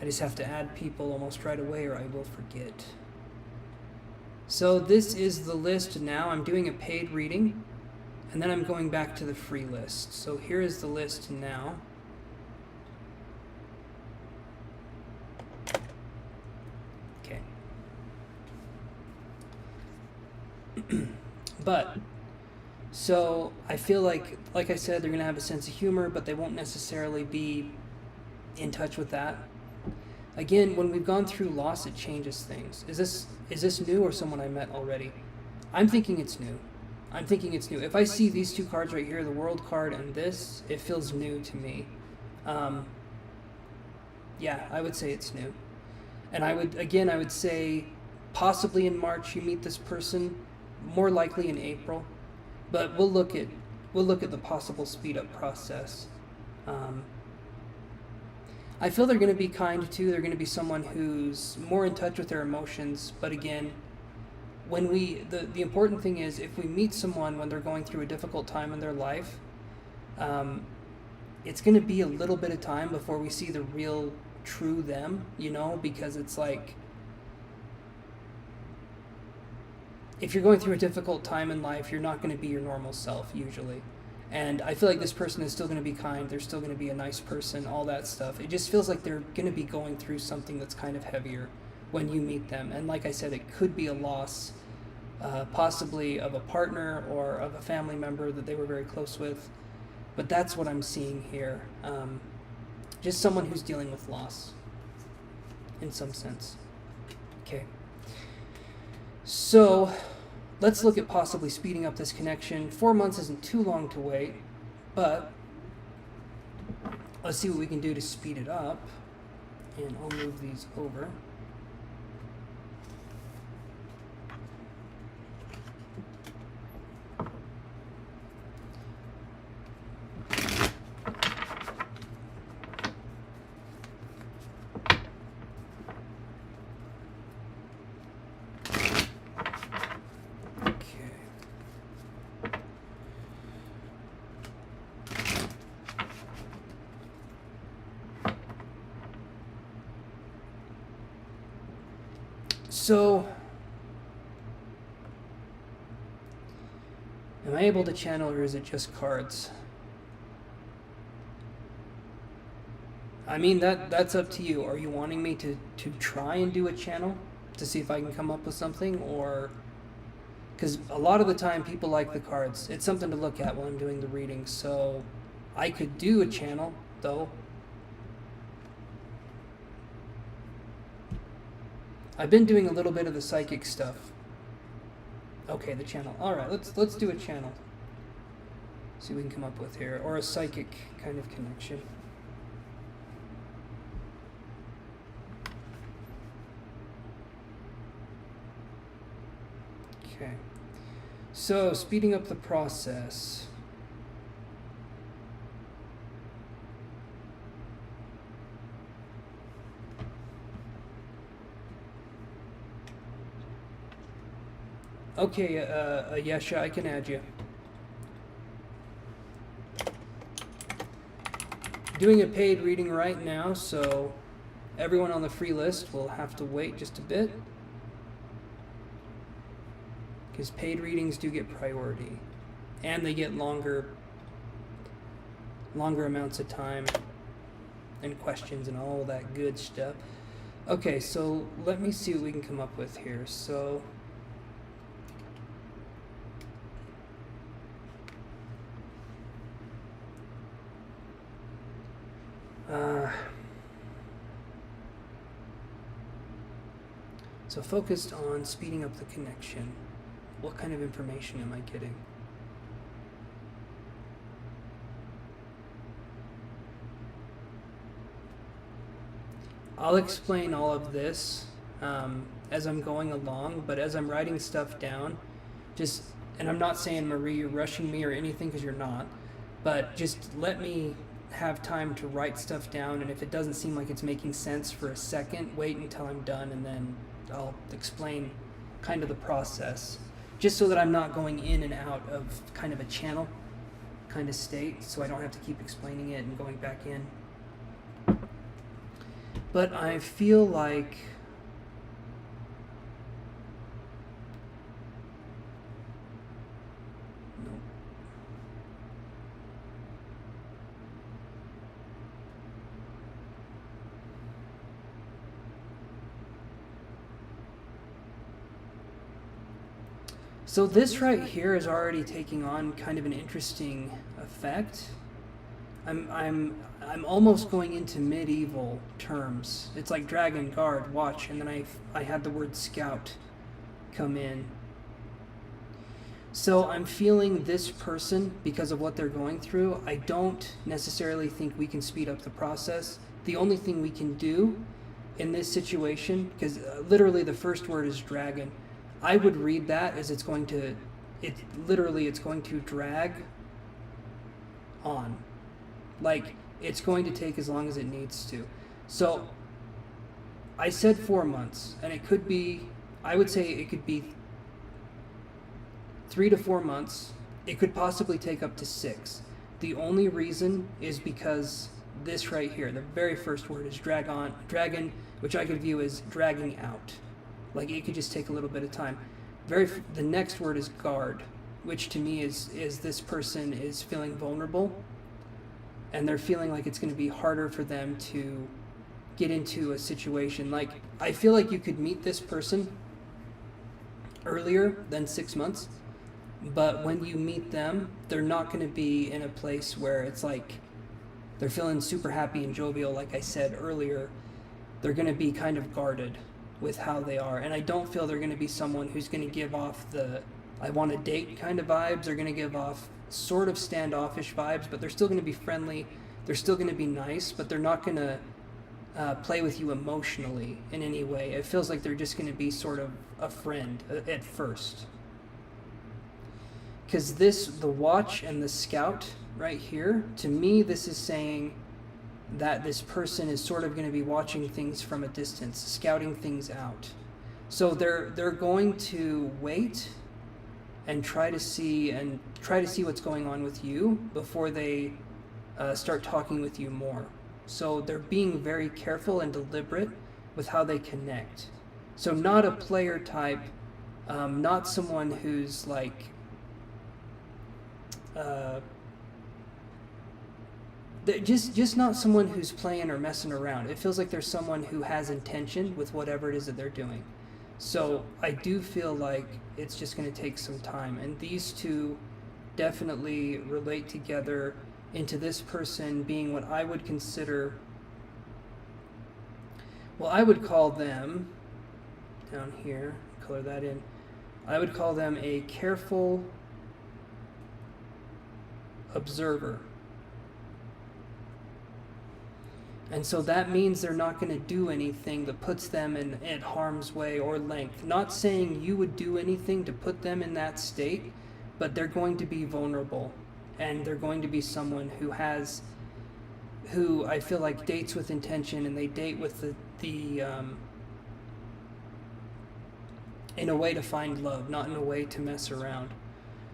I just have to add people almost right away or I will forget. So this is the list now. I'm doing a paid reading, and then I'm going back to the free list. So here is the list now. Okay. But, so I feel like I said, they're going to have a sense of humor, but they won't necessarily be in touch with that. Again, when we've gone through loss, it changes things. Is this new or someone I met already? I'm thinking it's new. If I see these two cards right here, the World card and this, it feels new to me. Yeah, I would say it's new. And I would say possibly in March you meet this person, more likely in April. But we'll look at the possible speed up process. I feel they're going to be kind too. They're going to be someone who's more in touch with their emotions. But again, when the important thing is, if we meet someone when they're going through a difficult time in their life, it's going to be a little bit of time before we see the real, true them, because it's like, if you're going through a difficult time in life, you're not going to be your normal self usually. And I feel like this person is still going to be kind, they're still going to be a nice person, all that stuff. It just feels like they're going to be going through something that's kind of heavier when you meet them. And like I said, it could be a loss, possibly of a partner or of a family member that they were very close with. But that's what I'm seeing here. Just someone who's dealing with loss, in some sense. Okay. So let's look at possibly speeding up this connection. 4 months isn't too long to wait, but let's see what we can do to speed it up. And I'll move these over. So, am I able to channel, or is it just cards? I mean, that's up to you. Are you wanting me to try and do a channel to see if I can come up with something, or... Because a lot of the time people like the cards. It's something to look at while I'm doing the reading, so I could do a channel, though. I've been doing a little bit of the psychic stuff. Okay, the channel. Alright, let's do a channel. See what we can come up with here. Or a psychic kind of connection. Okay. So, speeding up the process. Okay, Yesha, I can add you. Doing a paid reading right now, so everyone on the free list will have to wait just a bit. Because paid readings do get priority. And they get longer amounts of time and questions and all that good stuff. Okay, so let me see what we can come up with here. So... So focused on speeding up the connection. What kind of information am I getting? I'll explain all of this as I'm going along, but as I'm writing stuff down, just, and I'm not saying, Marie, you're rushing me or anything, because you're not, but just let me have time to write stuff down, and if it doesn't seem like it's making sense for a second, wait until I'm done, and then I'll explain kind of the process, just so that I'm not going in and out of kind of a channel kind of state, so I don't have to keep explaining it and going back in. But I feel like so this right here is already taking on kind of an interesting effect. I'm almost going into medieval terms. It's like Dragon Guard, watch, and then I had the word scout come in. So I'm feeling this person, because of what they're going through, I don't necessarily think we can speed up the process. The only thing we can do in this situation, because literally the first word is dragon, I would read that as it's going to drag on. Like, it's going to take as long as it needs to. So, I said 4 months, and it could be, I would say it could be 3 to 4 months. It could possibly take up to 6. The only reason is because this right here, the very first word is dragon, which I could view as dragging out. Like, it could just take a little bit of time. The next word is guard, which to me is this person is feeling vulnerable, and they're feeling like it's going to be harder for them to get into a situation. Like, I feel like you could meet this person earlier than 6 months, but when you meet them, they're not going to be in a place where it's like they're feeling super happy and jovial, like I said earlier. They're going to be kind of guarded with how they are, and I don't feel they're going to be someone who's going to give off the I want to date kind of vibes. They're going to give off sort of standoffish vibes, but they're still going to be friendly, they're still going to be nice, but they're not going to play with you emotionally in any way. It feels like they're just going to be sort of a friend at first. Because the watch and the scout right here, to me this is saying that this person is sort of going to be watching things from a distance, scouting things out. So they're going to wait and try to see what's going on with you before they start talking with you more. So they're being very careful and deliberate with how they connect. So not a player type, not someone who's like just not someone who's playing or messing around. It feels like there's someone who has intention with whatever it is that they're doing. So I do feel like it's just going to take some time, and these two definitely relate together into this person being what I would consider, well, I would call them, down here, color that in, I would call them a careful observer. And so that means they're not going to do anything that puts them in harm's way or length. Not saying you would do anything to put them in that state, but they're going to be vulnerable. And they're going to be someone who I feel like dates with intention, and they date with in a way to find love, not in a way to mess around.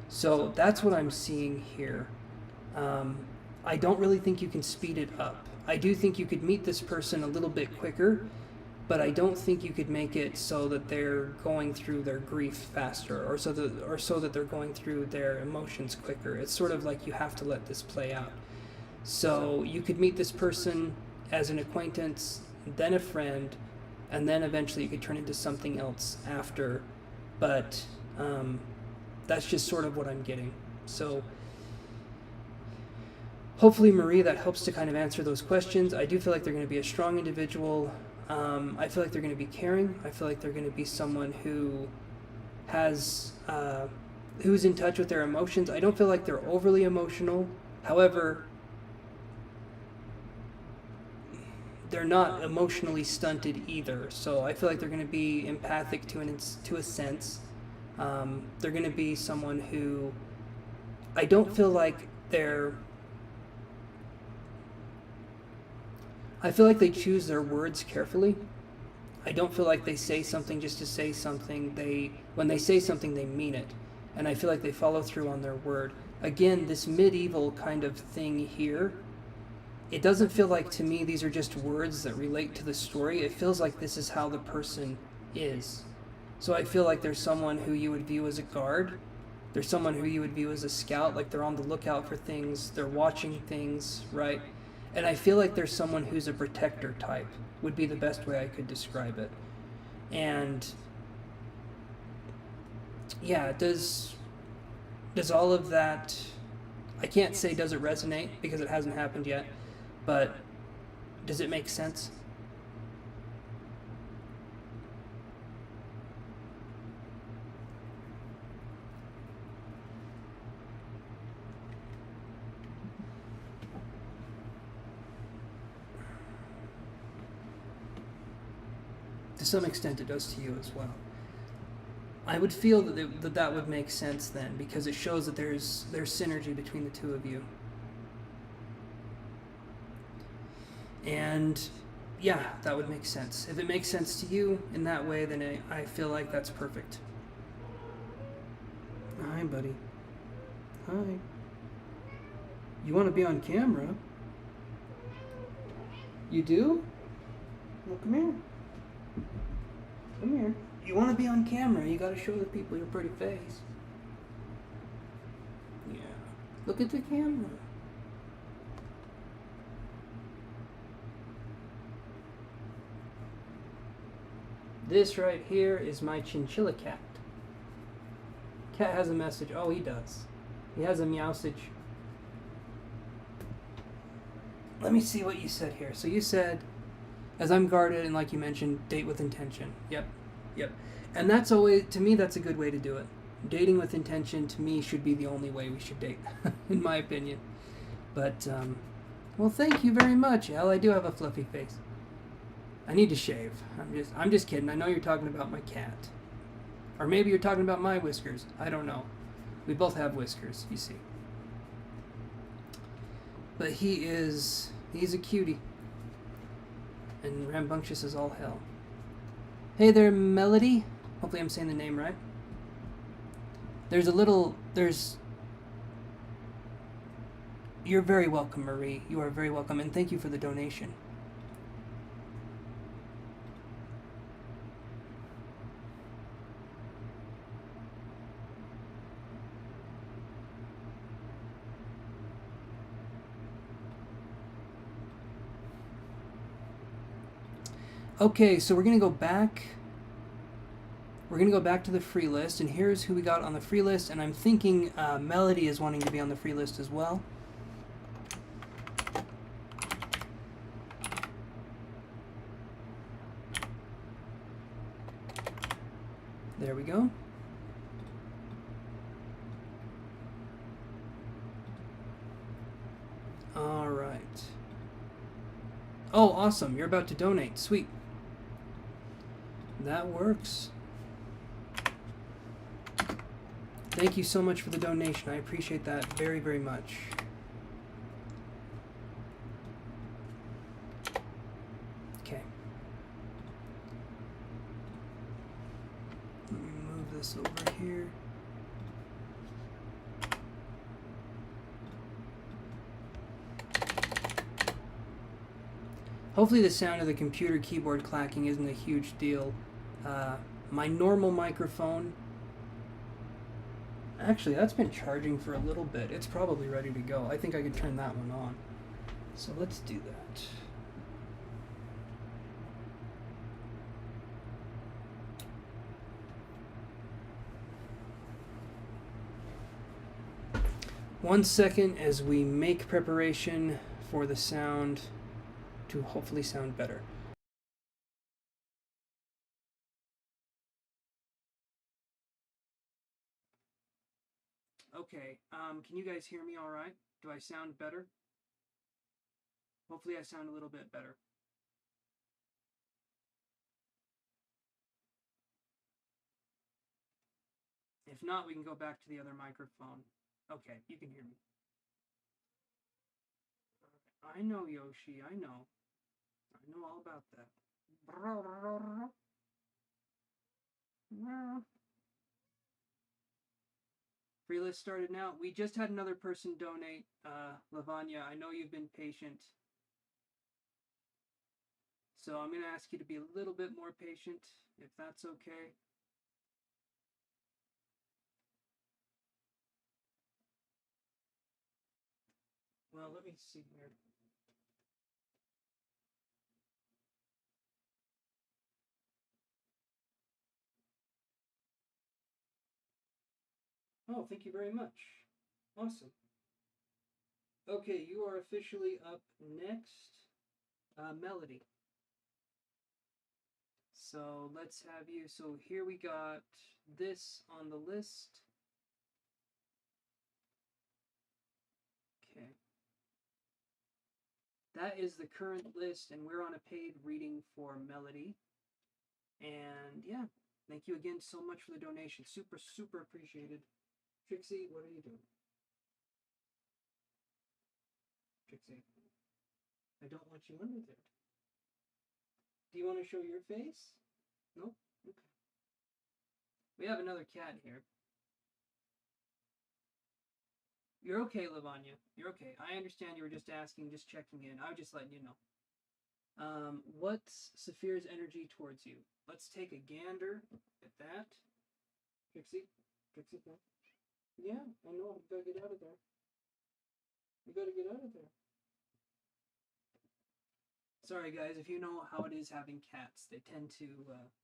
So that's what I'm seeing here. I don't really think you can speed it up. I do think you could meet this person a little bit quicker, but I don't think you could make it so that they're going through their grief faster, or so that they're going through their emotions quicker. It's sort of like you have to let this play out. So you could meet this person as an acquaintance, then a friend, and then eventually it could turn into something else after. But that's just sort of what I'm getting. So hopefully, Marie, that helps to kind of answer those questions. I do feel like they're going to be a strong individual. I feel like they're going to be caring. I feel like they're going to be someone who has, who's in touch with their emotions. I don't feel like they're overly emotional. However, they're not emotionally stunted either. So I feel like they're going to be empathic to a sense. They're going to be someone who, I don't feel like I feel like they choose their words carefully. I don't feel like they say something just to say something. When they say something, they mean it. And I feel like they follow through on their word. Again, this medieval kind of thing here, it doesn't feel like to me these are just words that relate to the story. It feels like this is how the person is. So I feel like there's someone who you would view as a guard. There's someone who you would view as a scout, like they're on the lookout for things, they're watching things, right? And I feel like there's someone who's a protector type, would be the best way I could describe it. And yeah, does all of that, I can't say does it resonate because it hasn't happened yet, but does it make sense? To some extent it does to you as well. I would feel that would make sense then, because it shows that there's synergy between the two of you. And yeah, that would make sense. If it makes sense to you in that way, then I feel like that's perfect. Hi, buddy. Hi. You want to be on camera? You do? Well, come here. Come here. You want to be on camera, you got to show the people your pretty face. Yeah. Look at the camera. This right here is my chinchilla cat. Cat has a message. Oh, he does. He has a meowsage. Let me see what you said here. So you said, as I'm guarded, and like you mentioned, date with intention. Yep. And that's always, to me, that's a good way to do it. Dating with intention, to me, should be the only way we should date, in my opinion. But, well, thank you very much, Elle. I do have a fluffy face. I need to shave. I'm just kidding. I know you're talking about my cat. Or maybe you're talking about my whiskers. I don't know. We both have whiskers, you see. But he's a cutie. And rambunctious as all hell. Hey there, Melody. Hopefully I'm saying the name right. You're very welcome, Marie. You are very welcome, and thank you for the donation. Okay, so we're gonna go back. We're gonna go back to the free list, and here's who we got on the free list. And I'm thinking Melody is wanting to be on the free list as well. There we go. All right. Oh, awesome! You're about to donate. Sweet. That works. Thank you so much for the donation. I appreciate that very, very much. Okay. Let me move this over here. Hopefully the sound of the computer keyboard clacking isn't a huge deal. My normal microphone, actually that's been charging for a little bit. It's probably ready to go. I think I can turn that one on. So let's do that. One second as we make preparation for the sound to hopefully sound better. Okay, can you guys hear me all right? Do I sound better? Hopefully I sound a little bit better. If not, we can go back to the other microphone. Okay, you can hear me. I know, Yoshi, I know. I know all about that. Free list started now. We just had another person donate. Lavanya, I know you've been patient. So I'm going to ask you to be a little bit more patient, if that's okay. Well, let me see here. Oh, thank you very much. Awesome. Okay, you are officially up next. Melody. So let's have you. So here we got this on the list. Okay. That is the current list, and we're on a paid reading for Melody. And yeah, thank you again so much for the donation. Super, super appreciated. Trixie, what are you doing? Trixie, I don't want you under there. Do you want to show your face? Nope? Okay. We have another cat here. You're okay, Lavanya. You're okay. I understand you were just asking, just checking in. I was just letting you know. What's Saphir's energy towards you? Let's take a gander at that. Trixie? Trixie, no. Yeah, I know. You gotta get out of there. You gotta get out of there. Sorry, guys, if you know how it is having cats, they tend to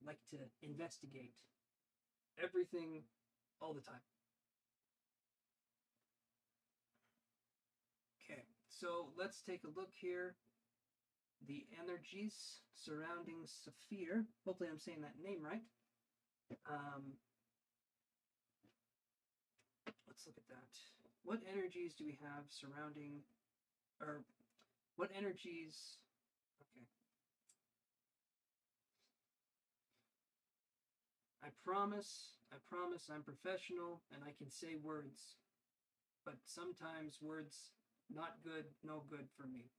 like to investigate everything all the time. Okay, so let's take a look here. The energies surrounding Saphir. Hopefully, I'm saying that name right. Let's look at that. What energies do we have surrounding, or what energies? Okay. I promise I'm professional and I can say words, but sometimes words not good, no good for me.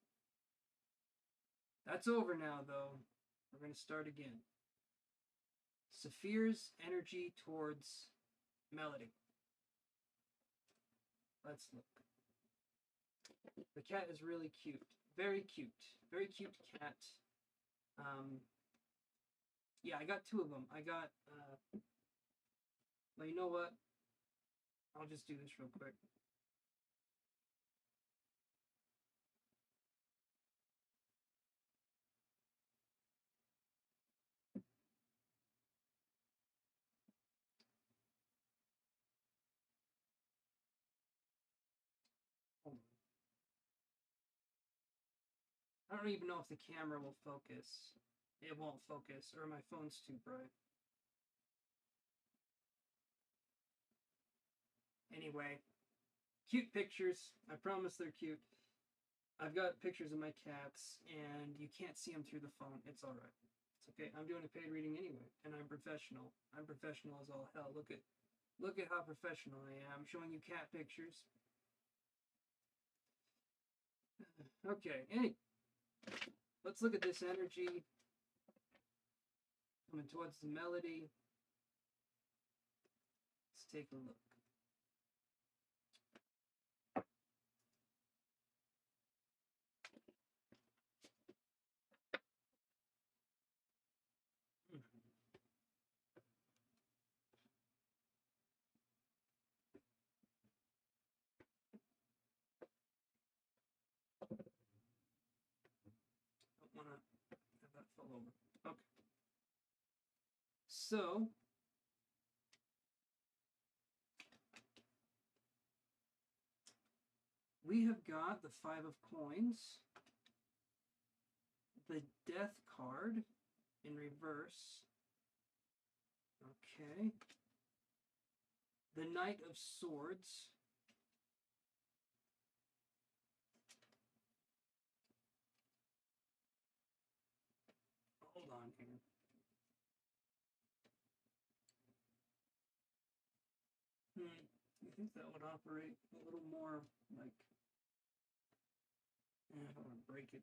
That's over now, though. We're going to start again. Saphir's energy towards Melody. Let's look. The cat is really cute. Very cute. Very cute cat. Yeah, I got two of them. I got, well, you know what? I'll just do this real quick. I don't even know if the camera will focus. It won't focus, or my phone's too bright. Anyway, cute pictures. I promise they're cute. I've got pictures of my cats, and you can't see them through the phone. It's all right. It's okay. I'm doing a paid reading anyway, and I'm professional. I'm professional as all hell. Look at how professional I am. I'm showing you cat pictures. Okay, let's look at this energy coming towards the melody. Let's take a look. Don't want to have that fall over. Okay. So, we have got the Five of Coins, the Death card in reverse. Okay. The Knight of Swords. Hold on here. I think that would operate a little more like... I don't want to break it.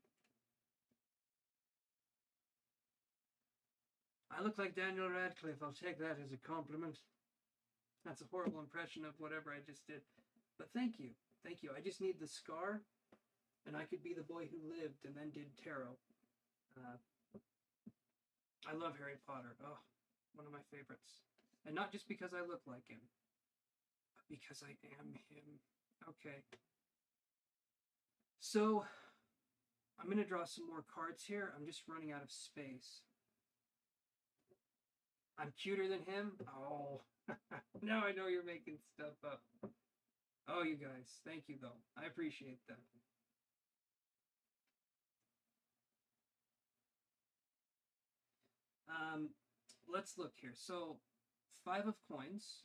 I look like Daniel Radcliffe. I'll take that as a compliment. That's a horrible impression of whatever I just did. But thank you. Thank you. I just need the scar, and I could be the boy who lived and then did tarot. I love Harry Potter. Oh, one of my favorites. And not just because I look like him, but because I am him. Okay. So, I'm going to draw some more cards here. I'm just running out of space. I'm cuter than him? Oh, now I know you're making stuff up. Oh, you guys. Thank you, though. I appreciate that. Let's look here. So, Five of Coins,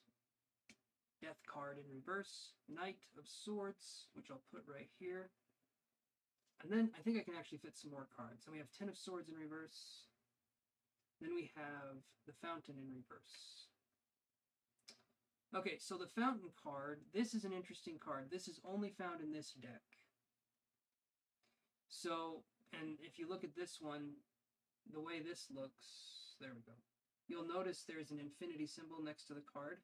Death card in reverse, Knight of Swords, which I'll put right here. And then I think I can actually fit some more cards. So we have Ten of Swords in reverse. Then we have the Fountain in reverse. Okay, so the Fountain card, this is an interesting card. This is only found in this deck. So, and if you look at this one, the way this looks, there we go. You'll notice there's an infinity symbol next to the card.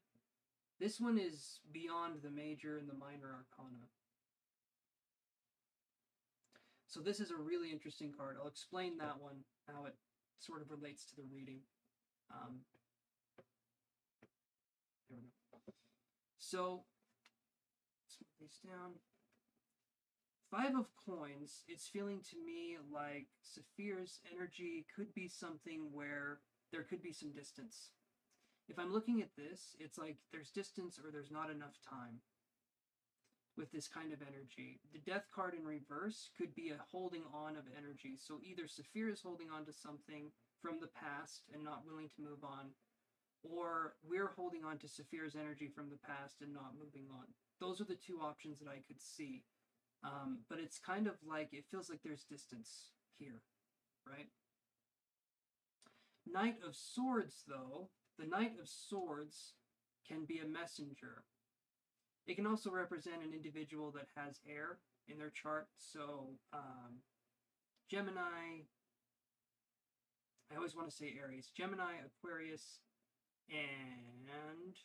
This one is beyond the major and the minor arcana. So this is a really interesting card. I'll explain that one, how it sort of relates to the reading. There we go. So, let's move these down. Five of Coins, it's feeling to me like Saphir's energy could be something where there could be some distance. If I'm looking at this, it's like there's distance or there's not enough time with this kind of energy. The Death card in reverse could be a holding on of energy. So either Saphir is holding on to something from the past and not willing to move on, or we're holding on to Saphir's energy from the past and not moving on. Those are the two options that I could see. But it's kind of like, it feels like there's distance here, right? Knight of Swords, though, the Knight of Swords can be a messenger. It can also represent an individual that has air in their chart. So, Gemini, I always want to say Aries, Gemini, Aquarius, and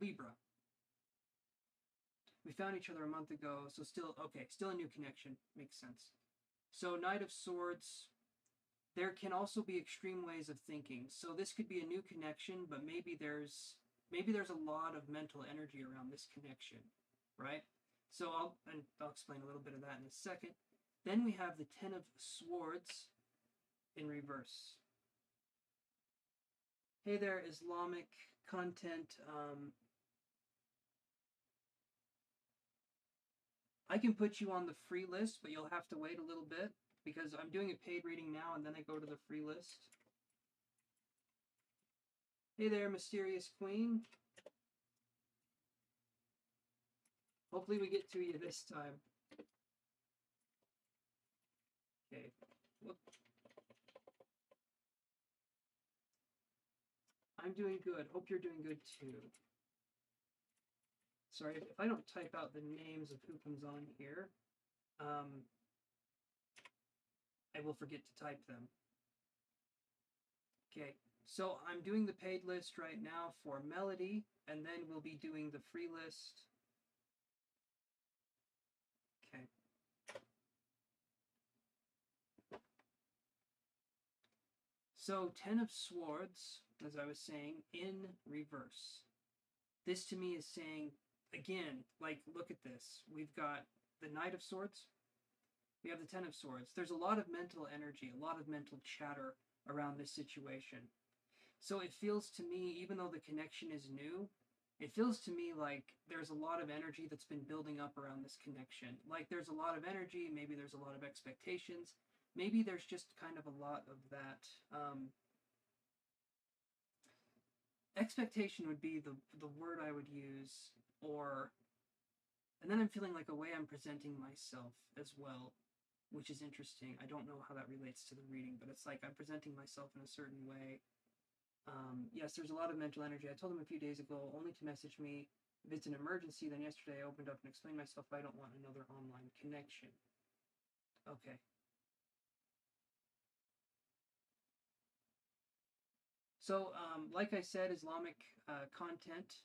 Libra. We found each other a month ago, so still a new connection. Makes sense. So, Knight of Swords, there can also be extreme ways of thinking. So this could be a new connection, but maybe there's a lot of mental energy around this connection, right? So I'll explain a little bit of that in a second. Then we have the Ten of Swords in reverse. Hey there, Islamic content. I can put you on the free list, but you'll have to wait a little bit because I'm doing a paid reading now and then I go to the free list. Hey there, Mysterious Queen. Hopefully we get to you this time. Okay. Look. I'm doing good. Hope you're doing good too. Sorry, if I don't type out the names of who comes on here, I will forget to type them. Okay, so I'm doing the paid list right now for Melody, and then we'll be doing the free list. Okay. So, Ten of Swords, as I was saying, in reverse. This to me is saying, again, like, look at this. We've got the Knight of Swords. We have the Ten of Swords. There's a lot of mental energy, a lot of mental chatter around this situation. So it feels to me, even though the connection is new, it feels to me like there's a lot of energy that's been building up around this connection. Like there's a lot of energy, maybe there's a lot of expectations, maybe there's just kind of a lot of that. Expectation would be the word I would use, or, and then I'm feeling like a way I'm presenting myself as well, which is interesting. I don't know how that relates to the reading, but it's like I'm presenting myself in a certain way. Yes, there's a lot of mental energy. I told him a few days ago only to message me if it's an emergency. Then yesterday I opened up and explained myself. I don't want another online connection. Okay. So, like I said, Islamic content,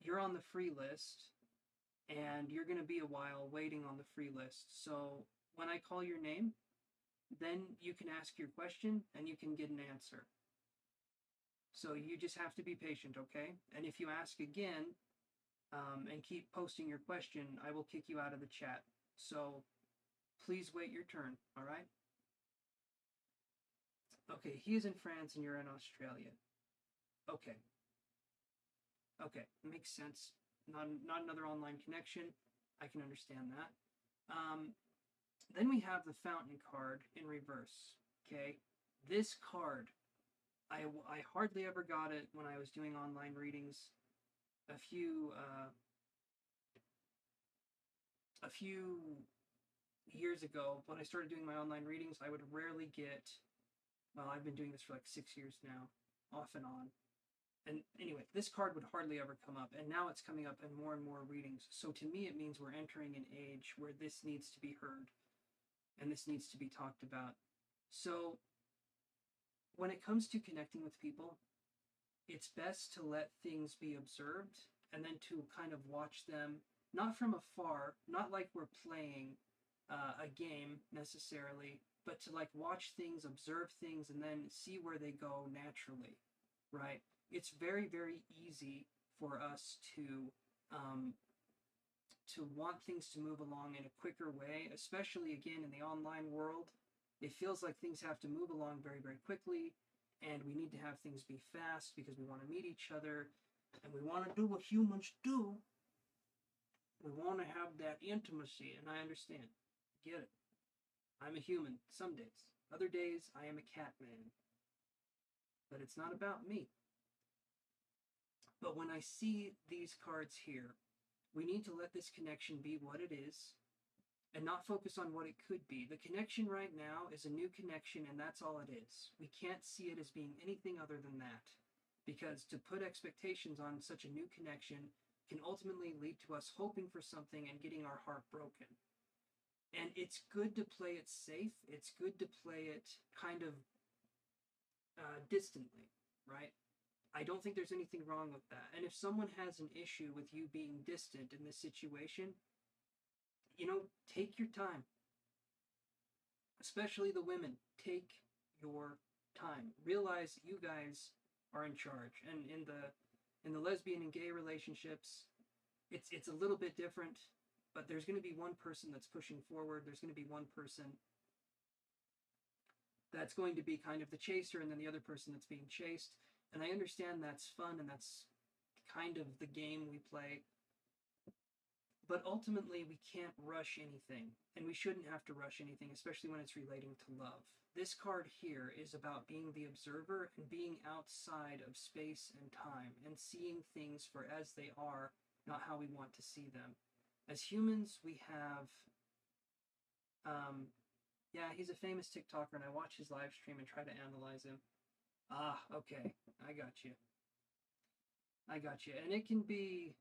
you're on the free list, and you're going to be a while waiting on the free list. So when I call your name, then you can ask your question and you can get an answer. So you just have to be patient, okay? And if you ask again and keep posting your question, I will kick you out of the chat. So please wait your turn, all right? Okay, he is in France and you're in Australia. Okay. Okay, makes sense. Not another online connection. I can understand that. Then we have the Fountain card in reverse, okay? This card, I hardly ever got it when I was doing online readings. A few years ago, when I started doing my online readings, I would rarely get, well, I've been doing this for like 6 years now, off and on. And anyway, this card would hardly ever come up, and now it's coming up in more and more readings. So to me, it means we're entering an age where this needs to be heard, and this needs to be talked about. So when it comes to connecting with people, it's best to let things be observed, and then to kind of watch them, not from afar, not like we're playing a game necessarily, but to like watch things, observe things, and then see where they go naturally, right? It's very, very easy for us to want things to move along in a quicker way, especially again in the online world. It feels like things have to move along very, very quickly, and we need to have things be fast because we want to meet each other, and we want to do what humans do. We want to have that intimacy, and I understand. Get it. I'm a human some days. Other days, I am a cat man. But it's not about me. But when I see these cards here, we need to let this connection be what it is and not focus on what it could be. The connection right now is a new connection, and that's all it is. We can't see it as being anything other than that, because to put expectations on such a new connection can ultimately lead to us hoping for something and getting our heart broken. And it's good to play it safe. It's good to play it kind of distantly, right? I don't think there's anything wrong with that. And if someone has an issue with you being distant in this situation, take your time. Especially the women, take your time. Realize you guys are in charge. And in the lesbian and gay relationships, it's a little bit different, but there's going to be one person that's pushing forward. There's going to be one person that's going to be kind of the chaser, and then the other person that's being chased. And I understand that's fun, and that's kind of the game we play. But ultimately, we can't rush anything, and we shouldn't have to rush anything, especially when it's relating to love. This card here is about being the observer and being outside of space and time and seeing things for as they are, not how we want to see them. As humans, we have, yeah, he's a famous TikToker, and I watch his live stream and try to analyze him. Ah, okay, I got you. I got you. And it can be,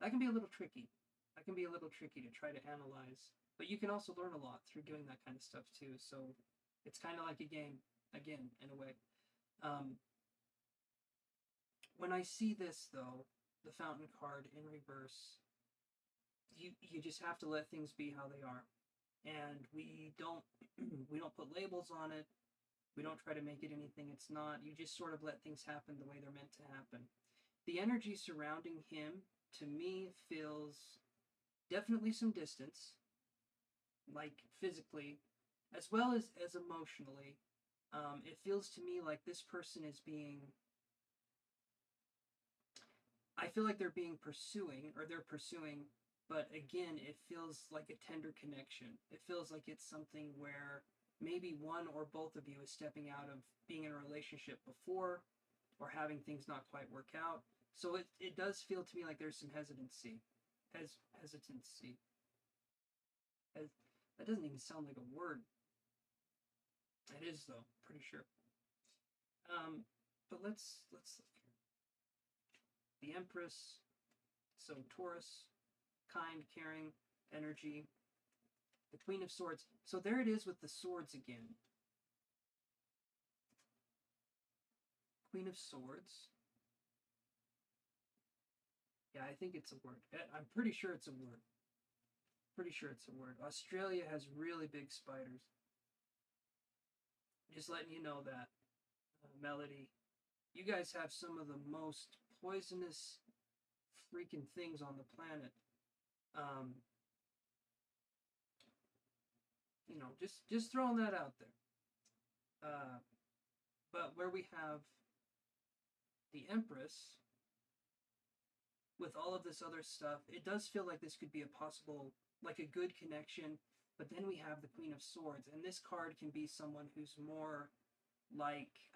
that can be a little tricky. That can be a little tricky to try to analyze. But you can also learn a lot through doing that kind of stuff too. So it's kind of like a game, again, in a way. When I see this, though, the Fountain card in reverse, you just have to let things be how they are. And we don't put labels on it. We don't try to make it anything it's not. You just sort of let things happen the way they're meant to happen. The energy surrounding him, to me, feels definitely some distance, like physically, as well as emotionally. It feels to me like this person is being, I feel like they're being pursuing, or they're pursuing, but again, it feels like a tender connection. It feels like it's something where maybe one or both of you is stepping out of being in a relationship before, or having things not quite work out. So it does feel to me like there's some hesitancy. Hesitancy. That doesn't even sound like a word. It is, though, pretty sure. But let's look here. The Empress, so Taurus, kind, caring, energy. The Queen of Swords. So there it is with the swords again. Queen of Swords. Yeah, I think it's a word. I'm pretty sure it's a word. Pretty sure it's a word. Australia has really big spiders. Just letting you know that. Melody. You guys have some of the most poisonous freaking things on the planet. You know, just throwing that out there. But where we have the Empress with all of this other stuff, it does feel like this could be a possible, like a good connection. But then we have the Queen of Swords, and this card can be someone who's more like,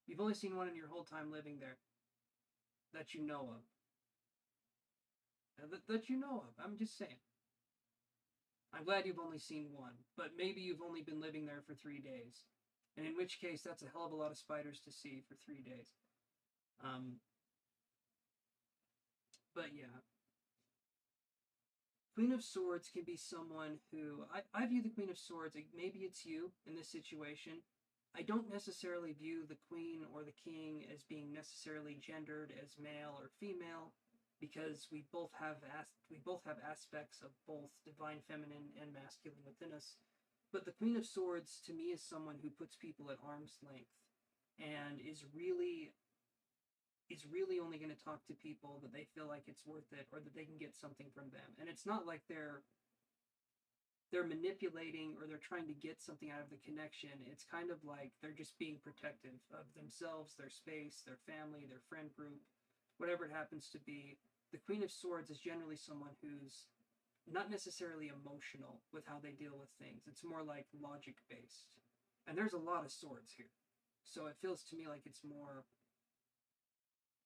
you've only seen one in your whole time living there that you know of. That you know of. I'm just saying. I'm glad you've only seen one, but maybe you've only been living there for 3 days. And in which case, that's a hell of a lot of spiders to see for 3 days. But yeah. Queen of Swords can be someone who, I view the Queen of Swords, maybe it's you in this situation. I don't necessarily view the Queen or the King as being necessarily gendered as male or female, because we both have aspects of both divine feminine and masculine within us. But the Queen of Swords, to me, is someone who puts people at arm's length and is really only going to talk to people that they feel like it's worth it, or that they can get something from them. And it's not like they're manipulating or they're trying to get something out of the connection. It's kind of like they're just being protective of themselves, their space, their family, their friend group, whatever it happens to be. The Queen of Swords is generally someone who's not necessarily emotional with how they deal with things. It's more like logic based. And there's a lot of swords here. So it feels to me like it's more,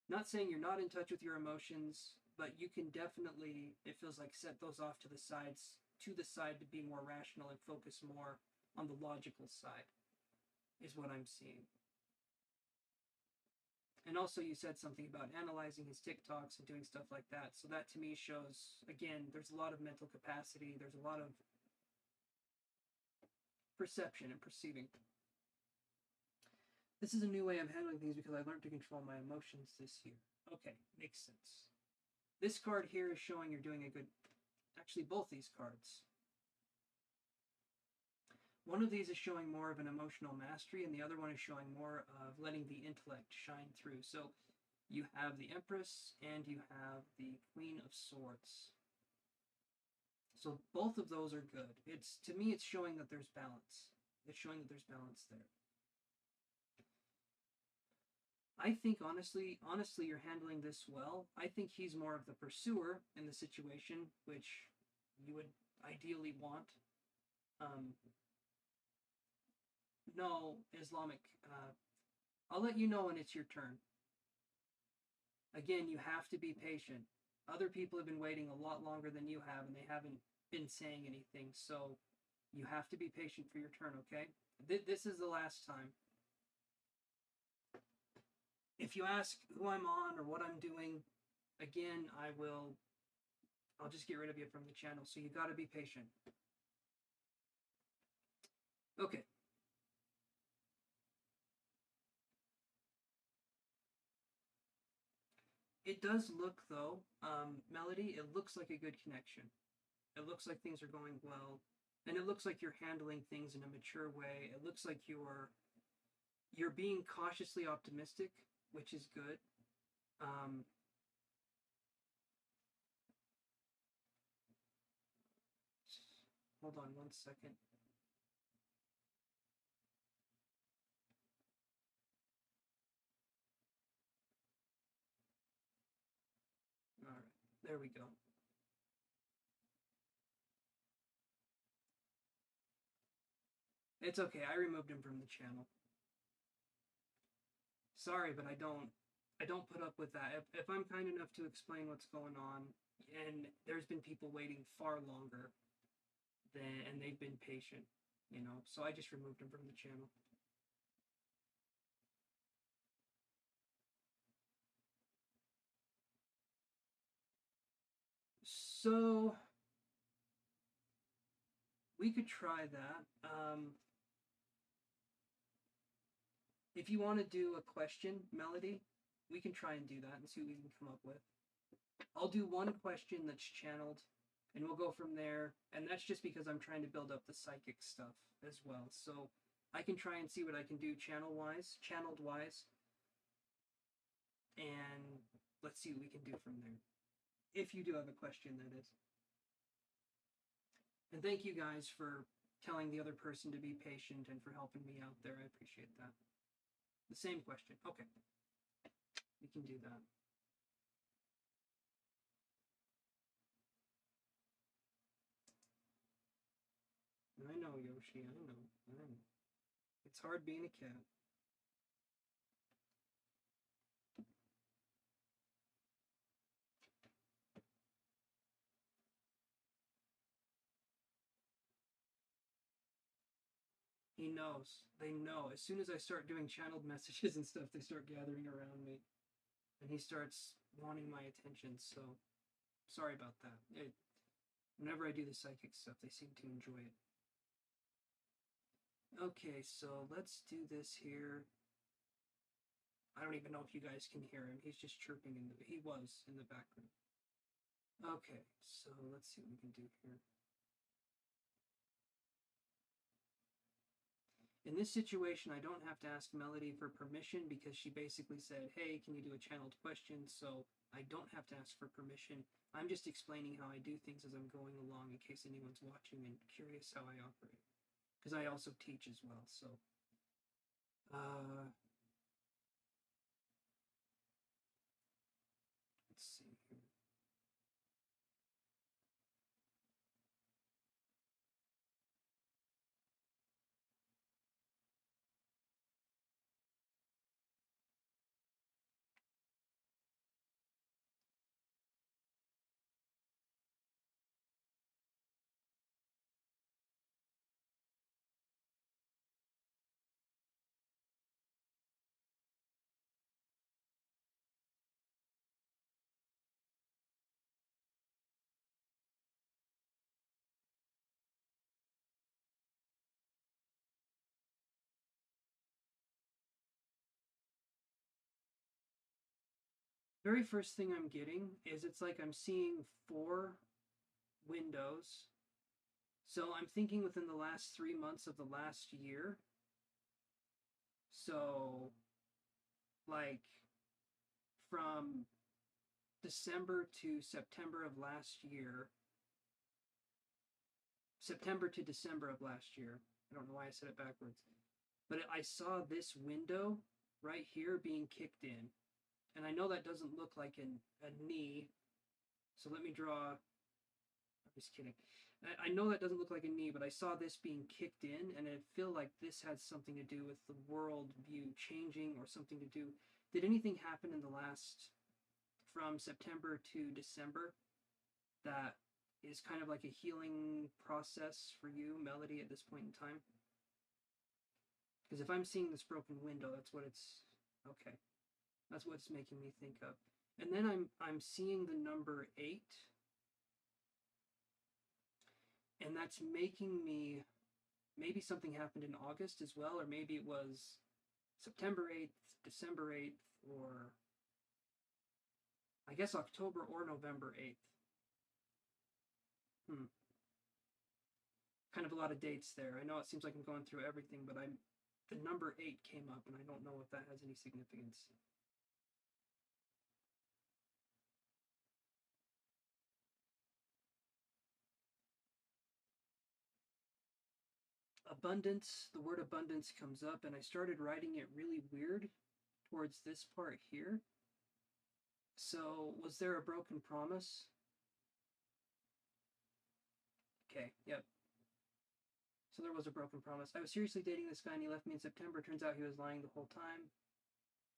not saying you're not in touch with your emotions, but you can definitely, it feels like, set those off to the sides, to be more rational and focus more on the logical side, is what I'm seeing. And also you said something about analyzing his TikToks and doing stuff like that. So that to me shows, again, there's a lot of mental capacity. There's a lot of perception and perceiving. This is a new way of handling things because I learned to control my emotions this year. Okay, makes sense. This card here is showing you're doing a good... Actually, both these cards. One of these is showing more of an emotional mastery, and the other one is showing more of letting the intellect shine through. So you have the Empress and you have the Queen of Swords. So both of those are good. To me, it's showing that there's balance. It's showing that there's balance there. I think honestly, you're handling this well. I think he's more of the pursuer in the situation, which you would ideally want. Um, no, Islamic. I'll let you know when it's your turn. Again, you have to be patient. Other people have been waiting a lot longer than you have, and they haven't been saying anything. So you have to be patient for your turn, okay? This is the last time. If you ask who I'm on or what I'm doing, again, I'll just get rid of you from the channel. So you got to be patient. Okay. It does look, though, Melody, it looks like a good connection. It looks like things are going well. And it looks like you're handling things in a mature way. It looks like you're being cautiously optimistic, which is good. Um, Hold on one second. All right, there we go. It's okay. I removed him from the channel. Sorry, but I don't put up with that. If I'm kind enough to explain what's going on, and there's been people waiting far longer than, and they've been patient, so I just removed him from the channel. So we could try that. If you want to do a question, Melody, we can try and do that and see what we can come up with. I'll do one question that's channeled, and we'll go from there. And that's just because I'm trying to build up the psychic stuff as well. So I can try and see what I can do channeled wise, and let's see what we can do from there. If you do have a question, that is. And thank you guys for telling the other person to be patient and for helping me out there. I appreciate that. The same question. Okay. We can do that. I know, Yoshi. I know. It's hard being a cat. He knows. They know. As soon as I start doing channeled messages and stuff, they start gathering around me. And he starts wanting my attention, so sorry about that. Whenever I do the psychic stuff, they seem to enjoy it. Okay, so let's do this here. I don't even know if you guys can hear him. He's just chirping he was in the background. Okay, so let's see what we can do here. In this situation, I don't have to ask Melody for permission because she basically said, hey, can you do a channeled question? So I don't have to ask for permission. I'm just explaining how I do things as I'm going along in case anyone's watching and curious how I operate. Because I also teach as well, so. Let's see here. Very first thing I'm getting is it's like I'm seeing 4 windows. So I'm thinking within the last 3 months of the last year. So, like, from December to September of last year. September to December of last year. I don't know why I said it backwards. But I saw this window right here being kicked in. And I know that doesn't look like a knee, so let me draw. I'm just kidding. I know that doesn't look like a knee, but I saw this being kicked in, and I feel like this has something to do with the world view changing or something to do. Did anything happen in the last, from September to December, that is kind of like a healing process for you, Melody, at this point in time? Because if I'm seeing this broken window, that's what it's. Okay. That's what it's making me think of. And then I'm seeing the number 8, and that's making me, maybe something happened in August as well, or maybe it was September 8th, December 8th, or I guess October or November 8th. Kind of a lot of dates there. I know it seems like I'm going through everything, but the number 8 came up, and I don't know if that has any significance. Abundance, the word abundance comes up, and I started writing it really weird towards this part here. So, was there a broken promise? Okay, yep. So there was a broken promise. I was seriously dating this guy and he left me in September. Turns out he was lying the whole time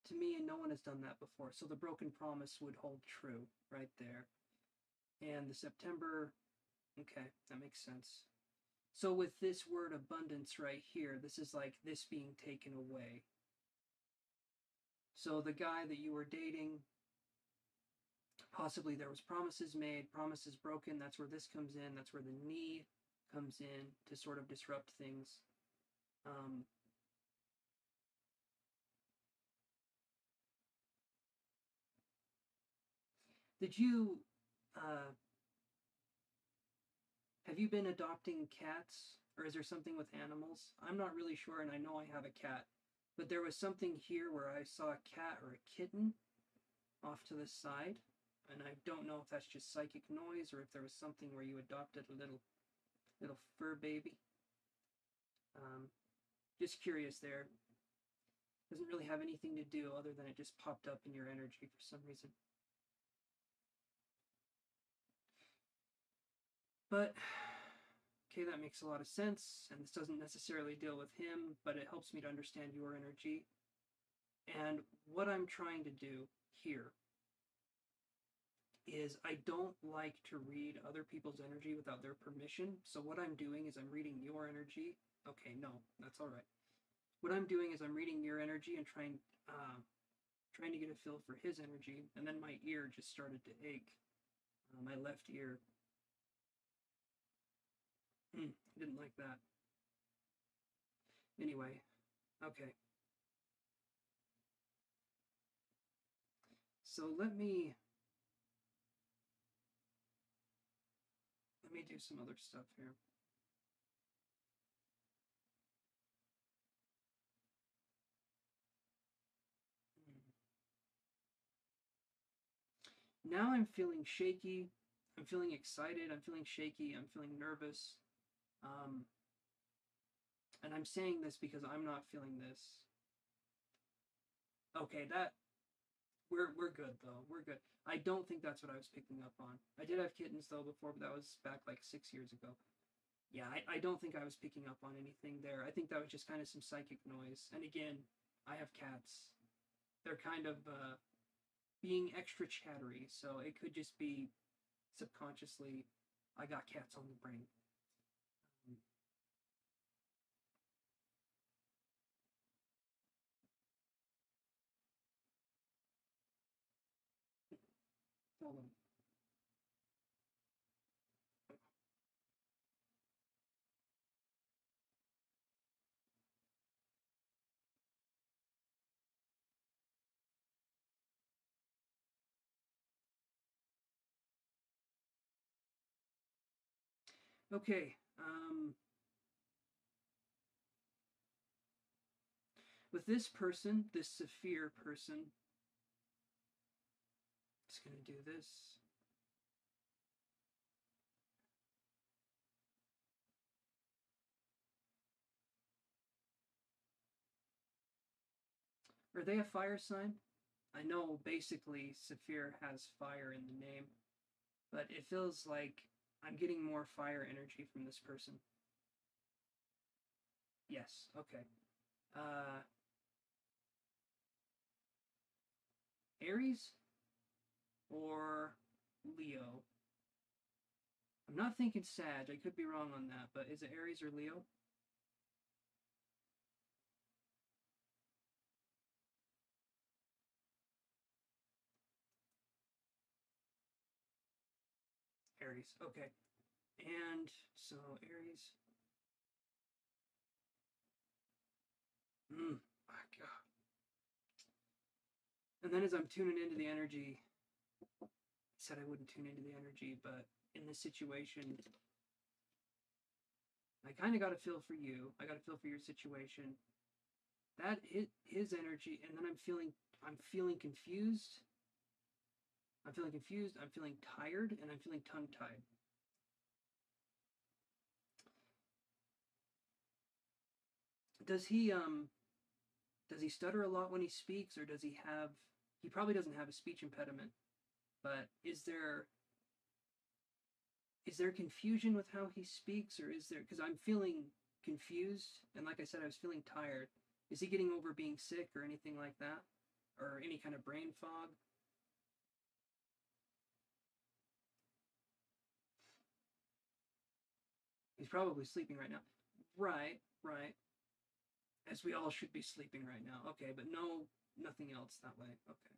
to me, and no one has done that before. So the broken promise would hold true right there. And the September, okay, that makes sense. So with this word abundance right here, this is like this being taken away. So the guy that you were dating, possibly there was promises made, promises broken. That's where this comes in. That's where the knee comes in to sort of disrupt things. Um, did you have you been adopting cats, or is there something with animals? I'm not really sure, and I know I have a cat, but there was something here where I saw a cat or a kitten off to the side, and I don't know if that's just psychic noise or if there was something where you adopted a little fur baby. Um, just curious there. Doesn't really have anything to do other than it just popped up in your energy for some reason. But okay, that makes a lot of sense, and this doesn't necessarily deal with him, but it helps me to understand your energy. And what I'm trying to do here is I don't like to read other people's energy without their permission. So what I'm doing is I'm reading your energy. Okay, no, that's all right. What I'm doing is I'm reading your energy and trying to get a feel for his energy, and then my ear just started to ache. My left ear. Didn't like that. Anyway, okay. So let me do some other stuff here. Now I'm feeling shaky. I'm feeling excited. I'm feeling shaky. I'm feeling nervous. Um, and I'm saying this because I'm not feeling this. Okay, that we're good though. We're good. I don't think that's what I was picking up on. I did have kittens though before, but that was back like 6 years ago. Yeah, I don't think I was picking up on anything there. I think that was just kind of some psychic noise. And again, I have cats. They're kind of being extra chattery, so it could just be subconsciously I got cats on the brain. Hold on. Okay. With this person, this Saphir person, it's gonna do this. Are they a fire sign? I know basically Saphir has fire in the name, but it feels like I'm getting more fire energy from this person. Yes, okay. Uh, Aries or Leo? I'm not thinking Sag. I could be wrong on that, but is it Aries or Leo? Aries. Okay. And so Aries. My God. And then as I'm tuning into the energy, I said I wouldn't tune into the energy, but in this situation, I kind of got a feel for you. I got a feel for your situation. That hit his energy, and then I'm feeling confused. I'm feeling confused. I'm feeling tired, and I'm feeling tongue-tied. Does he does he stutter a lot when he speaks, or does he have? He probably doesn't have a speech impediment, but is there confusion with how he speaks, or is there? Because I'm feeling confused, and like I said, I was feeling tired. Is he getting over being sick or anything like that, or any kind of brain fog? He's probably sleeping right now. Right, right. As we all should be sleeping right now. Okay, but no, nothing else that way. Okay.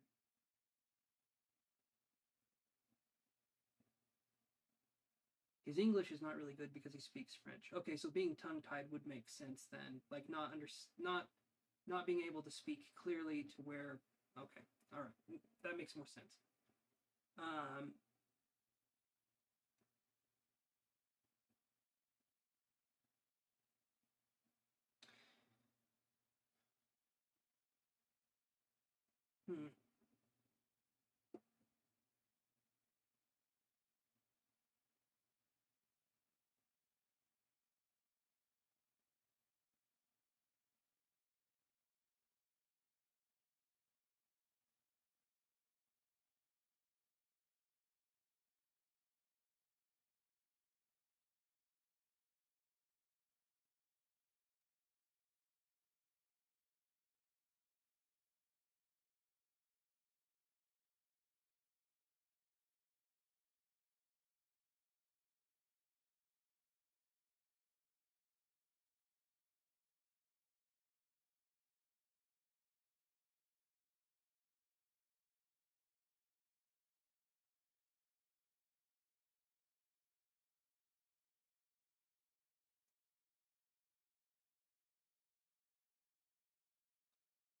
His English is not really good because he speaks French. Okay, so being tongue-tied would make sense then. Like not being able to speak clearly to where. Okay, all right, that makes more sense. Um, hmm.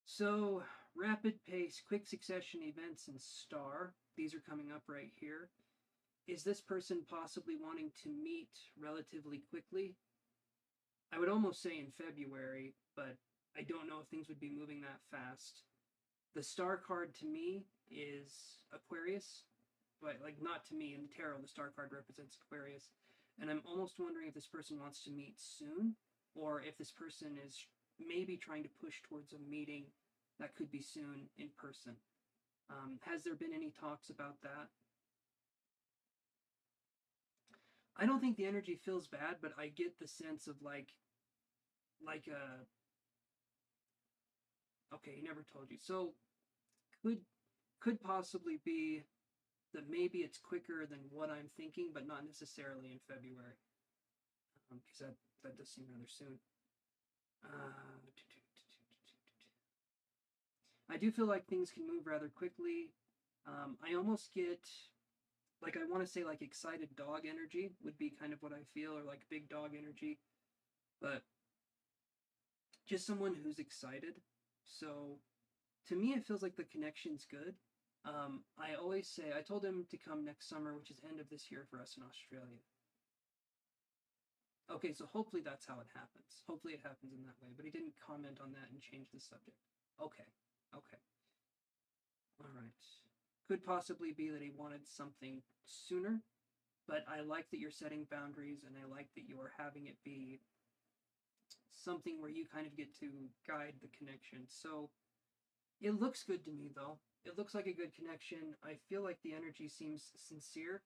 So rapid pace, quick succession events, and star. These are coming up right here. Is this person possibly wanting to meet relatively quickly? I would almost say in February, but I don't know if things would be moving that fast. The star card to me is Aquarius, but like not to me in the tarot. The star card represents Aquarius, and I'm almost wondering if this person wants to meet soon, or if this person is maybe trying to push towards a meeting that could be soon in person. Has there been any talks about that? I don't think the energy feels bad, but I get the sense of like a okay, he never told you. So could could possibly be that maybe it's quicker than what I'm thinking, but not necessarily in February, because that does seem rather soon. Uh, I do feel like things can move rather quickly. I almost get like I want to say like excited dog energy would be kind of what I feel, or like big dog energy, but just someone who's excited. So to me, it feels like the connection's good. I always say I told him to come next summer, which is end of this year for us in Australia. Okay, so hopefully that's how it happens. Hopefully it happens in that way, but he didn't comment on that and change the subject. Okay, okay, all right. Could possibly be that he wanted something sooner, but I like that you're setting boundaries, and I like that you are having it be something where you kind of get to guide the connection. So It looks good to me, though. It looks like a good connection. I feel like the energy seems sincere.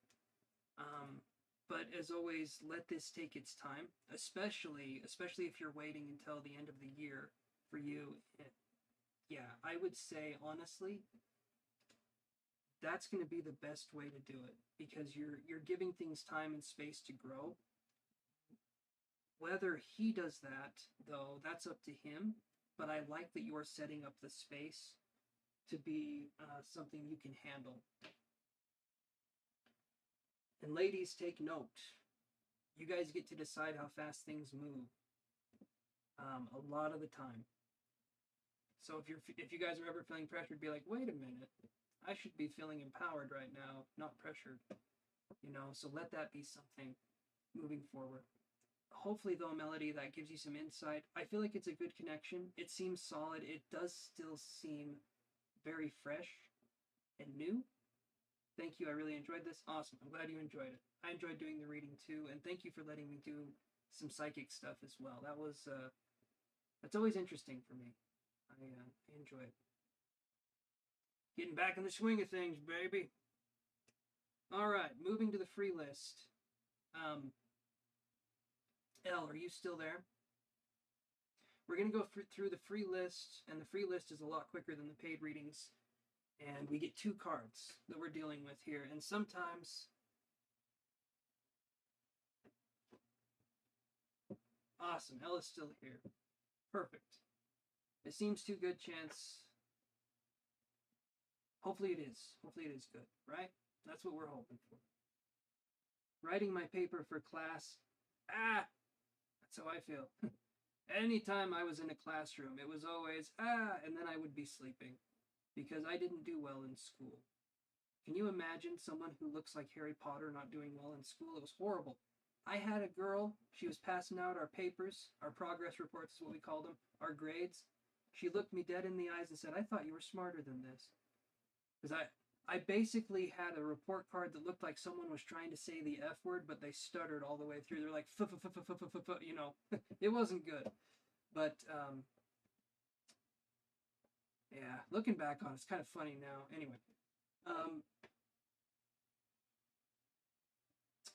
Um, but as always, let this take its time, especially if you're waiting until the end of the year for you. Yeah, I would say honestly, that's going to be the best way to do it because you're giving things time and space to grow. Whether he does that, though, that's up to him. But I like that you are setting up the space to be something you can handle. And ladies, take note. You guys get to decide how fast things move. A lot of the time. So if you guys are ever feeling pressured, be like, wait a minute, I should be feeling empowered right now, not pressured. So let that be something moving forward. Hopefully, though, Melody, that gives you some insight. I feel like it's a good connection. It seems solid. It does still seem very fresh and new. Thank you. I really enjoyed this. Awesome. I'm glad you enjoyed it. I enjoyed doing the reading too, and thank you for letting me do some psychic stuff as well. That's always interesting for me. I enjoy it. Getting back in the swing of things, baby. All right, moving to the free list. Elle, are you still there? We're going to go through the free list, and the free list is a lot quicker than the paid readings. And we get 2 cards that we're dealing with here. And sometimes... Awesome, Elle is still here. Perfect. It seems too good, Chance. Hopefully it is. Hopefully it is good, right? That's what we're hoping for. Writing my paper for class. That's how I feel. Anytime I was in a classroom, it was always, and then I would be sleeping because I didn't do well in school. Can you imagine someone who looks like Harry Potter not doing well in school? It was horrible. I had a girl, she was passing out our papers, our progress reports is what we called them, our grades. She looked me dead in the eyes and said, I thought you were smarter than this. Because I basically had a report card that looked like someone was trying to say the F word, but they stuttered all the way through. They're like, it wasn't good. But, yeah, looking back on it, it's kind of funny now. Anyway,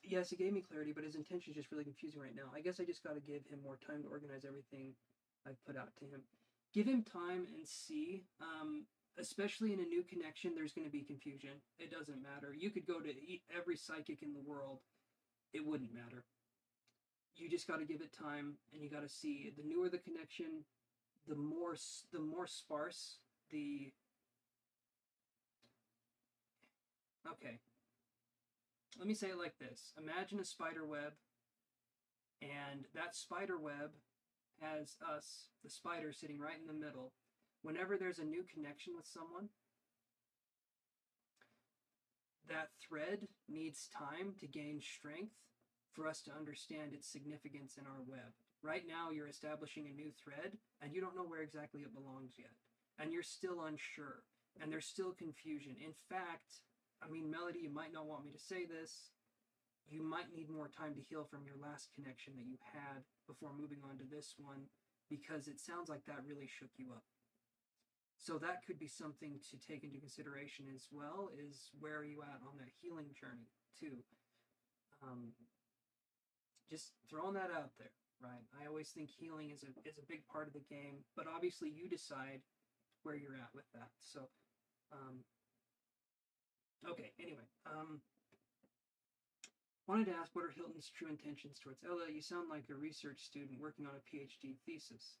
yes, it gave me clarity, but his intention is just really confusing right now. I guess I just got to give him more time to organize everything I've put out to him. Give him time and see. Especially in a new connection, there's going to be confusion. It doesn't matter. You could go to every psychic in the world. It wouldn't matter. You just got to give it time, and you got to see. The newer the connection, the more sparse the... Okay. Let me say it like this. Imagine a spider web, and that spider web has us, the spider, sitting right in the middle. Whenever there's a new connection with someone, that thread needs time to gain strength for us to understand its significance in our web. Right now, you're establishing a new thread, and you don't know where exactly it belongs yet. And you're still unsure, and there's still confusion. In fact, I mean, Melody, you might not want me to say this. You might need more time to heal from your last connection that you had before moving on to this one, because it sounds like that really shook you up. So that could be something to take into consideration as well, is where are you at on that healing journey too. Just throwing that out there, right? I always think healing is a big part of the game, but obviously you decide where you're at with that. So, okay, anyway, wanted to ask, what are Hilton's true intentions towards Ella? You sound like a research student working on a PhD thesis.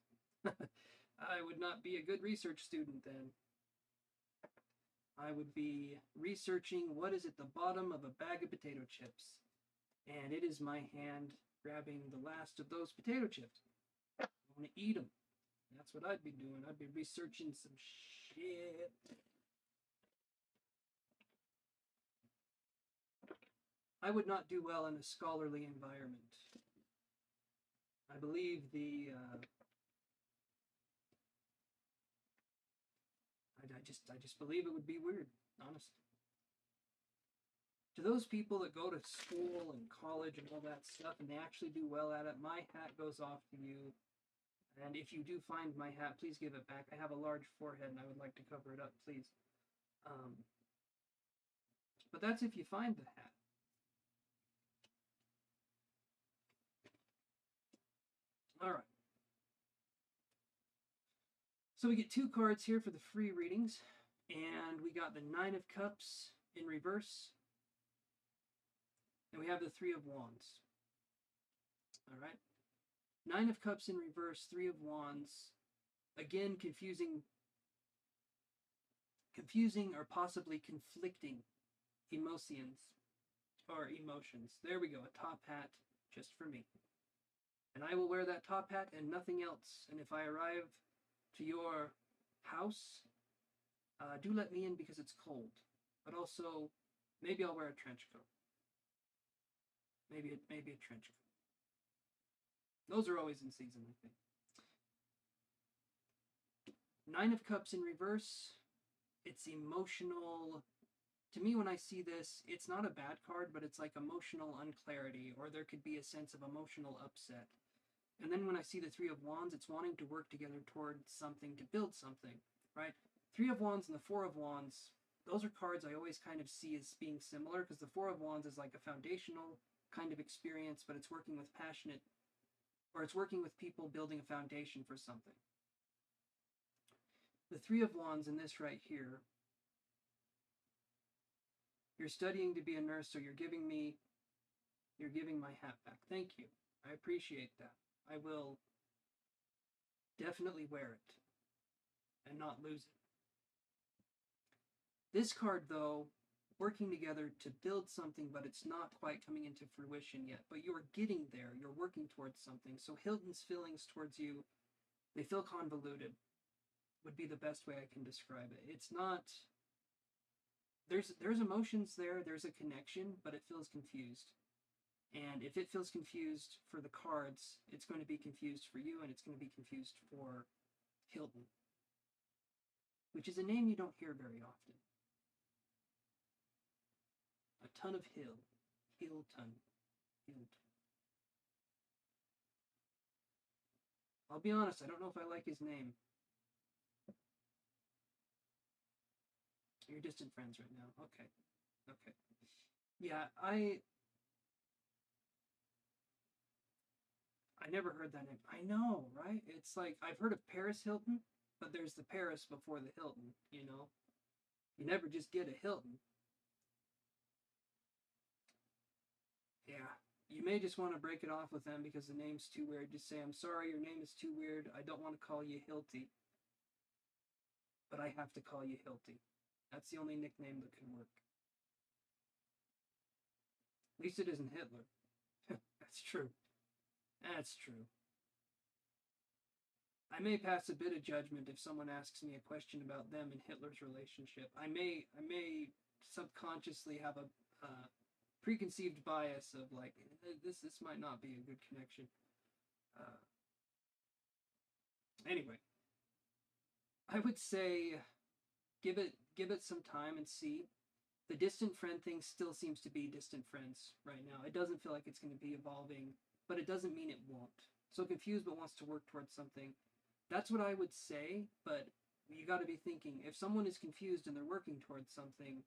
I would not be a good research student then. I would be researching what is at the bottom of a bag of potato chips. And it is my hand grabbing the last of those potato chips. I want to eat them. That's what I'd be doing. I'd be researching some shit. I would not do well in a scholarly environment. I believe I just believe it would be weird, honestly. To those people that go to school and college and all that stuff and they actually do well at it, my hat goes off to you. And if you do find my hat, please give it back. I have a large forehead and I would like to cover it up, please. But that's if you find the hat. All right. So we get 2 cards here for the free readings. And we got the 9 of Cups in reverse. And we have the 3 of Wands. All right. 9 of Cups in reverse, 3 of Wands. Again, confusing or possibly conflicting emotions. There we go, a top hat just for me. And I will wear that top hat and nothing else. And if I arrive to your house, do let me in because it's cold. But also, maybe I'll wear a trench coat. Maybe a trench coat. Those are always in season, I think. 9 of Cups in reverse. It's emotional. To me, when I see this, it's not a bad card, but it's like emotional unclarity, or there could be a sense of emotional upset. And then when I see the 3 of Wands, it's wanting to work together towards something, to build something, right? 3 of Wands and the 4 of Wands, those are cards I always kind of see as being similar, because the 4 of Wands is like a foundational kind of experience, but it's working with it's working with people building a foundation for something. The 3 of Wands in this right here, you're studying to be a nurse, so you're giving my hat back. Thank you. I appreciate that. I will definitely wear it and not lose it. This card, though, working together to build something, but it's not quite coming into fruition yet. But you're getting there. You're working towards something. So Hilton's feelings towards you, they feel convoluted, would be the best way I can describe it. It's not... There's emotions there, there's a connection, but it feels confused. And if it feels confused for the cards, it's going to be confused for you, and it's going to be confused for Hilton, which is a name you don't hear very often. A ton of Hilton. I'll be honest, I don't know if I like his name. You're distant friends right now. Okay. Yeah, I never heard that name. I know, right? It's like, I've heard of Paris Hilton, but there's the Paris before the Hilton, you know? You never just get a Hilton. Yeah. You may just want to break it off with them because the name's too weird. Just say, I'm sorry, your name is too weird. I don't want to call you Hilty. But I have to call you Hilty. That's the only nickname that can work. At least it isn't Hitler. That's true. That's true. I may pass a bit of judgment if someone asks me a question about them and Hitler's relationship. I may subconsciously have a preconceived bias of like, this might not be a good connection. Anyway, I would say give it some time and see. The distant friend thing still seems to be distant friends right now. It doesn't feel like it's going to be evolving, but it doesn't mean it won't. So confused but wants to work towards something. That's what I would say, but you got to be thinking, if someone is confused and they're working towards something,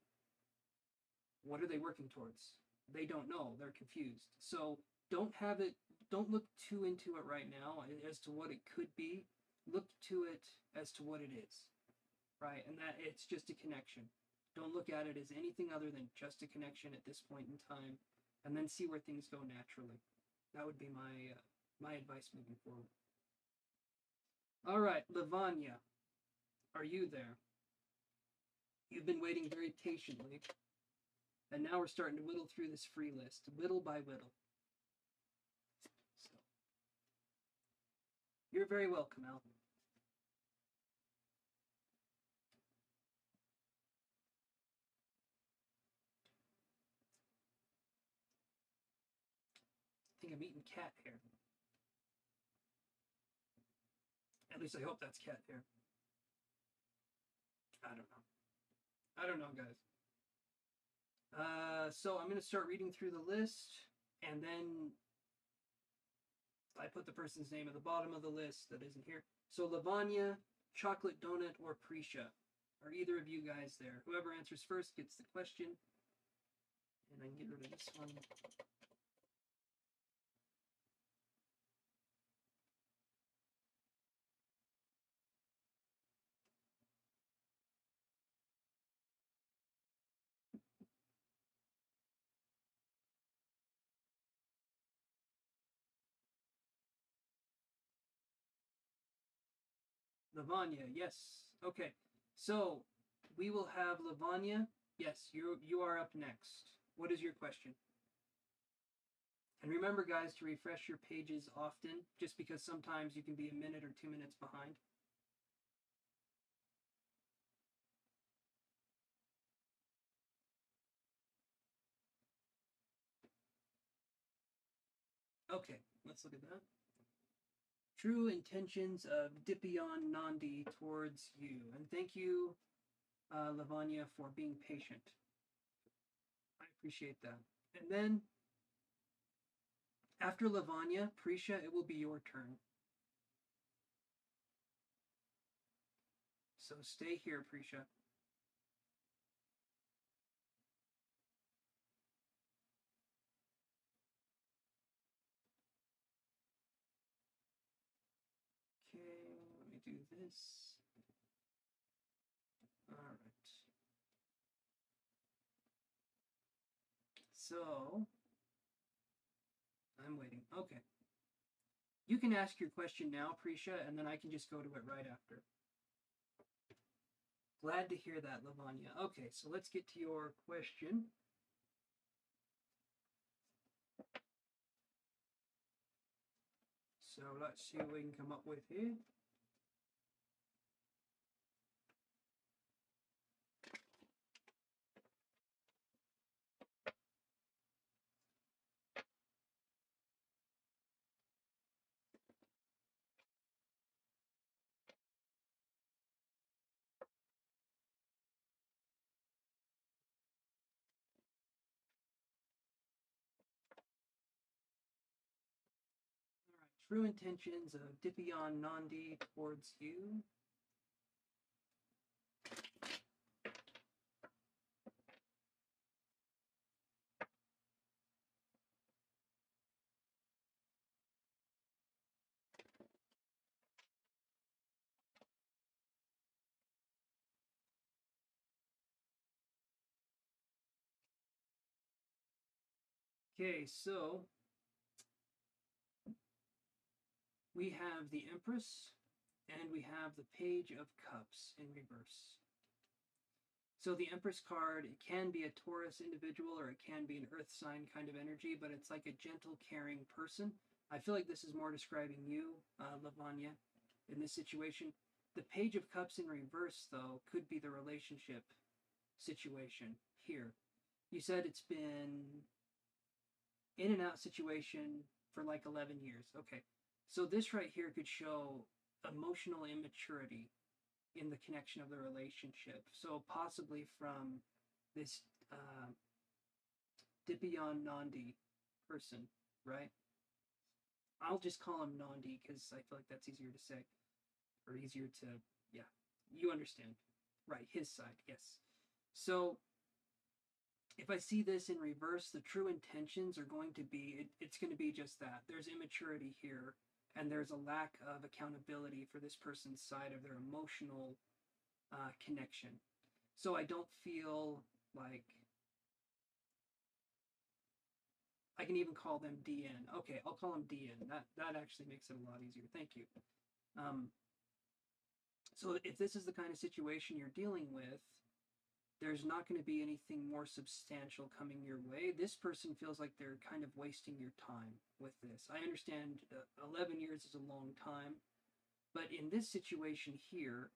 what are they working towards? They don't know. They're confused. So don't look too into it right now as to what it could be. Look to it as to what it is, right? And that it's just a connection. Don't look at it as anything other than just a connection at this point in time, and then see where things go naturally. That would be my advice moving forward. All right, Lavanya, are you there? You've been waiting very patiently, and now we're starting to whittle through this free list, whittle by whittle. So, you're very welcome, Al. I think I'm eating cat hair. At least I hope that's cat hair. I don't know, guys. So I'm going to start reading through the list, and then I put the person's name at the bottom of the list that isn't here. So Lavanya, Chocolate Donut, or Prisha. Are either of you guys there? Whoever answers first gets the question. And I can get rid of this one. Lavanya, yes. Okay. So we will have Lavanya. Yes, you are up next. What is your question? And remember, guys, to refresh your pages often, just because sometimes you can be a minute or 2 minutes behind. Okay, let's look at that. True intentions of Dipion Nandi towards you. And thank you, Lavanya, for being patient. I appreciate that. And then, after Lavanya, Prisha, it will be your turn. So stay here, Prisha. Okay, let me do this. All right. So, I'm waiting. Okay. You can ask your question now, Prisha, and then I can just go to it right after. Glad to hear that, Lavanya. Okay, so let's get to your question. So let's see what we can come up with here. All right, true intentions of Dipion Nandi towards you. Okay, so we have the Empress and we have the Page of Cups in reverse. So the Empress card, it can be a Taurus individual or it can be an Earth sign kind of energy, but it's like a gentle, caring person. I feel like this is more describing you, Lavanya, in this situation. The Page of Cups in reverse, though, could be the relationship situation here. You said it's been in and out situation for like 11 years. Okay. So this right here could show emotional immaturity in the connection of the relationship. So possibly from this Dipion Nandi person, right? I'll just call him Nandi because I feel like that's easier to say or easier to, yeah, you understand. Right, his side, yes. So if I see this in reverse, the true intentions are going to be, it's going to be just that. There's immaturity here, and there's a lack of accountability for this person's side of their emotional connection. So I don't feel like I can even call them DN. Okay, I'll call them DN. That actually makes it a lot easier. Thank you. So if this is the kind of situation you're dealing with, there's not going to be anything more substantial coming your way. This person feels like they're kind of wasting your time with this. I understand 11 years is a long time, but in this situation here,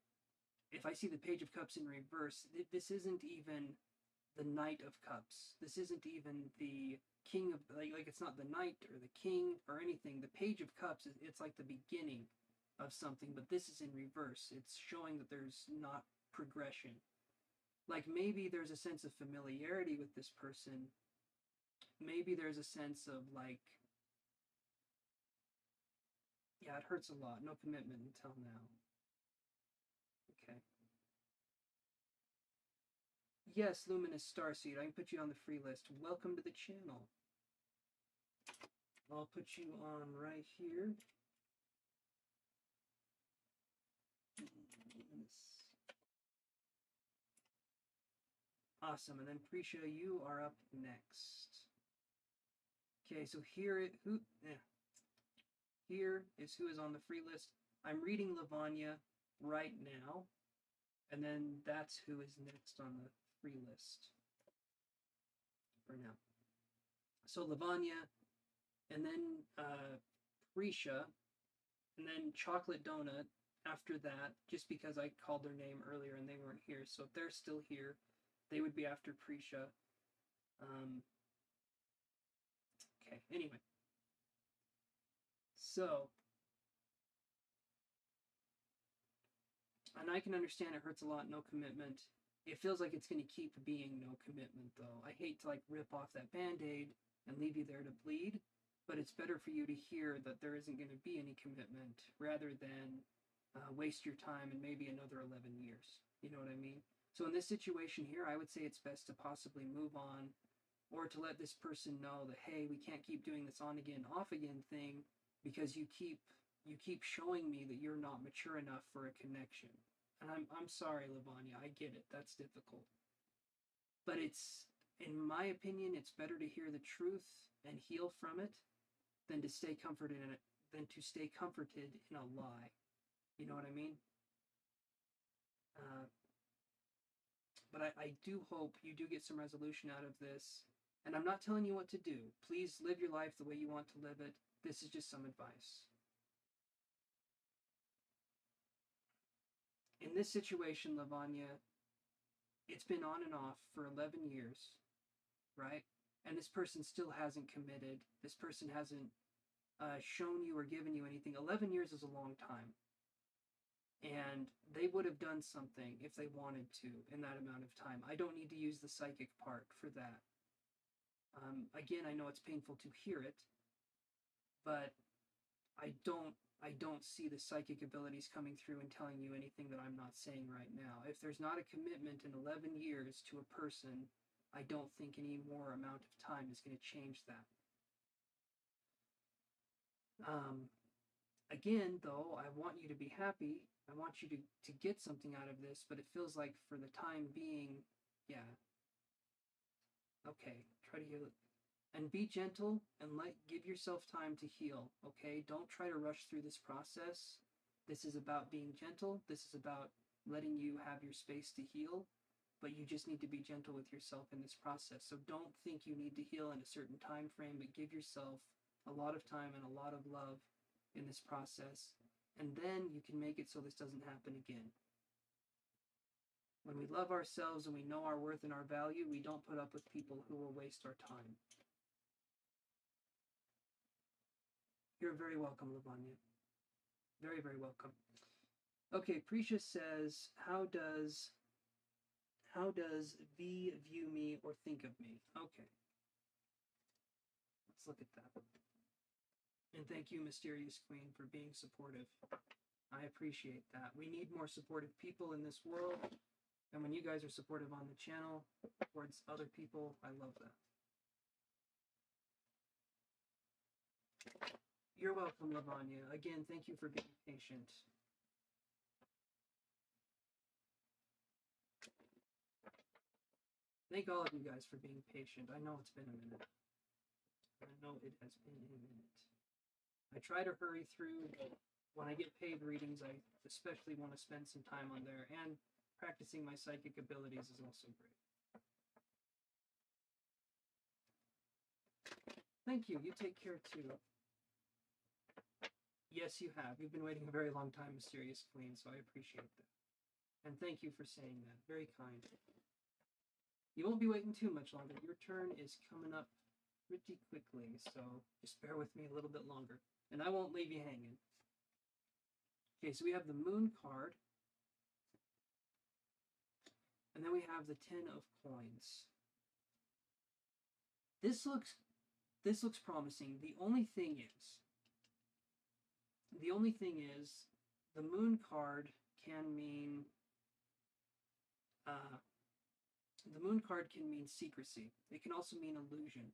if I see the Page of Cups in reverse, this isn't even the Knight of Cups. This isn't even the King of, like it's not the Knight or the King or anything. The Page of Cups, it's like the beginning of something, but this is in reverse. It's showing that there's not progression. Like maybe there's a sense of familiarity with this person. Maybe there's a sense of like Yeah, it hurts a lot. No commitment until now. Okay. Yes, Luminous Starseed, I can put you on the free list. Welcome to the channel. I'll put you on right here. Awesome, and then Prisha, you are up next. Okay, so here is who is on the free list. I'm reading Lavanya right now, and then that's who is next on the free list for now. So Lavanya, and then Prisha, and then Chocolate Donut after that, just because I called their name earlier and they weren't here. So if they're still here, they would be after Prisha. Okay, anyway. So, and I can understand it hurts a lot, no commitment. It feels like it's going to keep being no commitment, though. I hate to like rip off that band-aid and leave you there to bleed, but it's better for you to hear that there isn't going to be any commitment rather than waste your time and maybe another 11 years. You know what I mean? So in this situation here, I would say it's best to possibly move on or to let this person know that, hey, we can't keep doing this on again, off again thing because you keep showing me that you're not mature enough for a connection. And I'm sorry, Lavanya, I get it. That's difficult. But it's, in my opinion, it's better to hear the truth and heal from it than to stay comforted in it, than to stay comforted in a lie. You know what I mean? But I do hope you do get some resolution out of this. And I'm not telling you what to do. Please live your life the way you want to live it. This is just some advice. In this situation, Lavanya, it's been on and off for 11 years, right? And this person still hasn't committed. This person hasn't shown you or given you anything. 11 years is a long time. And they would have done something if they wanted to in that amount of time. I don't need to use the psychic part for that. Again, I know it's painful to hear it, but I don't see the psychic abilities coming through and telling you anything that I'm not saying right now. If there's not a commitment in 11 years to a person, I don't think any more amount of time is going to change that. Again, though, I want you to be happy. I want you to get something out of this, but it feels like for the time being, yeah. Okay, try to heal it. And be gentle and give yourself time to heal, okay? Don't try to rush through this process. This is about being gentle. This is about letting you have your space to heal, but you just need to be gentle with yourself in this process. So don't think you need to heal in a certain time frame, but give yourself a lot of time and a lot of love in this process, and then you can make it so this doesn't happen again. When we love ourselves and we know our worth and our value, we don't put up with people who will waste our time. You're very welcome, Lavanya. Very, very welcome. Okay, Prisha says, how does V view me or think of me? Okay. Let's look at that. And thank you, Mysterious Queen, for being supportive. I appreciate that. We need more supportive people in this world. And when you guys are supportive on the channel towards other people, I love that. You're welcome, Lavanya. Again, thank you for being patient. Thank all of you guys for being patient. I know it's been a minute. I know it has been a minute. I try to hurry through, but when I get paid readings, I especially want to spend some time on there, and practicing my psychic abilities is also great. Thank you. You take care too. Yes, you have. You've been waiting a very long time, Mysterious Queen, so I appreciate that. And thank you for saying that. Very kind. You won't be waiting too much longer. Your turn is coming up pretty quickly, so just bear with me a little bit longer. And I won't leave you hanging. Okay, so we have the Moon card. And then we have the 10 of Coins. This looks promising. The only thing is, The only thing is, the moon card can mean uh, the moon card can mean secrecy. It can also mean illusion.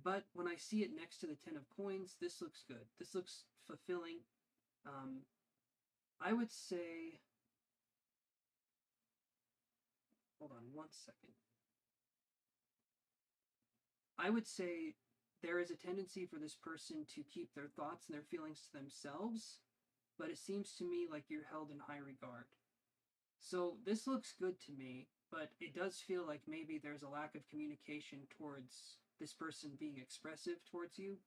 But when I see it next to the 10 of coins, this looks good. This looks fulfilling. Um, I would say, hold on one second. I would say there is a tendency for this person to keep their thoughts and their feelings to themselves, but it seems to me like you're held in high regard. So this looks good to me, but it does feel like maybe there's a lack of communication towards this person being expressive towards you,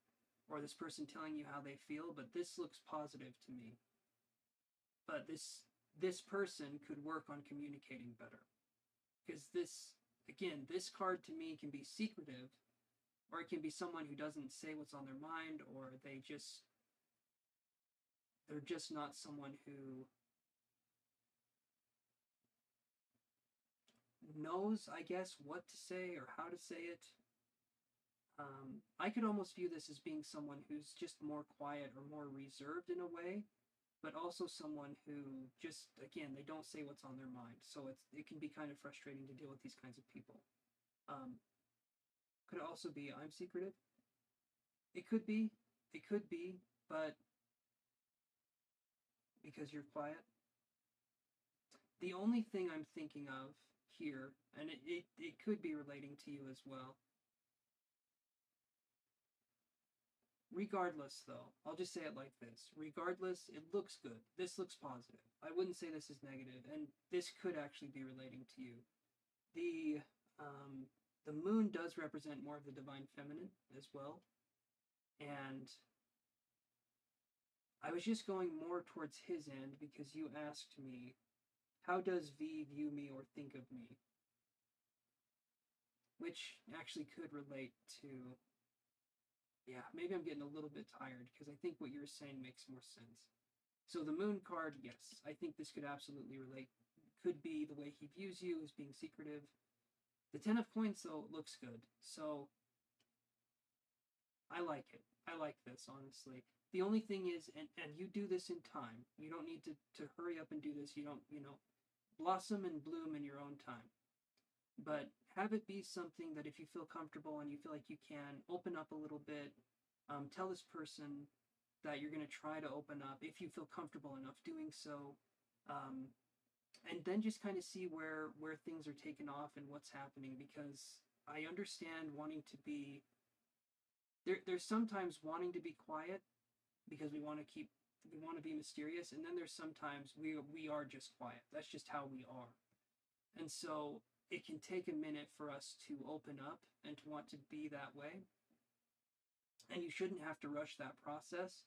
or this person telling you how they feel, but this looks positive to me. But this person could work on communicating better. Because this, again, this card to me can be secretive, or it can be someone who doesn't say what's on their mind, or they're just not someone who knows, I guess, what to say or how to say it. I could almost view this as being someone who's just more quiet or more reserved in a way, but also someone who just, again, they don't say what's on their mind. So it can be kind of frustrating to deal with these kinds of people. Um, could it also be I'm secretive? It could be. It could be, but because you're quiet. The only thing I'm thinking of here, and it could be relating to you as well. Regardless, though, I'll just say it like this. Regardless, it looks good. This looks positive. I wouldn't say this is negative, and this could actually be relating to you. The um, the moon does represent more of the divine feminine as well, and I was just going more towards his end because you asked me, how does V view me or think of me? Which actually could relate to, yeah, maybe I'm getting a little bit tired because I think what you're saying makes more sense. So the moon card, yes, I think this could absolutely relate. Could be the way he views you as being secretive. The 10 of coins, though, looks good. So I like it. I like this, honestly. The only thing is, and you do this in time. You don't need to hurry up and do this. You don't, blossom and bloom in your own time. But have it be something that if you feel comfortable and you feel like you can open up a little bit, tell this person that you're going to try to open up if you feel comfortable enough doing so. Um, and then just kind of see where things are taken off and what's happening, because I understand wanting to be there's sometimes wanting to be quiet because we want to be mysterious, and then there's sometimes we are just quiet. That's just how we are. And so it can take a minute for us to open up and to want to be that way, and you shouldn't have to rush that process.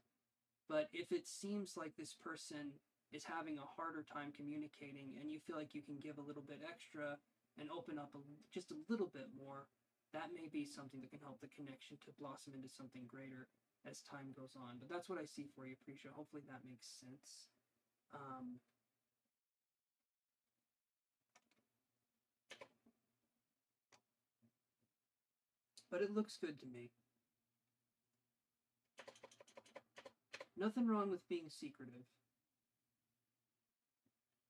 But if it seems like this person is having a harder time communicating and you feel like you can give a little bit extra and open up just a little bit more, that may be something that can help the connection to blossom into something greater as time goes on. But that's what I see for you, Prisha. Hopefully that makes sense. Um, but it looks good to me. Nothing wrong with being secretive.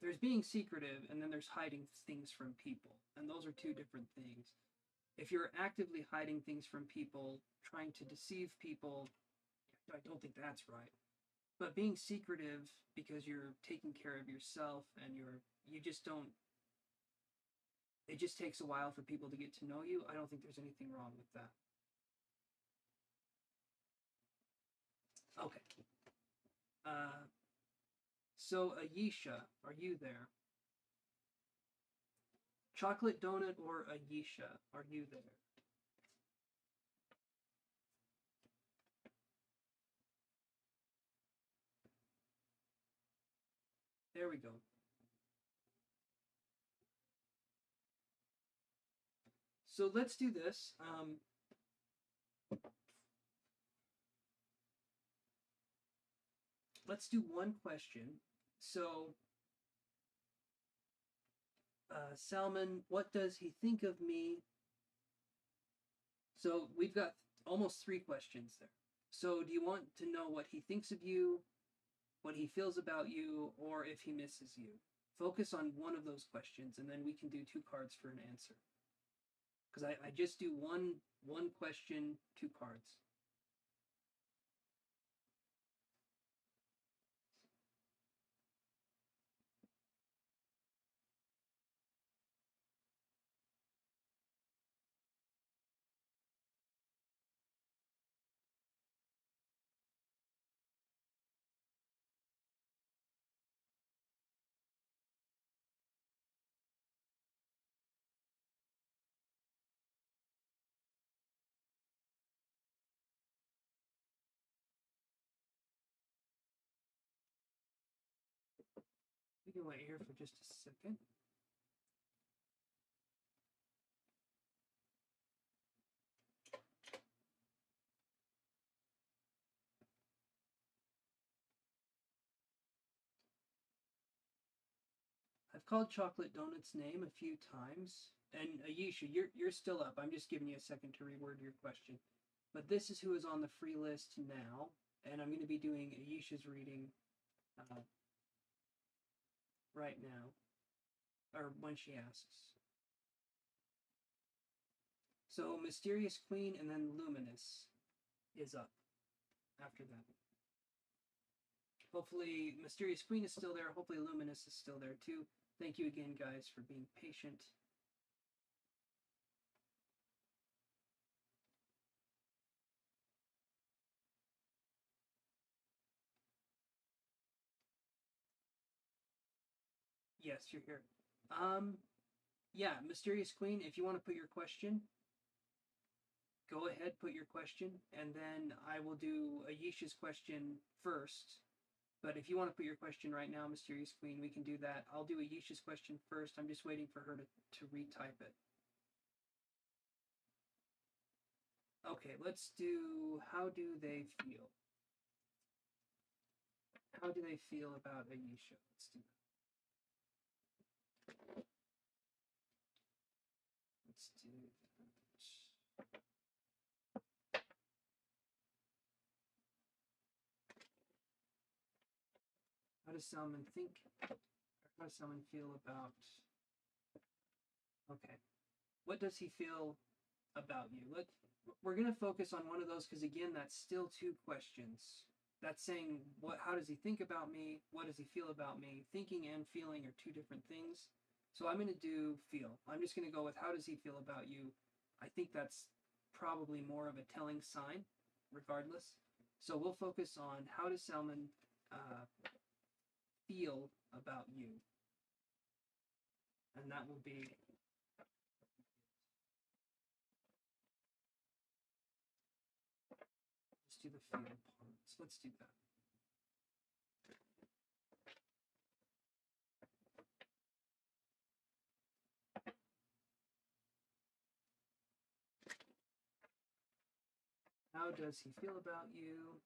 There's being secretive, and then there's hiding things from people, and those are two different things. If you're actively hiding things from people, trying to deceive people, I don't think that's right. But being secretive because you're taking care of yourself and you just don't, it just takes a while for people to get to know you. I don't think there's anything wrong with that. Okay. Uh, so Ayesha, are you there? Chocolate donut or Ayesha, are you there? There we go. So let's do this. Let's do one question. So, Salmon, what does he think of me? So we've got almost three questions there. So do you want to know what he thinks of you, what he feels about you, or if he misses you? Focus on one of those questions, and then we can do 2 cards for an answer. Because I just do one question, 2 cards. We can wait here for just a second. I've called Chocolate Donut's name a few times, and Ayesha, you're still up. I'm just giving you a second to reword your question. But this is who is on the free list now, and I'm going to be doing Ayesha's reading right now, or when she asks. So Mysterious Queen and then Luminous is up after that. Hopefully Mysterious Queen is still there. Hopefully Luminous is still there too. Thank you again, guys, for being patient. Yes, you're here. Yeah, Mysterious Queen, if you want to put your question, go ahead, put your question, and then I will do Ayesha's question first. But if you want to put your question right now, Mysterious Queen, we can do that. I'll do Ayesha's question first. I'm just waiting for her to retype it. Okay, let's do how do they feel? How do they feel about Ayesha? Let's do that. Let's do that. How does Salmon think? Or how does Salmon feel about... Okay. What does he feel about you? We're going to focus on one of those because, again, that's still 2 questions. That's saying, how does he think about me? What does he feel about me? Thinking and feeling are 2 different things. So I'm going to do feel. I'm just going to go with how does he feel about you? I think that's probably more of a telling sign, regardless. So we'll focus on how does Salmon feel about you? And that will be... Let's do the feel parts. Let's do that. How does he feel about you?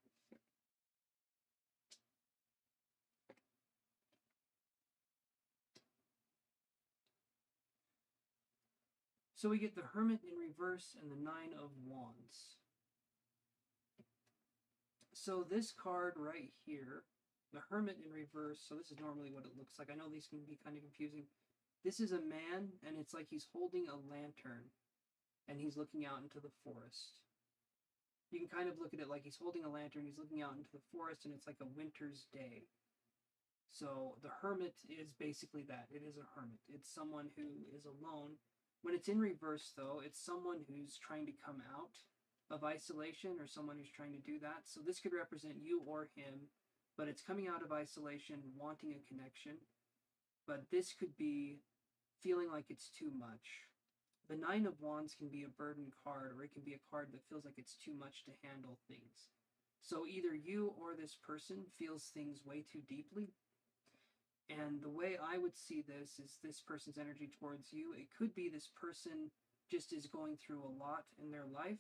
So we get the Hermit in reverse and the 9 of Wands. So this card right here, the Hermit in reverse, so this is normally what it looks like. I know these can be kind of confusing. This is a man, and it's like he's holding a lantern, and he's looking out into the forest. You can kind of look at it like he's holding a lantern, he's looking out into the forest, and it's like a winter's day. So the Hermit is basically that. It is a hermit. It's someone who is alone. When it's in reverse, though, it's someone who's trying to come out of isolation or someone who's trying to do that. So this could represent you or him, but it's coming out of isolation, wanting a connection. But this could be feeling like it's too much. The 9 of Wands can be a burden card, or it can be a card that feels like it's too much to handle things. So either you or this person feels things way too deeply. And the way I would see this is this person's energy towards you. It could be this person just is going through a lot in their life,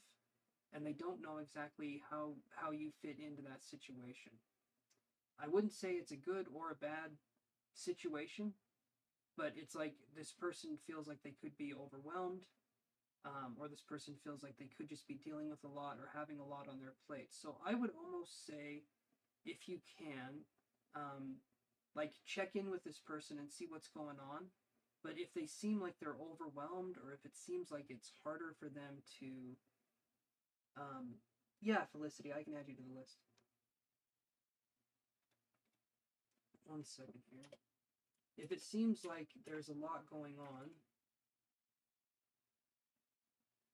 and they don't know exactly how you fit into that situation. I wouldn't say it's a good or a bad situation, but it's like this person feels like they could be overwhelmed, or this person feels like they could just be dealing with a lot or having a lot on their plate. So I would almost say, if you can, like check in with this person and see what's going on. But if they seem like they're overwhelmed, or if it seems like it's harder for them to, yeah, Felicity, I can add you to the list. One second here. If it seems like there's a lot going on,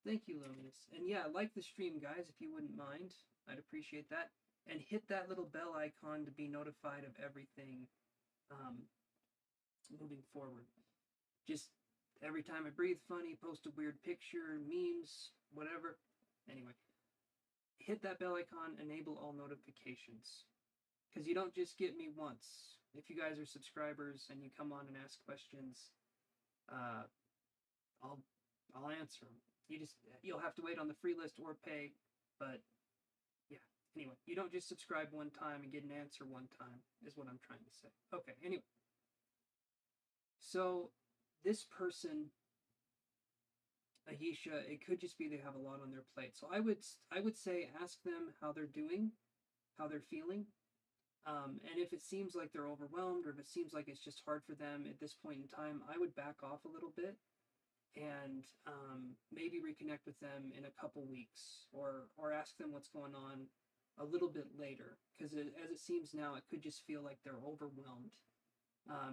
thank you, Luminous. And yeah, like the stream, guys, if you wouldn't mind. I'd appreciate that. And hit that little bell icon to be notified of everything moving forward. Just every time I breathe funny, post a weird picture, memes, whatever. Anyway, hit that bell icon, enable all notifications. Because you don't just get me once. If you guys are subscribers and you come on and ask questions, I'll answer them. You'll have to wait on the free list or pay, but yeah. Anyway, you don't just subscribe one time and get an answer one time, is what I'm trying to say. Okay, anyway. So this person, Ahisha, it could just be they have a lot on their plate. So I would say ask them how they're doing, how they're feeling. And if it seems like they're overwhelmed, or if it seems like it's just hard for them at this point in time, I would back off a little bit and maybe reconnect with them in a couple weeks, or ask them what's going on a little bit later, because as it seems now, it could just feel like they're overwhelmed.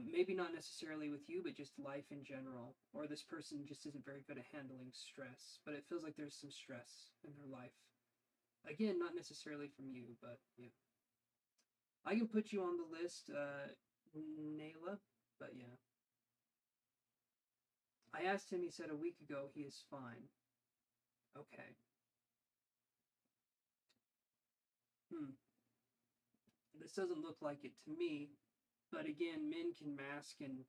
Maybe not necessarily with you, but just life in general, or this person just isn't very good at handling stress, but it feels like there's some stress in their life. Again, not necessarily from you, but yeah. I can put you on the list, Nayla, but yeah. I asked him, he said a week ago he is fine. Okay. This doesn't look like it to me, but again, men can mask and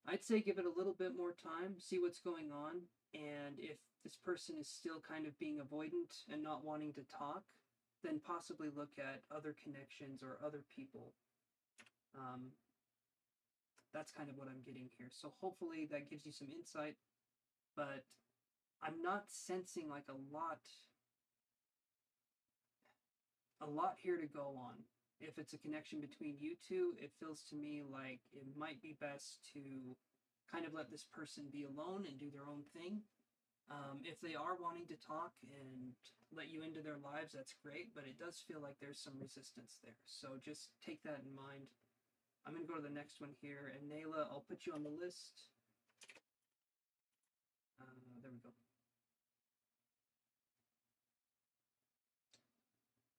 I'd say give it a little bit more time, see what's going on, and if this person is still kind of being avoidant and not wanting to talk, then possibly look at other connections or other people. That's kind of what I'm getting here. So hopefully that gives you some insight, but I'm not sensing like a lot here to go on. If it's a connection between you two, it feels to me like it might be best to kind of let this person be alone and do their own thing. If they are wanting to talk and let you into their lives, that's great, but it does feel like there's some resistance there. So just take that in mind. I'm going to go to the next one here, and Nayla, I'll put you on the list. There we go.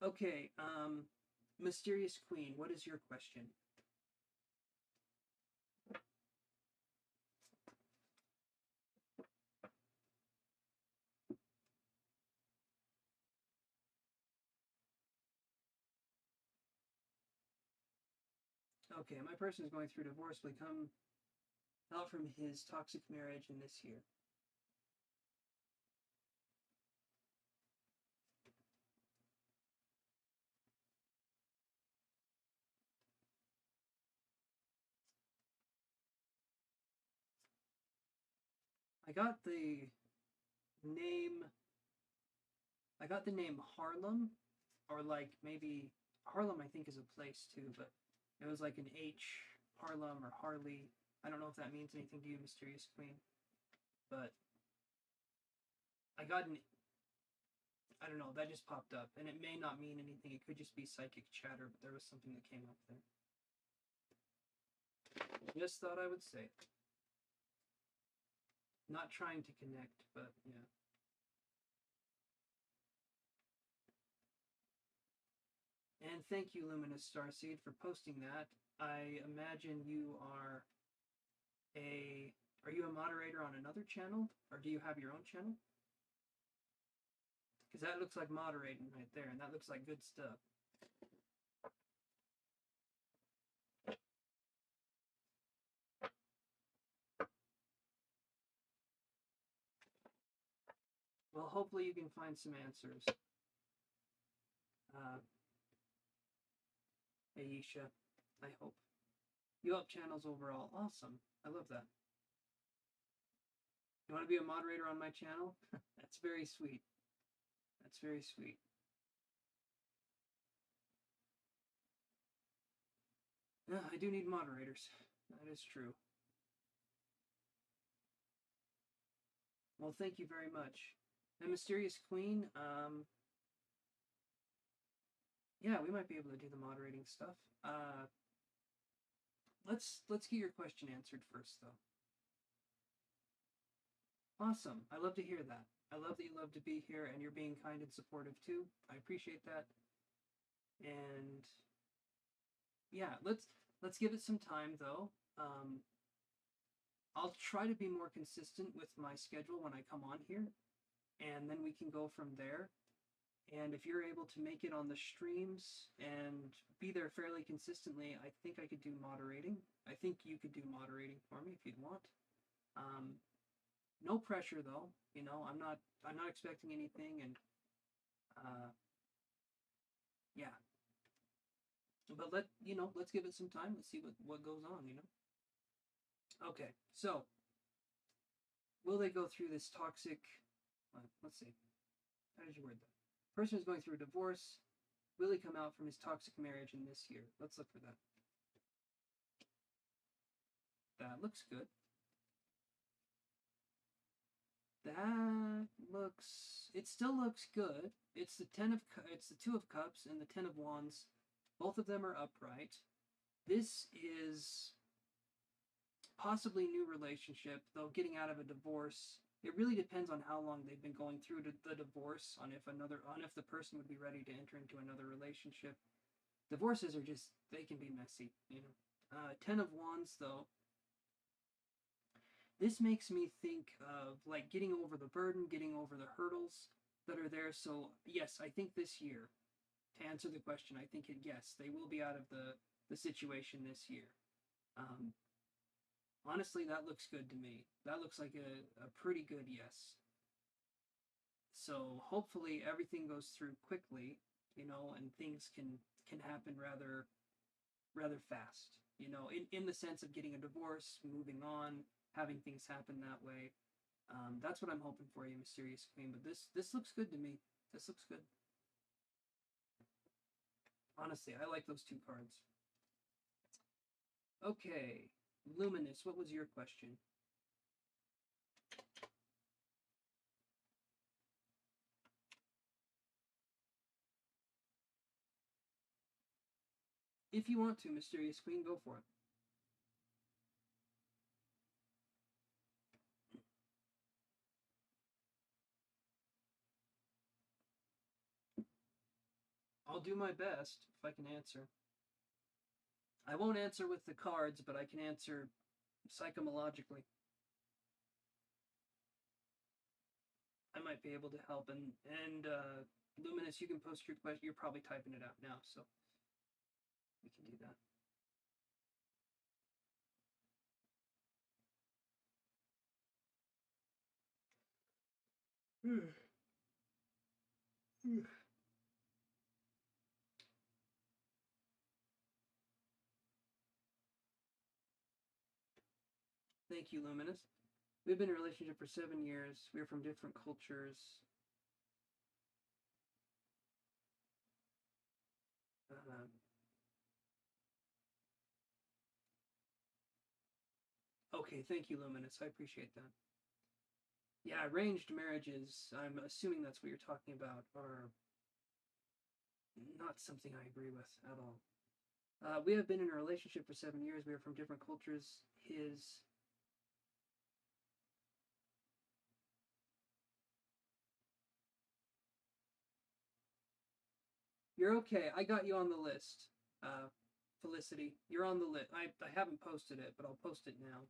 Okay, Mysterious Queen, what is your question? Okay, my person is going through divorce, but come out from his toxic marriage in this year. I got the name Harlem, or like maybe Harlem I think is a place too, but it was like an H, Harlem or Harley. I don't know if that means anything to you, Mysterious Queen, but I got I don't know, that just popped up, and it may not mean anything. It could just be psychic chatter, but there was something that came up there. Just thought I would say it. Not trying to connect, but yeah. And thank you, Luminous Starseed, for posting that. I imagine you are you a moderator on another channel, or do you have your own channel? Because that looks like moderating right there, and that looks like good stuff. Well, hopefully you can find some answers. Aisha, I hope. You up channels overall. Awesome. I love that. You want to be a moderator on my channel? That's very sweet. That's very sweet. Yeah, I do need moderators. That is true. Well, thank you very much. And Mysterious Queen, yeah, we might be able to do the moderating stuff. Let's get your question answered first, though. Awesome. I love to hear that. I love that you love to be here and you're being kind and supportive too. I appreciate that. And yeah, let's give it some time though. I'll try to be more consistent with my schedule when I come on here, and then we can go from there. And if you're able to make it on the streams and be there fairly consistently, I think I could do moderating. I think you could do moderating for me if you'd want. No pressure though. You know, I'm not expecting anything, and yeah. But let's give it some time. Let's see what goes on. You know. Okay, so will they go through this toxic? Let's see. How did you word that? Person is going through a divorce. Will he come out from his toxic marriage in this year? Let's look for that. That looks good. That looks. It still looks good. It's the It's the Two of Cups and the Ten of Wands. Both of them are upright. This is possibly new relationship, though getting out of a divorce. It really depends on how long they've been going through the divorce, on if the person would be ready to enter into another relationship. Divorces are just, they can be messy, you know. Ten of Wands, though. This makes me think of like getting over the burden, getting over the hurdles that are there. So yes, I think this year, to answer the question, I think yes, they will be out of the situation this year. Honestly, that looks good to me. That looks like a pretty good yes. So hopefully everything goes through quickly, you know, and things can happen rather fast, you know, in the sense of getting a divorce, moving on, having things happen that way. That's what I'm hoping for you, Mysterious Queen. But this looks good to me. This looks good. Honestly, I like those two cards. Okay, Luminous, what was your question? If you want to, Mysterious Queen, go for it. I'll do my best if I can answer. I won't answer with the cards, but I can answer psychologically. I might be able to help. And Luminous, you can post your question. You're probably typing it out now, so we can do that. Thank you, Luminous. We've been in a relationship for 7 years. We're from different cultures. Okay, thank you, Luminous. I appreciate that. Yeah, arranged marriages, I'm assuming that's what you're talking about, are not something I agree with at all. We have been in a relationship for 7 years. We are from different cultures. You're okay. I got you on the list. Felicity, you're on the list. I haven't posted it, but I'll post it now.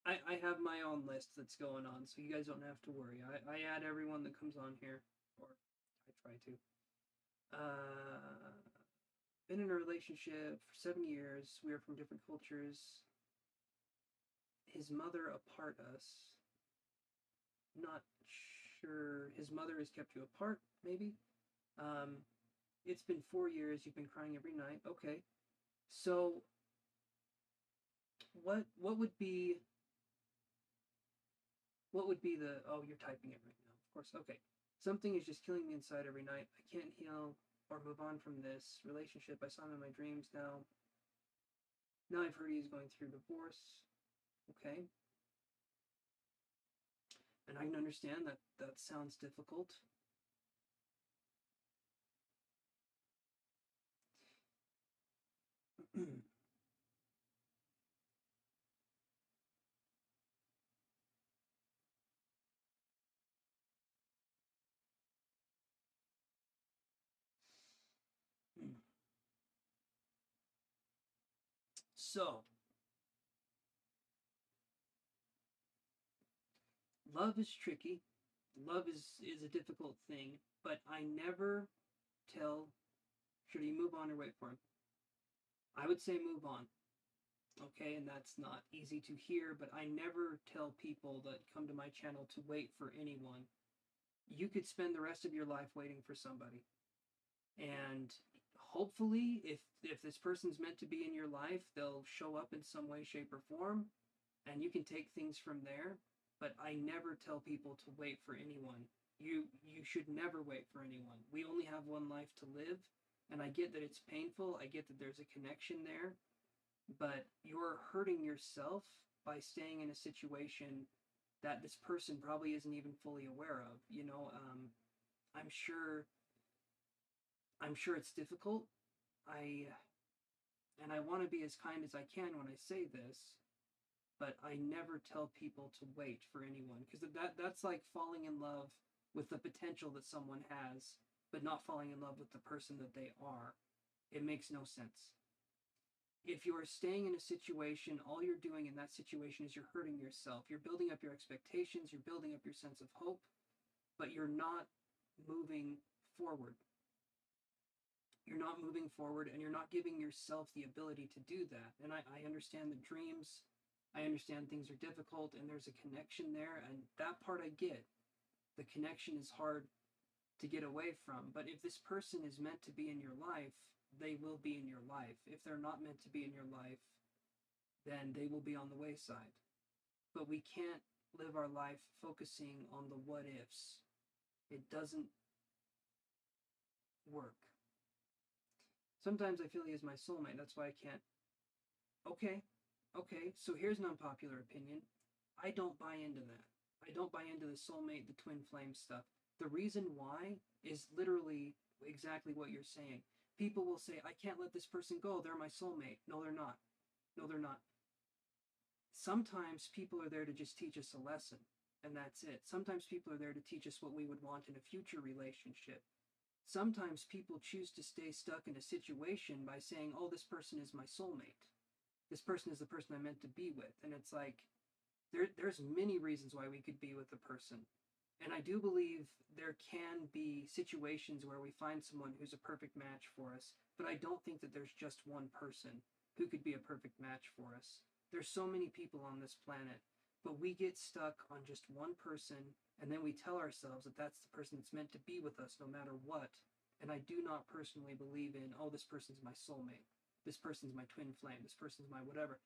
I have my own list that's going on, so you guys don't have to worry. I add everyone that comes on here, or I try to. been in a relationship for 7 years. We are from different cultures. His mother apart us. Not sure. His mother has kept you apart, maybe? Um, it's been 4 years. You've been crying every night. Okay. So what would be the, oh, you're typing it right now, of course. Okay. Something is just killing me inside every night. I can't heal or move on from this relationship. I saw him in my dreams now. Now I've heard he's going through divorce. Okay. And I can understand that that sounds difficult. So, love is tricky. Love is a difficult thing, but I never tell, should he move on or wait for him? I would say move on. Okay, and that's not easy to hear, but I never tell people that come to my channel to wait for anyone. You could spend the rest of your life waiting for somebody. And hopefully, if this person's meant to be in your life, they'll show up in some way, shape, or form, and you can take things from there. But I never tell people to wait for anyone. You should never wait for anyone. We only have one life to live, and I get that it's painful. I get that there's a connection there, but you're hurting yourself by staying in a situation that this person probably isn't even fully aware of. I'm sure it's difficult. I and I want to be as kind as I can when I say this, but I never tell people to wait for anyone, because that's like falling in love with the potential that someone has, but not falling in love with the person that they are. It makes no sense. If you're staying in a situation, all you're doing in that situation is you're hurting yourself. You're building up your expectations, you're building up your sense of hope, but you're not moving forward. You're not moving forward, and you're not giving yourself the ability to do that. And I understand the dreams. I understand things are difficult and there's a connection there, and that part I get. The connection is hard to get away from. But if this person is meant to be in your life, they will be in your life. If they're not meant to be in your life, then they will be on the wayside. But we can't live our life focusing on the what ifs. It doesn't work. Sometimes I feel he is my soulmate. That's why I can't. Okay, okay, so here's an unpopular opinion. I don't buy into that. I don't buy into the soulmate, the twin flame stuff. The reason why is literally exactly what you're saying. People will say, I can't let this person go. They're my soulmate. No, they're not. No, they're not. Sometimes people are there to just teach us a lesson, and that's it. Sometimes people are there to teach us what we would want in a future relationship. Sometimes people choose to stay stuck in a situation by saying, oh, this person is my soulmate. This person is the person I'm meant to be with. And it's like, there's many reasons why we could be with a person. And I do believe there can be situations where we find someone who's a perfect match for us, but I don't think that there's just one person who could be a perfect match for us. There's so many people on this planet, but we get stuck on just one person, and then we tell ourselves that that's the person that's meant to be with us no matter what. And I do not personally believe in, oh, this person's my soulmate. This person's my twin flame. This person's my whatever.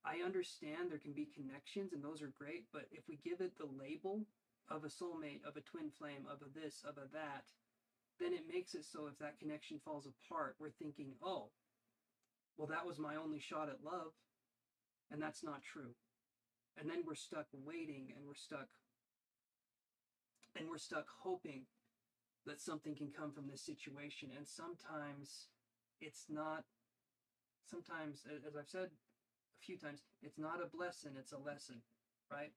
I understand there can be connections, and those are great, but if we give it the label of a soulmate, of a twin flame, of a this, of a that, then it makes it so if that connection falls apart, we're thinking, oh, well, that was my only shot at love, and that's not true. And then we're stuck waiting, and we're stuck hoping that something can come from this situation. And sometimes it's not, sometimes, as I've said a few times, it's not a blessing, it's a lesson, right?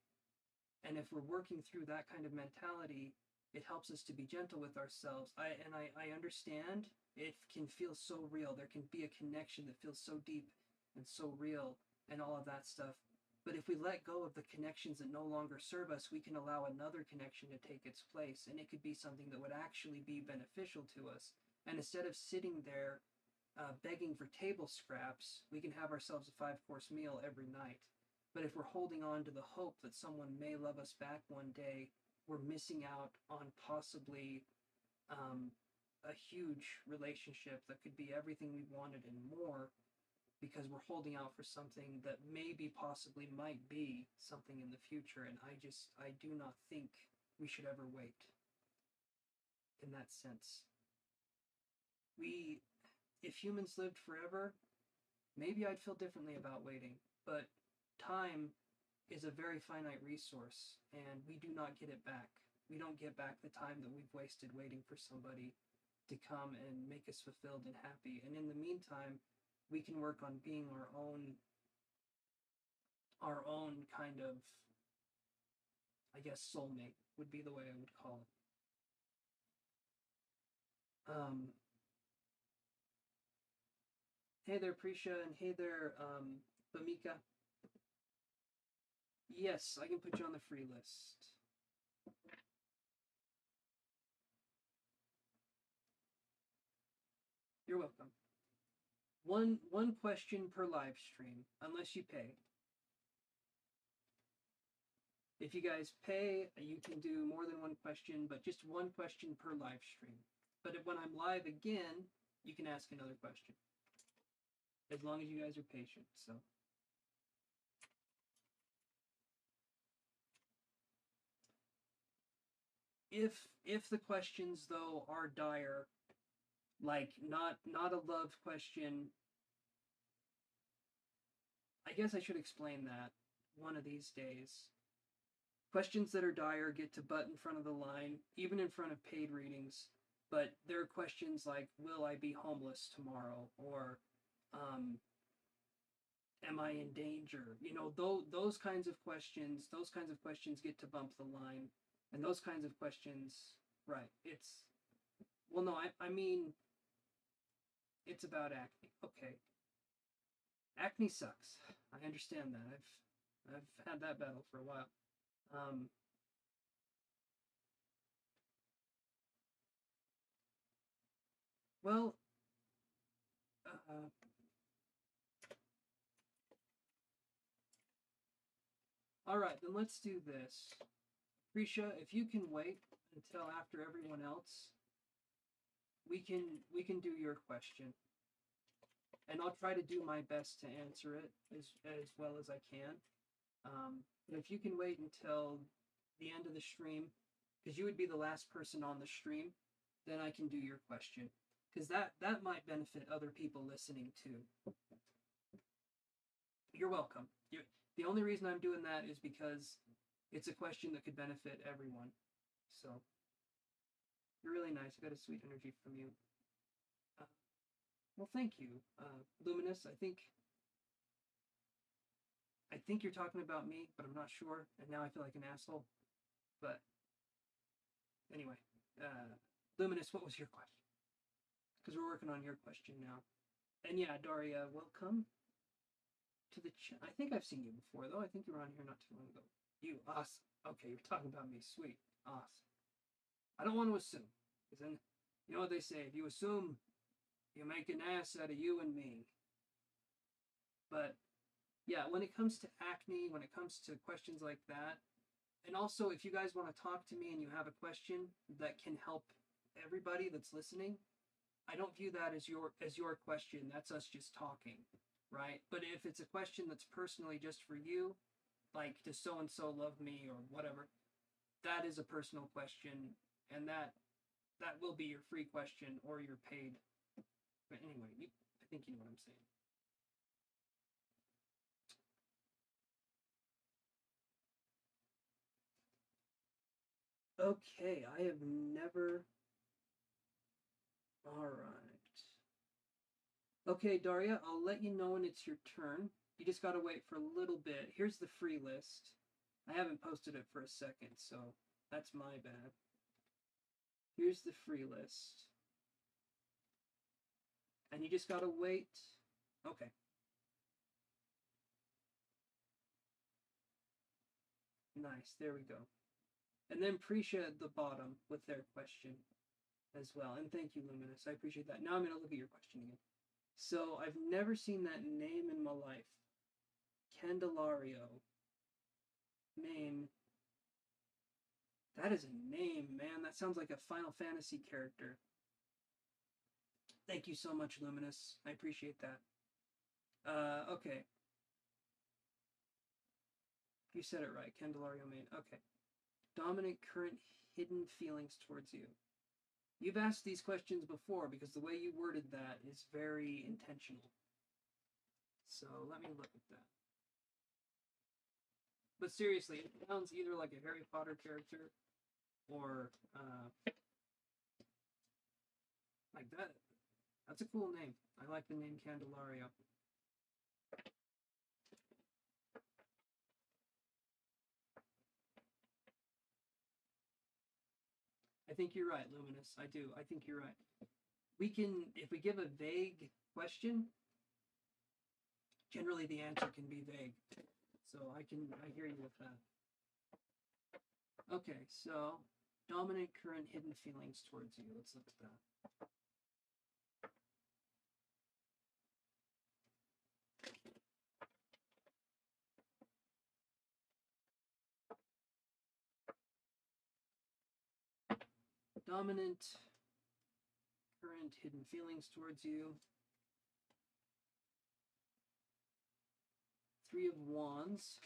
And if we're working through that kind of mentality, it helps us to be gentle with ourselves. I understand it can feel so real. There can be a connection that feels so deep and so real and all of that stuff. But if we let go of the connections that no longer serve us, we can allow another connection to take its place. And it could be something that would actually be beneficial to us. And instead of sitting there begging for table scraps, we can have ourselves a 5-course meal every night. But if we're holding on to the hope that someone may love us back one day, we're missing out on possibly a huge relationship that could be everything we wanted and more, because we're holding out for something that maybe possibly might be something in the future. And I do not think we should ever wait in that sense. If humans lived forever, maybe I'd feel differently about waiting, but time is a very finite resource, and we do not get it back. We don't get back the time that we've wasted waiting for somebody to come and make us fulfilled and happy. And in the meantime, we can work on being our own kind of, I guess, soulmate would be the way I would call it. Hey there, Prisha, and hey there, Bamika. Yes, I can put you on the free list. You're welcome. One question per live stream, unless you pay. If you guys pay, you can do more than one question, but just one question per live stream. But when I'm live again, you can ask another question. As long as you guys are patient, so. If the questions though are dire, like not a love question, I guess I should explain that one of these days. Questions that are dire get to butt in front of the line, even in front of paid readings. But there are questions like, will I be homeless tomorrow? Or am I in danger? You know, those kinds of questions get to bump the line. And those kinds of questions, right, I mean, it's about acne. Okay. Acne sucks. I understand that. I've had that battle for a while. Well, all right, then let's do this. Prisha, if you can wait until after everyone else, we can do your question, and I'll try to do my best to answer it as well as I can. But if you can wait until the end of the stream, because you would be the last person on the stream, then I can do your question, because that might benefit other people listening too. You're welcome. The only reason I'm doing that is because it's a question that could benefit everyone. So you're really nice. I got a sweet energy from you. Well, thank you, Luminous. I think you're talking about me, but I'm not sure. And now I feel like an asshole. But anyway, Luminous, what was your question? Because we're working on your question now. And yeah, Daria, welcome to the I think I've seen you before, though. I think you were on here not too long ago. You, awesome. Okay, you're talking about me. Sweet. Awesome. I don't want to assume. Because then, you know what they say, if you assume, you make an ass out of you and me. But yeah, when it comes to acne, when it comes to questions like that, and also if you guys want to talk to me and you have a question that can help everybody that's listening, I don't view that as your question. That's us just talking, right? But if it's a question that's personally just for you, like, does so and so love me or whatever, that is a personal question, and that will be your free question or your paid. But anyway, I think you know what I'm saying. Okay, I have never. All right. Okay, Daria, I'll let you know when it's your turn. You just gotta wait for a little bit. Here's the free list. I haven't posted it for a second, so that's my bad. Here's the free list. And you just gotta wait. Okay. Nice, there we go. And then Prisha at the bottom with their question as well. And thank you, Luminous. I appreciate that. Now I'm gonna look at your question again. So I've never seen that name in my life. Candelario. Name. That is a name, man. That sounds like a Final Fantasy character. Thank you so much, Luminous. I appreciate that. Okay. You said it right. Candelario main. Okay. Dominant current hidden feelings towards you. You've asked these questions before because the way you worded that is very intentional. So let me look at that. But seriously, it sounds either like a Harry Potter character or like that. That's a cool name. I like the name Candelario. I think you're right, Luminous. I do. I think you're right. We can, if we give a vague question, generally the answer can be vague. So I hear you with that. Okay, so dominant current hidden feelings towards you. Let's look at that. Dominant current hidden feelings towards you. Three of Wands.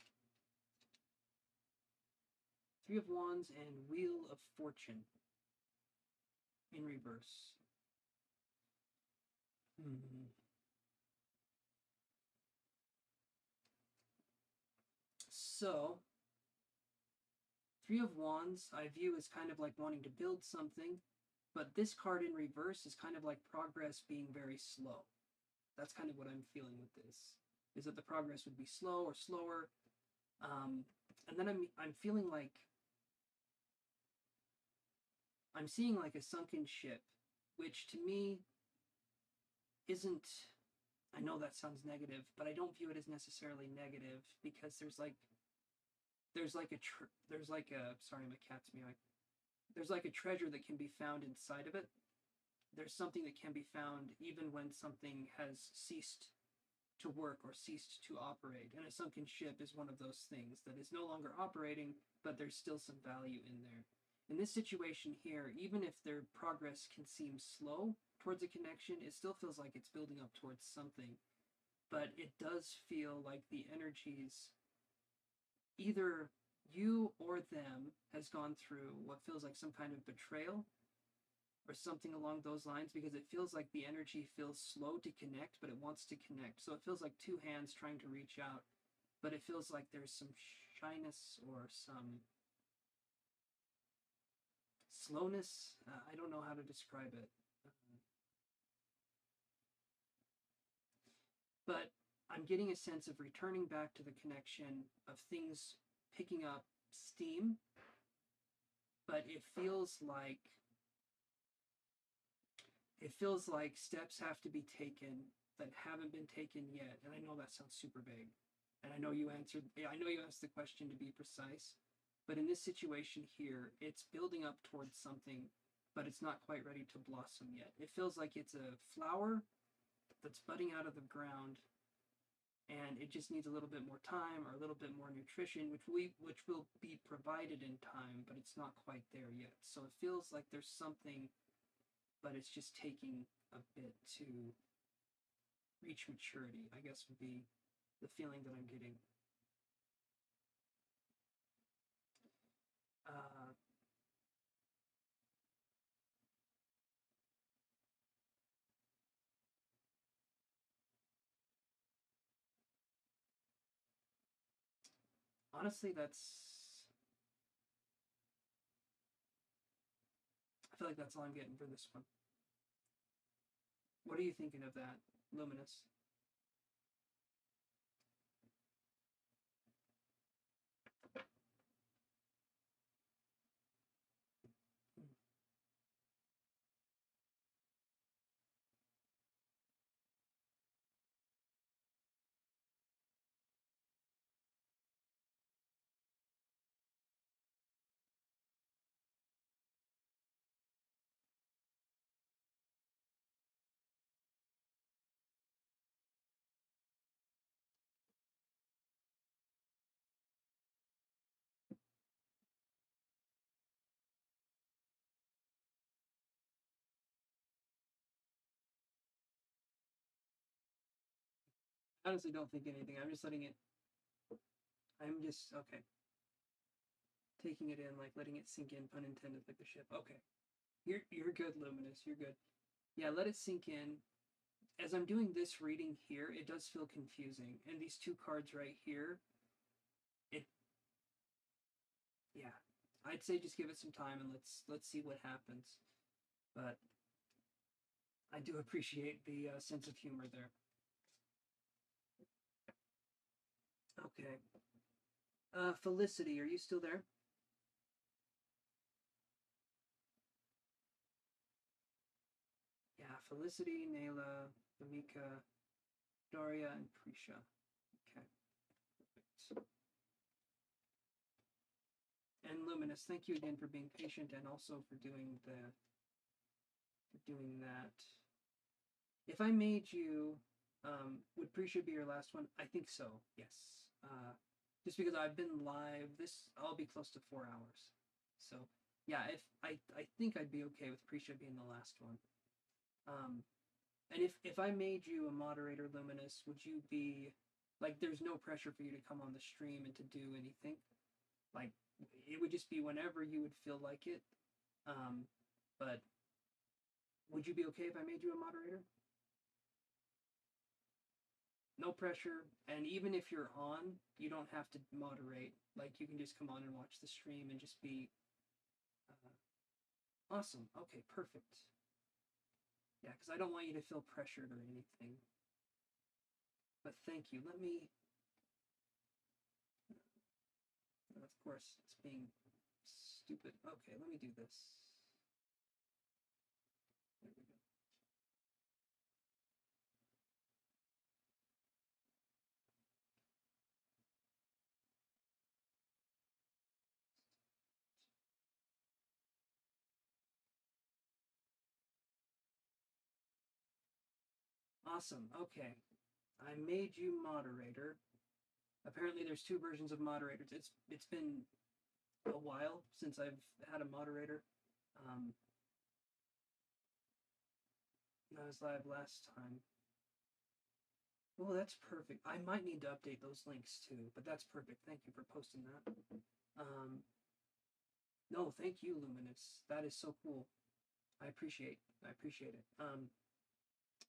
Three of Wands and Wheel of Fortune in reverse. So, Three of Wands I view as kind of like wanting to build something, but this card in reverse is kind of like progress being very slow. That's kind of what I'm feeling with this. Is that the progress would be slow or slower, and then I'm feeling like I'm seeing like a sunken ship, which to me isn't. I know that sounds negative, but I don't view it as necessarily negative because there's like a sorry, my cat's meowing. There's like a treasure that can be found inside of it. There's something that can be found even when something has ceased to work or ceased to operate. And a sunken ship is one of those things that is no longer operating, but there's still some value in there. In this situation here, even if their progress can seem slow towards a connection, it still feels like it's building up towards something. But it does feel like the energies, either you or them, has gone through what feels like some kind of betrayal or something along those lines, because it feels like the energy feels slow to connect, but it wants to connect. So it feels like two hands trying to reach out, but it feels like there's some shyness or some slowness. I don't know how to describe it. But I'm getting a sense of returning back to the connection, of things picking up steam, but it feels like steps have to be taken that haven't been taken yet. And I know that sounds super vague. And I know you asked the question to be precise, but in this situation here, it's building up towards something, but it's not quite ready to blossom yet. It feels like it's a flower that's budding out of the ground, and it just needs a little bit more time or a little bit more nutrition, which will be provided in time, but it's not quite there yet. So it feels like there's something, but it's just taking a bit to reach maturity, I guess would be the feeling that I'm getting. Uh, Honestly, I feel like that's all I'm getting for this one. What are you thinking of that, Luminous? honestly don't think anything. I'm just letting it. I'm just okay. Taking it in, like letting it sink in, pun intended, like the ship. Okay, you're good, Luminous. You're good. Yeah, let it sink in. As I'm doing this reading here, it does feel confusing, and these two cards right here, it. Yeah, I'd say just give it some time and let's see what happens. But I do appreciate the sense of humor there. Okay. Felicity, are you still there? Yeah, Felicity, Nayla, Amika, Daria, and Prisha. Okay, perfect. And Luminous, thank you again for being patient and also for doing that. If I made you, would Prisha be your last one? I think so. Yes. Just because I've been live, I'll be close to 4 hours. So yeah, if I think I'd be okay with Prisha being the last one. And if I made you a moderator, Luminous, would you be like? There's no pressure for you to come on the stream and to do anything. Like it would just be whenever you would feel like it. But would you be okay if I made you a moderator? No pressure, and even if you're on, you don't have to moderate. Like you can just come on and watch the stream and just be awesome. Okay, perfect. Yeah, because I don't want you to feel pressured or anything. But thank you. Let me. Of course, it's being stupid. Okay, let me do this. There we go. Awesome. Okay. I made you moderator. Apparently there's two versions of moderators. It's been a while since I've had a moderator. I was live last time. Oh, that's perfect. I might need to update those links too, but that's perfect. Thank you for posting that. No, thank you, Luminous. That is so cool. I appreciate it.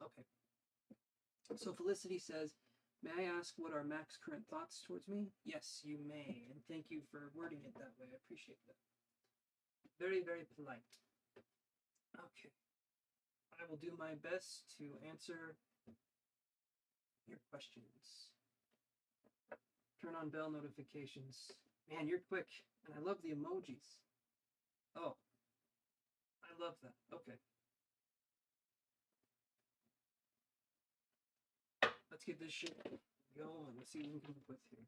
Okay. So Felicity says, may I ask what are Mac's current thoughts towards me? Yes, you may, and thank you for wording it that way. I appreciate that. Very, very polite. Okay. I will do my best to answer your questions. Turn on bell notifications. Man, you're quick, and I love the emojis. Oh, I love that. Okay. Let's get this shit going. Let's see what we can come up with here.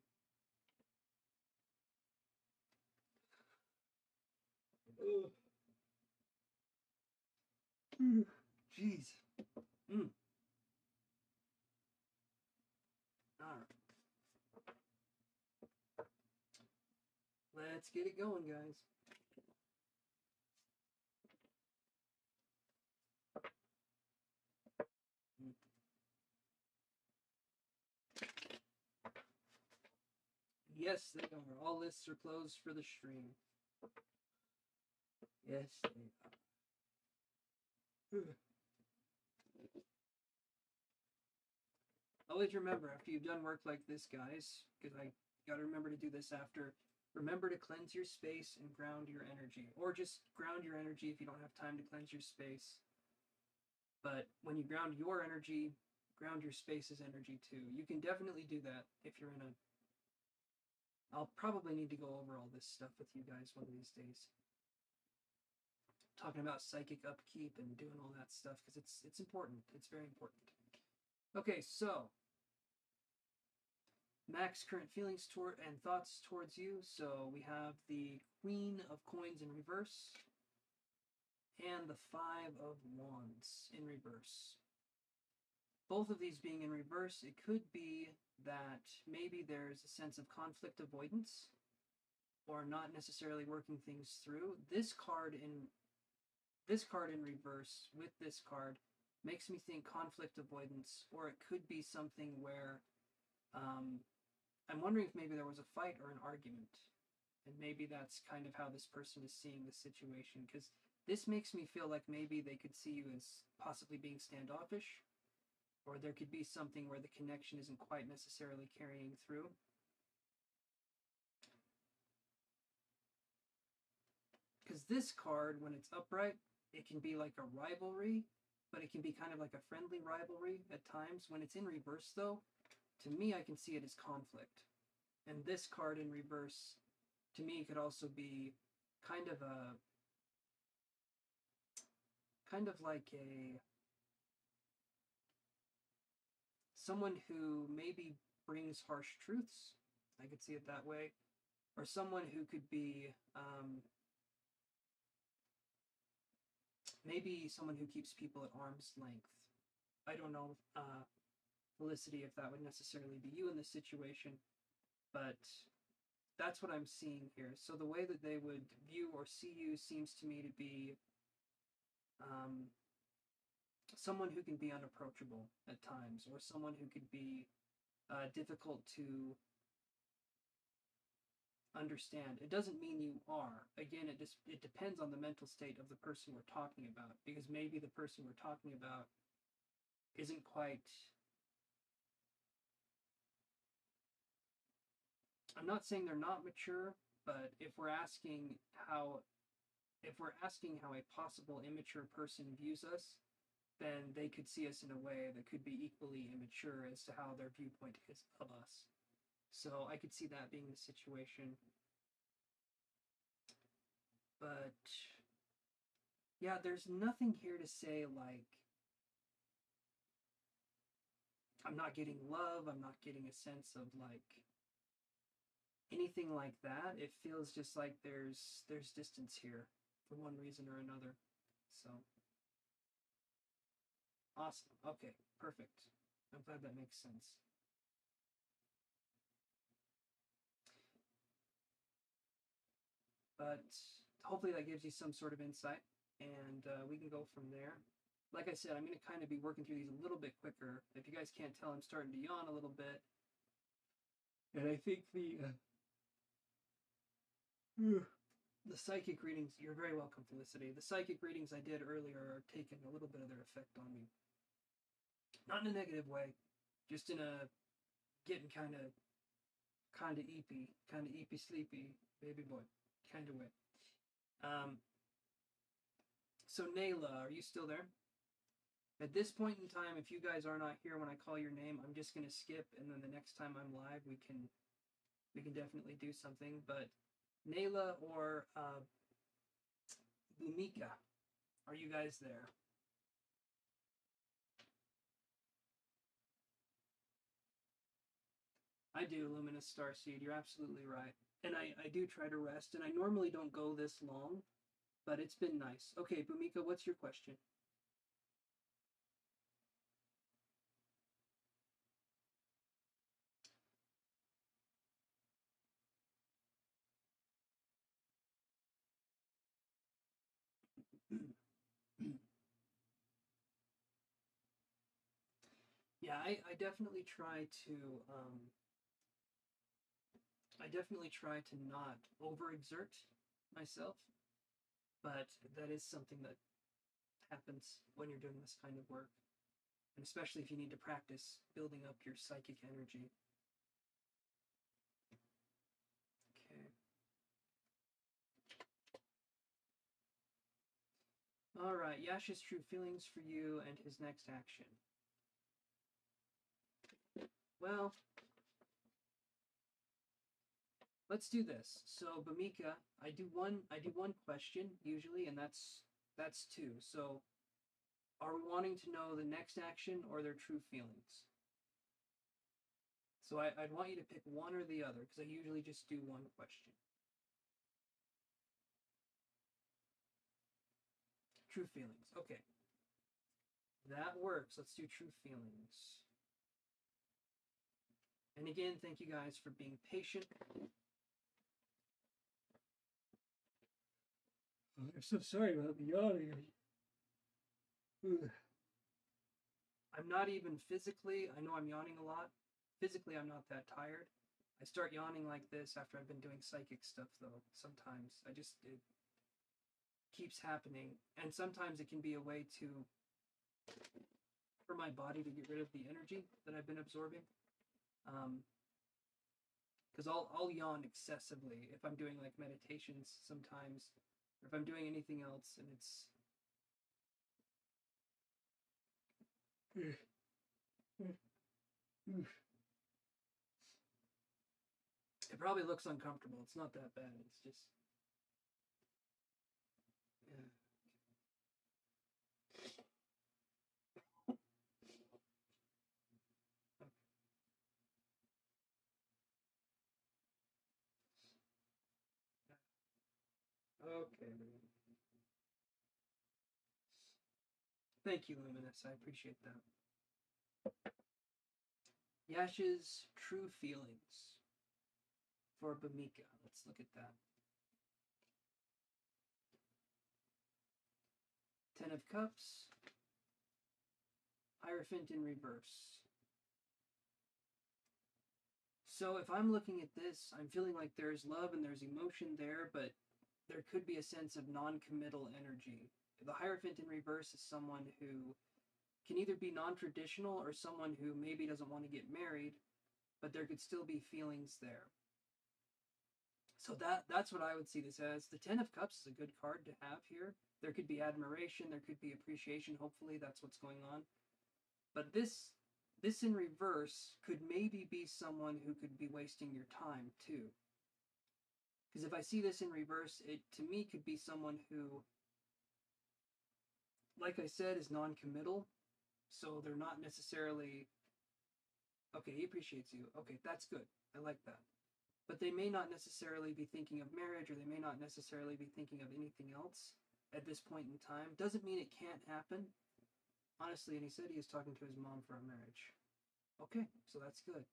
Jeez. Alright. Let's get it going, guys. Yes, they are. All lists are closed for the stream. Yes, they are. Always remember, after you've done work like this, guys, because I gotta remember to do this after, remember to cleanse your space and ground your energy. Or just ground your energy if you don't have time to cleanse your space. But when you ground your energy, ground your space's energy too. You can definitely do that if you're in a... I'll probably need to go over all this stuff with you guys one of these days. Talking about psychic upkeep and doing all that stuff, because it's important. It's very important. Okay, so Mac's current feelings toward and thoughts towards you. So we have the Queen of Coins in reverse and the Five of Wands in reverse. Both of these being in reverse, it could be that maybe there's a sense of conflict avoidance or not necessarily working things through. This card in reverse with this card makes me think conflict avoidance, or it could be something where I'm wondering if maybe there was a fight or an argument, and maybe that's kind of how this person is seeing the situation, because this makes me feel like maybe they could see you as possibly being standoffish, or there could be something where the connection isn't quite necessarily carrying through. Because this card, when it's upright, it can be like a rivalry, but it can be kind of like a friendly rivalry at times. When it's in reverse, though, to me, I can see it as conflict. And this card in reverse, to me, could also be kind of a kind of like a someone who maybe brings harsh truths. I could see it that way, or someone who could be maybe someone who keeps people at arm's length. I don't know, Felicity, if that would necessarily be you in this situation, but that's what I'm seeing here. So the way that they would view or see you seems to me to be someone who can be unapproachable at times, or someone who could be difficult to understand. It doesn't mean you are. Again, it depends on the mental state of the person we're talking about, because maybe the person we're talking about isn't quite. I'm not saying they're not mature, but if we're asking how a possible immature person views us, then they could see us in a way that could be equally immature as to how their viewpoint is of us. So I could see that being the situation. But yeah, there's nothing here to say like I'm not getting love, I'm not getting a sense of like anything like that. It feels just like there's distance here for one reason or another. So awesome. Okay, perfect. I'm glad that makes sense. But hopefully that gives you some sort of insight, and we can go from there. Like I said, I'm going to kind of be working through these a little bit quicker. If you guys can't tell, I'm starting to yawn a little bit. And I think the psychic readings, you're very welcome, Felicity. The psychic readings I did earlier are taking a little bit of their effect on me. Not in a negative way, just in a getting kind of eepy sleepy baby boy kind of way. So Nayla, are you still there? At this point in time, if you guys are not here when I call your name, I'm just gonna skip, and then the next time I'm live, we can definitely do something. But Nayla or Bhumika, are you guys there? I do, Luminous Starseed. You're absolutely right. And I do try to rest, and I normally don't go this long, but it's been nice. Okay, Bhumika, what's your question? Yeah, I definitely try to not overexert myself, but that is something that happens when you're doing this kind of work, and especially if you need to practice building up your psychic energy. Okay. All right, Yasha's true feelings for you and his next action. Well, let's do this. So, Bhumika, I do one question usually, and that's two. So, are we wanting to know the next action or their true feelings? So I'd want you to pick one or the other, because I usually just do one question. True feelings. Okay. That works. Let's do true feelings. And again, thank you guys for being patient. I'm so sorry about the yawning. I'm not even physically, I know I'm yawning a lot. physically I'm not that tired. I start yawning like this after I've been doing psychic stuff, though. Sometimes it keeps happening, and sometimes it can be a way for my body to get rid of the energy that I've been absorbing. Because I'll yawn excessively if I'm doing like meditations sometimes, or if I'm doing anything else, and it probably looks uncomfortable. It's not that bad. It's just yeah. Okay. Thank you, Luminous. I appreciate that. Yash's true feelings for Bamika. Let's look at that. 10 of Cups. Hierophant in reverse. So if I'm looking at this, I'm feeling like there's love and there's emotion there, but there could be a sense of non-committal energy. The Hierophant in reverse is someone who can either be non-traditional or someone who maybe doesn't want to get married, but there could still be feelings there. So that's what I would see this as. The 10 of Cups is a good card to have here. There could be admiration, there could be appreciation, hopefully that's what's going on. But this in reverse could maybe be someone who could be wasting your time too. Because if I see this in reverse, it to me could be someone who, like I said, is non-committal. So they're not necessarily, okay, he appreciates you. Okay, that's good. I like that. But they may not necessarily be thinking of marriage, or they may not necessarily be thinking of anything else at this point in time. Doesn't mean it can't happen. Honestly, and he said he is talking to his mom for a marriage. Okay, so that's good.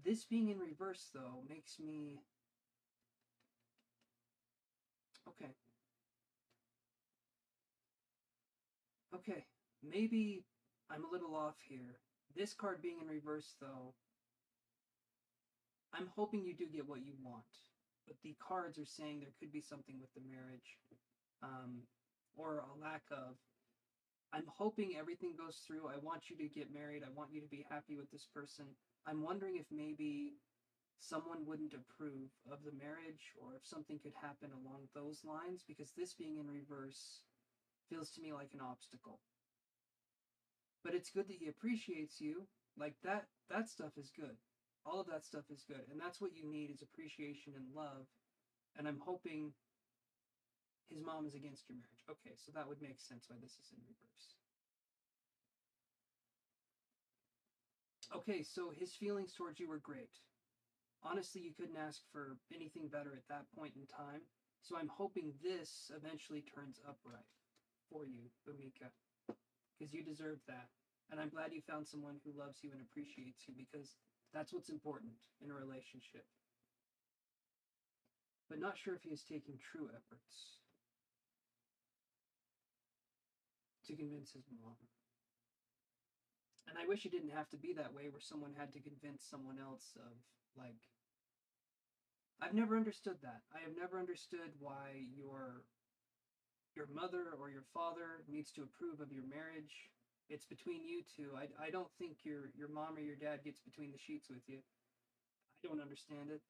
This being in reverse, though, makes me... Okay. Okay, maybe I'm a little off here. This card being in reverse, though, I'm hoping you do get what you want. But the cards are saying there could be something with the marriage, or a lack of. I'm hoping everything goes through. I want you to get married. I want you to be happy with this person. I'm wondering if maybe someone wouldn't approve of the marriage, or if something could happen along those lines, because this being in reverse feels to me like an obstacle. But it's good that he appreciates you. Like that stuff is good. All of that stuff is good. And that's what you need, is appreciation and love. And I'm hoping his mom is against your marriage. Okay, so that would make sense why this is in reverse. Okay, so his feelings towards you were great. Honestly, you couldn't ask for anything better at that point in time. So I'm hoping this eventually turns upright for you, Bumika, because you deserve that. And I'm glad you found someone who loves you and appreciates you, because that's what's important in a relationship. But not sure if he is taking true efforts to convince his mom. And I wish it didn't have to be that way, where someone had to convince someone else of, like... I've never understood that. I have never understood why your mother or your father needs to approve of your marriage. It's between you two. I don't think your mom or your dad gets between the sheets with you. I don't understand it.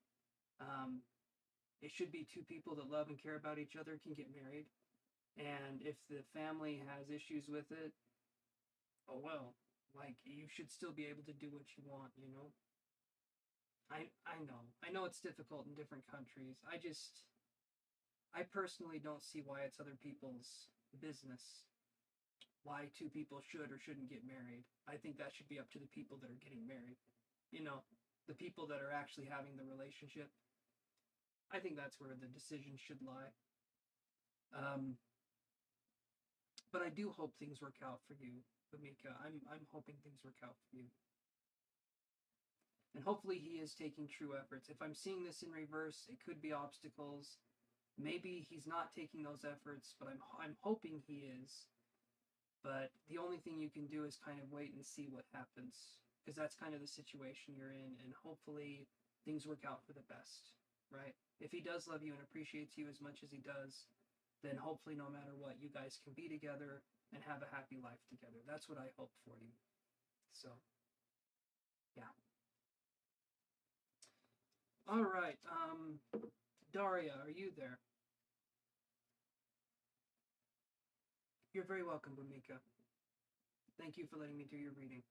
It should be two people that love and care about each other can get married. And if the family has issues with it, oh well. Like, you should still be able to do what you want, you know? I know it's difficult in different countries. I personally don't see why it's other people's business why two people should or shouldn't get married. I think that should be up to the people that are getting married. You know, the people that are actually having the relationship. I think that's where the decision should lie. Um, but I do hope things work out for you, Bamika. I'm hoping things work out for you. And hopefully he is taking true efforts. If I'm seeing this in reverse, it could be obstacles. Maybe he's not taking those efforts, but I'm hoping he is. But the only thing you can do is kind of wait and see what happens. because that's kind of the situation you're in, and hopefully things work out for the best, right? If he does love you and appreciates you as much as he does, then hopefully no matter what, you guys can be together and have a happy life together. That's what I hope for you. So, yeah. All right. Daria, are you there? You're very welcome, Bumika. Thank you for letting me do your reading.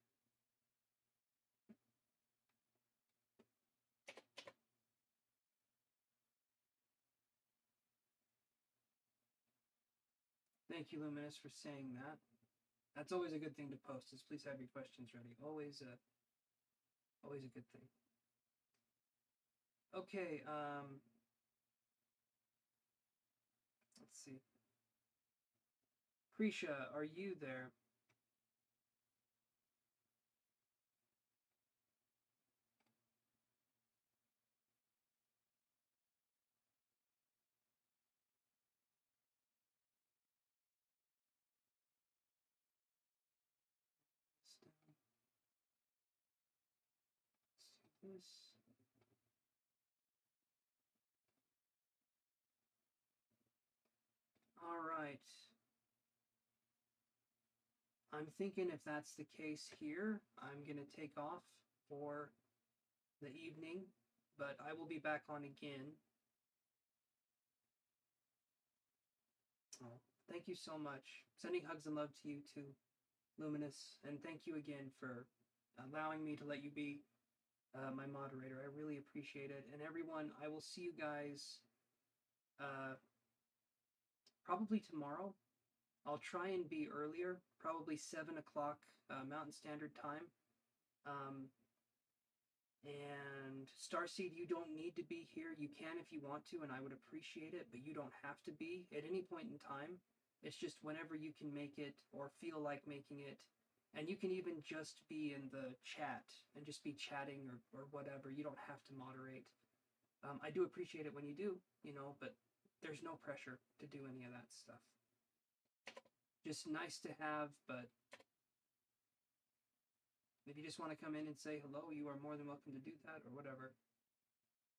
Thank you, Luminous, for saying that. That's always a good thing to post. Is please have your questions ready. Always a good thing. Okay. Let's see. Krisha, are you there? Let's do this. All right. I'm thinking if that's the case here, I'm going to take off for the evening, but I will be back on again. Oh, thank you so much. Sending hugs and love to you too, Luminous, and thank you again for allowing me to let you be my moderator. I really appreciate it. And everyone, I will see you guys probably tomorrow. I'll try and be earlier, probably 7 o'clock Mountain Standard Time. And Starseed, you don't need to be here. You can if you want to, and I would appreciate it, but you don't have to be at any point in time. It's just whenever you can make it or feel like making it. And you can even just be in the chat and just be chatting or whatever. You don't have to moderate. I do appreciate it when you do, but there's no pressure to do any of that stuff. Just nice to have, but if you just want to come in and say hello, you are more than welcome to do that or whatever.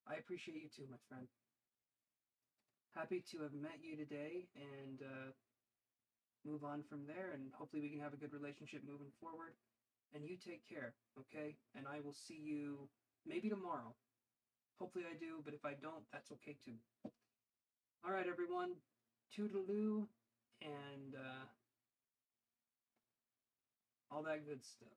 I appreciate you too, my friend. Happy to have met you today and move on from there, and hopefully we can have a good relationship moving forward. And you take care, okay? And I will see you maybe tomorrow. Hopefully I do, but if I don't, that's okay too. All right, everyone. Toodaloo and all that good stuff.